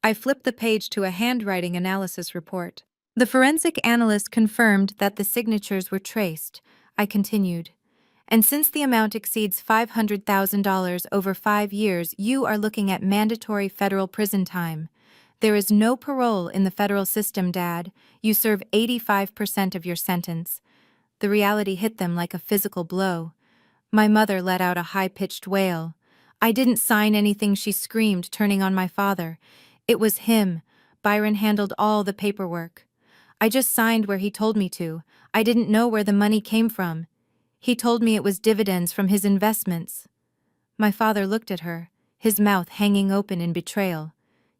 I flipped the page to a handwriting analysis report. "The forensic analyst confirmed that the signatures were traced," I continued, And since the amount exceeds $500,000 over 5 years, you are looking at mandatory federal prison time. There is no parole in the federal system, Dad. You serve 85% of your sentence. The reality hit them like a physical blow. My mother let out a high-pitched wail. I didn't sign anything, she screamed, turning on my father. It was him. Byron handled all the paperwork. I just signed where he told me to. I didn't know where the money came from. He told me it was dividends from his investments. My father looked at her, his mouth hanging open in betrayal.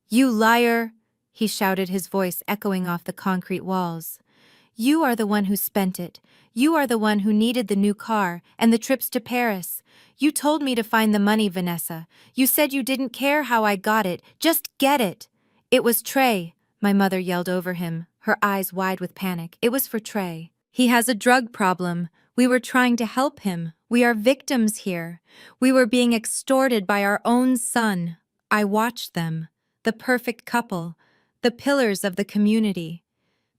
You liar! He shouted, his voice echoing off the concrete walls. You are the one who spent it. You are the one who needed the new car and the trips to Paris. You told me to find the money, Vanessa. You said you didn't care how I got it. Just get it. It was Trey, my mother yelled over him, her eyes wide with panic. It was for Trey. He has a drug problem. We were trying to help him. We are victims here. We were being extorted by our own son. I watched them, the perfect couple, the pillars of the community.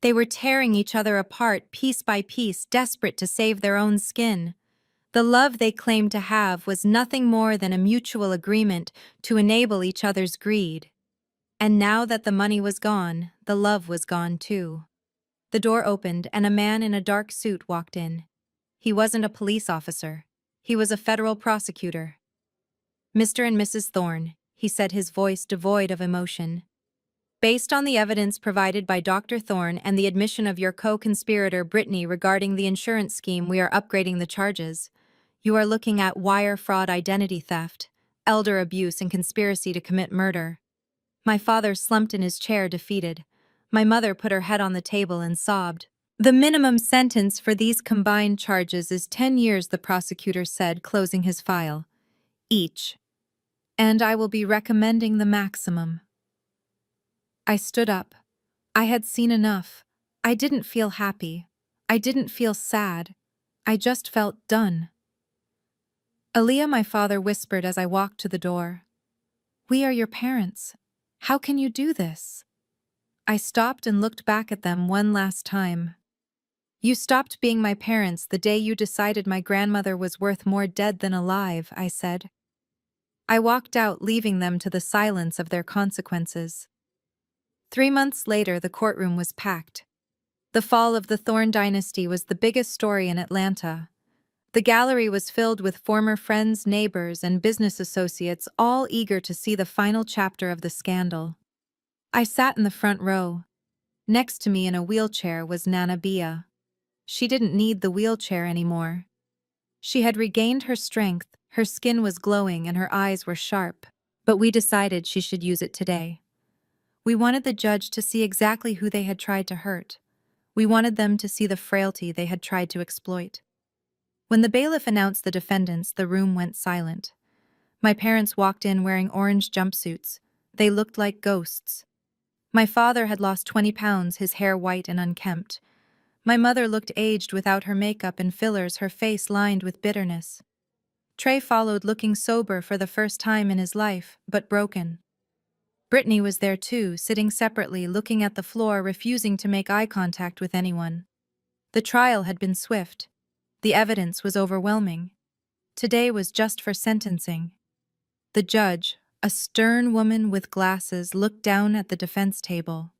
They were tearing each other apart piece by piece, desperate to save their own skin. The love they claimed to have was nothing more than a mutual agreement to enable each other's greed. And now that the money was gone, the love was gone too. The door opened and a man in a dark suit walked in. He wasn't a police officer. He was a federal prosecutor. Mr. and Mrs. Thorne, he said, his voice devoid of emotion. Based on the evidence provided by Dr. Thorne and the admission of your co-conspirator Brittany regarding the insurance scheme, we are upgrading the charges. You are looking at wire fraud, identity theft, elder abuse, and conspiracy to commit murder. My father slumped in his chair, defeated. My mother put her head on the table and sobbed. The minimum sentence for these combined charges is 10 years, the prosecutor said, closing his file. Each. And I will be recommending the maximum. I stood up. I had seen enough. I didn't feel happy. I didn't feel sad. I just felt done. Aaliyah, my father whispered as I walked to the door. We are your parents. How can you do this? I stopped and looked back at them one last time. You stopped being my parents the day you decided my grandmother was worth more dead than alive, I said. I walked out, leaving them to the silence of their consequences. 3 months later, the courtroom was packed. The fall of the Thorne dynasty was the biggest story in Atlanta. The gallery was filled with former friends, neighbors, and business associates, all eager to see the final chapter of the scandal. I sat in the front row. Next to me in a wheelchair was Nana Bia. She didn't need the wheelchair anymore. She had regained her strength, her skin was glowing, and her eyes were sharp. But we decided she should use it today. We wanted the judge to see exactly who they had tried to hurt. We wanted them to see the frailty they had tried to exploit. When the bailiff announced the defendants, the room went silent. My parents walked in wearing orange jumpsuits. They looked like ghosts. My father had lost 20 pounds, his hair white and unkempt. My mother looked aged without her makeup and fillers, her face lined with bitterness. Trey followed, looking sober for the first time in his life, but broken. Brittany was there too, sitting separately, looking at the floor, refusing to make eye contact with anyone. The trial had been swift. The evidence was overwhelming. Today was just for sentencing. The judge, a stern woman with glasses, looked down at the defense table.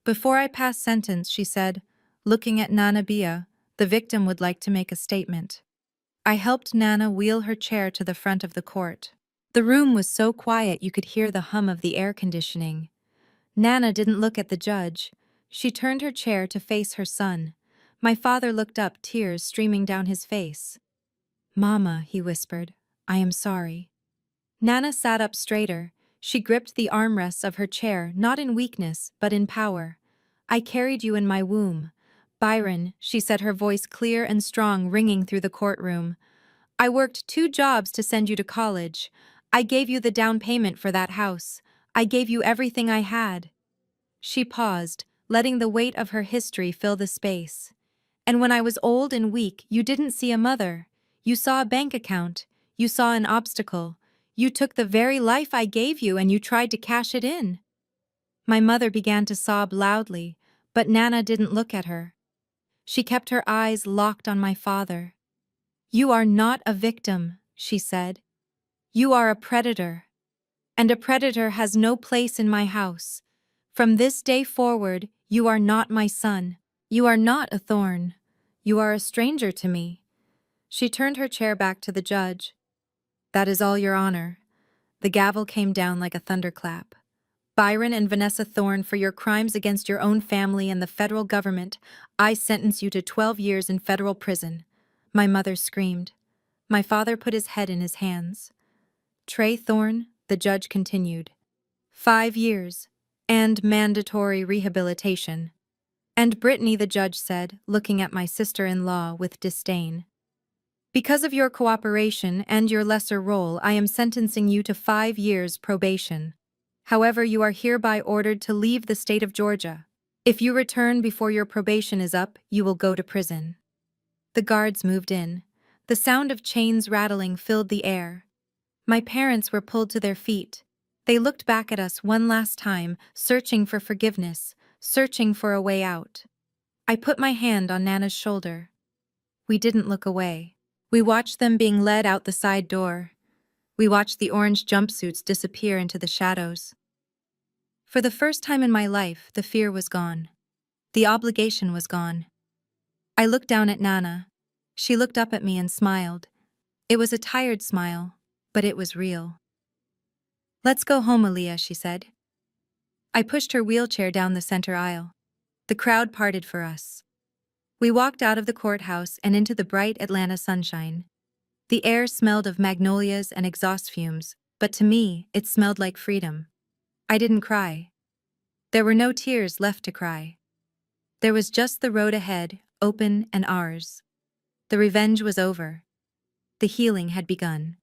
Before I pass sentence, she said, looking at Nana Bia, the victim would like to make a statement. I helped Nana wheel her chair to the front of the court. The room was so quiet you could hear the hum of the air conditioning. Nana didn't look at the judge. She turned her chair to face her son. My father looked up, tears streaming down his face. Mama, he whispered, I am sorry. Nana sat up straighter. She gripped the armrests of her chair, not in weakness, but in power. I carried you in my womb. Byron, she said, her voice clear and strong, ringing through the courtroom. I worked 2 jobs to send you to college. I gave you the down payment for that house. I gave you everything I had. She paused, letting the weight of her history fill the space. And when I was old and weak, you didn't see a mother. You saw a bank account. You saw an obstacle. You took the very life I gave you and you tried to cash it in. My mother began to sob loudly, but Nana didn't look at her. She kept her eyes locked on my father. "You are not a victim," she said. "You are a predator. And a predator has no place in my house. From this day forward, you are not my son. You are not a thorn. You are a stranger to me." She turned her chair back to the judge. "That is all, Your Honor." The gavel came down like a thunderclap. "Byron and Vanessa Thorne, for your crimes against your own family and the federal government, I sentence you to 12 years in federal prison." My mother screamed. My father put his head in his hands. "Trey Thorne," the judge continued, 5 years, and mandatory rehabilitation. "And Brittany," the judge said, looking at my sister-in-law with disdain. "Because of your cooperation and your lesser role, I am sentencing you to 5 years probation. However, you are hereby ordered to leave the state of Georgia. If you return before your probation is up, you will go to prison." The guards moved in. The sound of chains rattling filled the air. My parents were pulled to their feet. They looked back at us one last time, searching for forgiveness, searching for a way out. I put my hand on Nana's shoulder. We didn't look away. We watched them being led out the side door. We watched the orange jumpsuits disappear into the shadows. For the first time in my life, the fear was gone. The obligation was gone. I looked down at Nana. She looked up at me and smiled. It was a tired smile, but it was real. "Let's go home, Aaliyah," she said. I pushed her wheelchair down the center aisle. The crowd parted for us. We walked out of the courthouse and into the bright Atlanta sunshine. The air smelled of magnolias and exhaust fumes, but to me, it smelled like freedom. I didn't cry. There were no tears left to cry. There was just the road ahead, open and ours. The revenge was over. The healing had begun.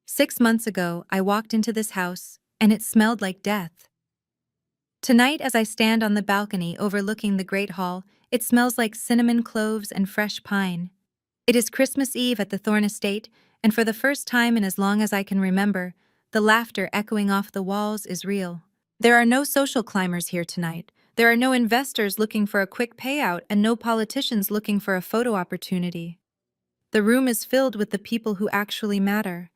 6 months ago, I walked into this house, and it smelled like death. Tonight, as I stand on the balcony overlooking the Great Hall, it smells like cinnamon cloves and fresh pine. It is Christmas Eve at the Thorne estate, and for the first time in as long as I can remember, the laughter echoing off the walls is real. There are no social climbers here tonight. There are no investors looking for a quick payout and no politicians looking for a photo opportunity. The room is filled with the people who actually matter.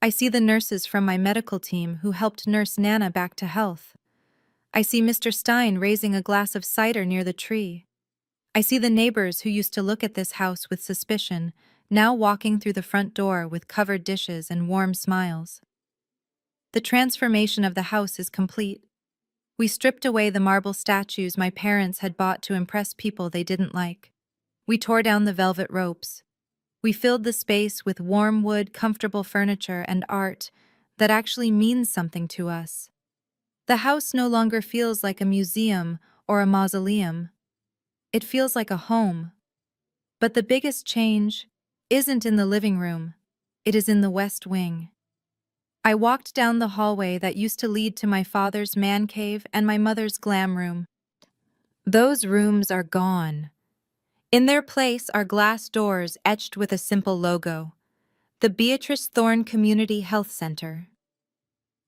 I see the nurses from my medical team who helped nurse Nana back to health. I see Mr. Stein raising a glass of cider near the tree. I see the neighbors who used to look at this house with suspicion, now walking through the front door with covered dishes and warm smiles. The transformation of the house is complete. We stripped away the marble statues my parents had bought to impress people they didn't like. We tore down the velvet ropes. We filled the space with warm wood, comfortable furniture, and art that actually means something to us. The house no longer feels like a museum or a mausoleum. It feels like a home. But the biggest change isn't in the living room. It is in the West Wing. I walked down the hallway that used to lead to my father's man cave and my mother's glam room. Those rooms are gone. In their place are glass doors etched with a simple logo: the Beatrice Thorne Community Health Center.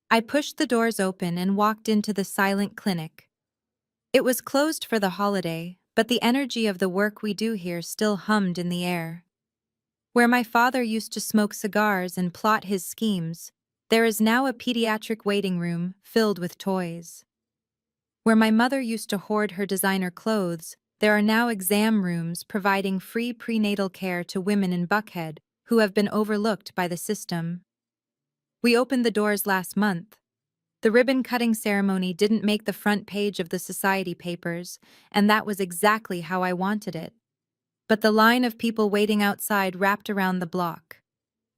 I pushed the doors open and walked into the silent clinic. It was closed for the holiday, but the energy of the work we do here still hummed in the air. Where my father used to smoke cigars and plot his schemes, there is now a pediatric waiting room filled with toys. Where my mother used to hoard her designer clothes, there are now exam rooms providing free prenatal care to women in Buckhead who have been overlooked by the system. We opened the doors last month. The ribbon-cutting ceremony didn't make the front page of the society papers, and that was exactly how I wanted it. But the line of people waiting outside wrapped around the block.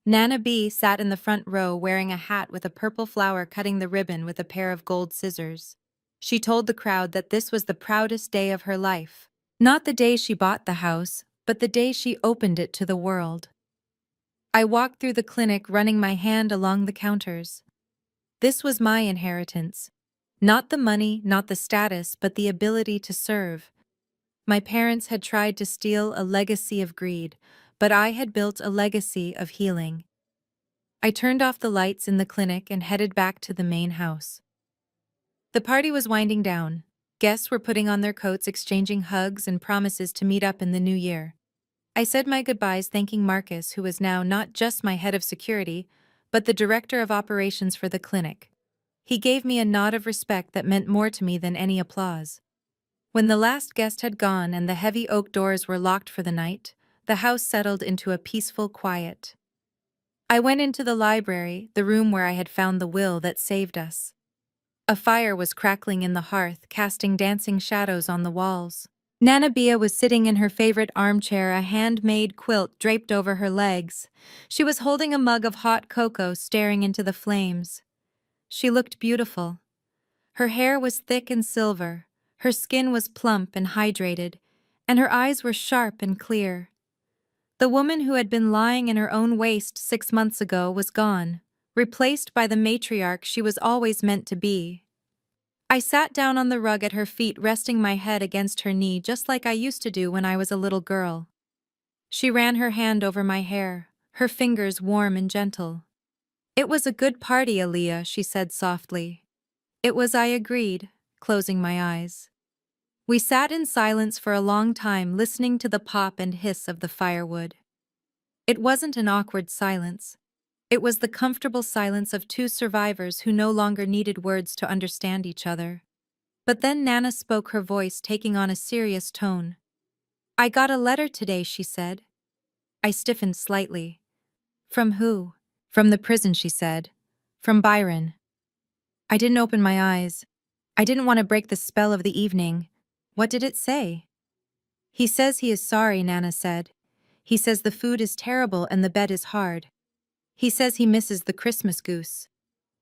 Nana B sat in the front row wearing a hat with a purple flower, cutting the ribbon with a pair of gold scissors. She told the crowd that this was the proudest day of her life. Not the day she bought the house, but the day she opened it to the world. I walked through the clinic, running my hand along the counters. This was my inheritance. Not the money, not the status, but the ability to serve. My parents had tried to steal a legacy of greed, but I had built a legacy of healing. I turned off the lights in the clinic and headed back to the main house. The party was winding down. Guests were putting on their coats, exchanging hugs and promises to meet up in the new year. I said my goodbyes thanking Marcus, who was now not just my head of security, but the director of operations for the clinic. He gave me a nod of respect that meant more to me than any applause. When the last guest had gone and the heavy oak doors were locked for the night, the house settled into a peaceful quiet. I went into the library, the room where I had found the will that saved us. A fire was crackling in the hearth, casting dancing shadows on the walls. Nana Bia was sitting in her favorite armchair, a handmade quilt draped over her legs. She was holding a mug of hot cocoa, staring into the flames. She looked beautiful. Her hair was thick and silver, her skin was plump and hydrated, and her eyes were sharp and clear. The woman who had been lying in her own waste 6 months ago was gone, replaced by the matriarch she was always meant to be. I sat down on the rug at her feet, resting my head against her knee just like I used to do when I was a little girl. She ran her hand over my hair, her fingers warm and gentle. "It was a good party, Aaliyah," she said softly. "It was," I agreed, closing my eyes. We sat in silence for a long time, listening to the pop and hiss of the firewood. It wasn't an awkward silence. It was the comfortable silence of two survivors who no longer needed words to understand each other. But then Nana spoke, her voice taking on a serious tone. "I got a letter today," she said. I stiffened slightly. "From who?" "From the prison," she said. "From Byron." I didn't open my eyes. I didn't want to break the spell of the evening. What did it say? "He says he is sorry," Nana said. "He says the food is terrible and the bed is hard. He says he misses the Christmas goose.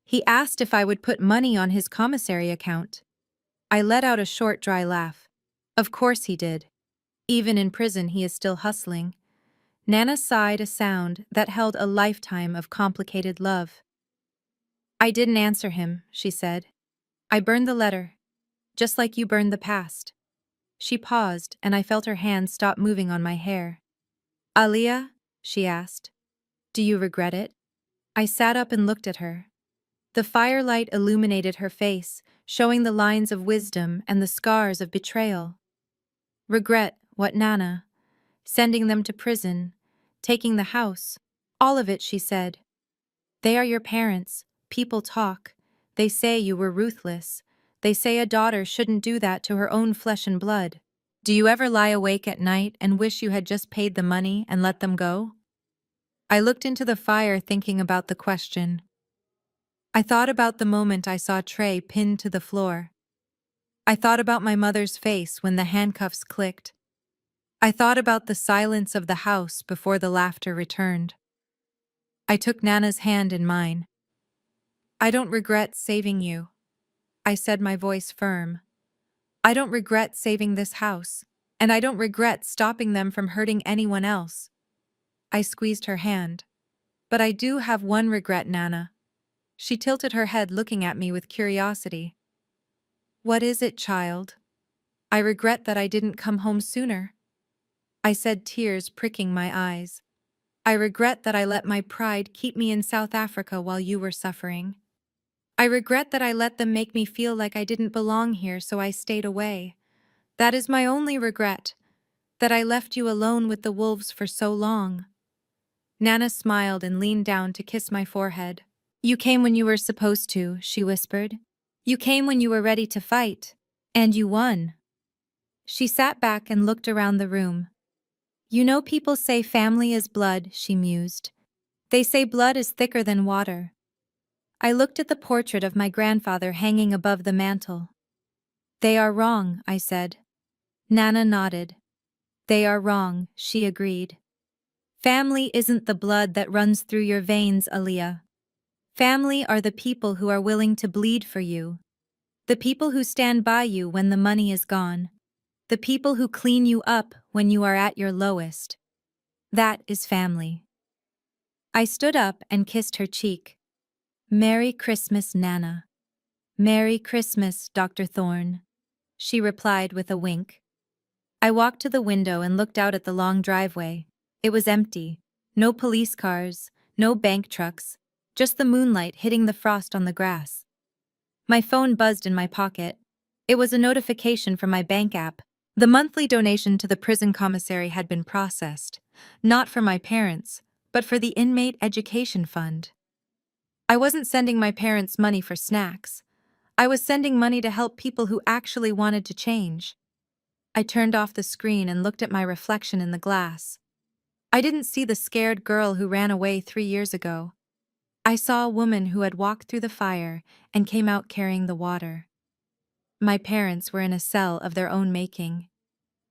He asked if I would put money on his commissary account." I let out a short, dry laugh. Of course he did. Even in prison he is still hustling. Nana sighed, a sound that held a lifetime of complicated love. "I didn't answer him," she said. "I burned the letter, just like you burned the past." She paused, and I felt her hand stop moving on my hair. "Aaliyah," she asked, "do you regret it?" I sat up and looked at her. The firelight illuminated her face, showing the lines of wisdom and the scars of betrayal. "Regret what, Nana?" "Sending them to prison, taking the house, all of it," she said. "They are your parents. People talk. They say you were ruthless. They say a daughter shouldn't do that to her own flesh and blood. Do you ever lie awake at night and wish you had just paid the money and let them go?" I looked into the fire, thinking about the question. I thought about the moment I saw Trey pinned to the floor. I thought about my mother's face when the handcuffs clicked. I thought about the silence of the house before the laughter returned. I took Nana's hand in mine. "I don't regret saving you," I said, my voice firm. "I don't regret saving this house, and I don't regret stopping them from hurting anyone else." I squeezed her hand. "But I do have one regret, Nana." She tilted her head, looking at me with curiosity. "What is it, child?" "I regret that I didn't come home sooner," I said, tears pricking my eyes. "I regret that I let my pride keep me in South Africa while you were suffering. I regret that I let them make me feel like I didn't belong here, so I stayed away. That is my only regret, that I left you alone with the wolves for so long." Nana smiled and leaned down to kiss my forehead. "You came when you were supposed to," she whispered. "You came when you were ready to fight. And you won." She sat back and looked around the room. "You know, people say family is blood," she mused. "They say blood is thicker than water." I looked at the portrait of my grandfather hanging above the mantel. "They are wrong," I said. Nana nodded. "They are wrong," she agreed. "Family isn't the blood that runs through your veins, Aaliyah. Family are the people who are willing to bleed for you. The people who stand by you when the money is gone. The people who clean you up when you are at your lowest. That is family." I stood up and kissed her cheek. "Merry Christmas, Nana." "Merry Christmas, Dr. Thorne," she replied with a wink. I walked to the window and looked out at the long driveway. It was empty. No police cars, no bank trucks, just the moonlight hitting the frost on the grass. My phone buzzed in my pocket. It was a notification from my bank app. The monthly donation to the prison commissary had been processed, not for my parents, but for the inmate education fund. I wasn't sending my parents money for snacks. I was sending money to help people who actually wanted to change. I turned off the screen and looked at my reflection in the glass. I didn't see the scared girl who ran away 3 years ago. I saw a woman who had walked through the fire and came out carrying the water. My parents were in a cell of their own making.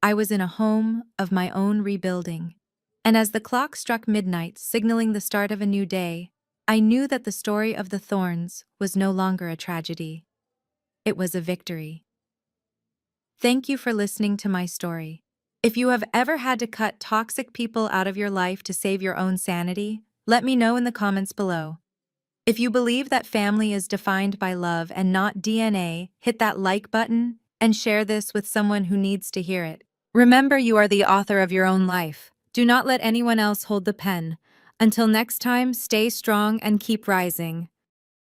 I was in a home of my own rebuilding. And as the clock struck midnight, signaling the start of a new day, I knew that the story of the thorns was no longer a tragedy. It was a victory. Thank you for listening to my story. If you have ever had to cut toxic people out of your life to save your own sanity, let me know in the comments below. If you believe that family is defined by love and not DNA, hit that like button and share this with someone who needs to hear it. Remember, you are the author of your own life. Do not let anyone else hold the pen. Until next time, stay strong and keep rising.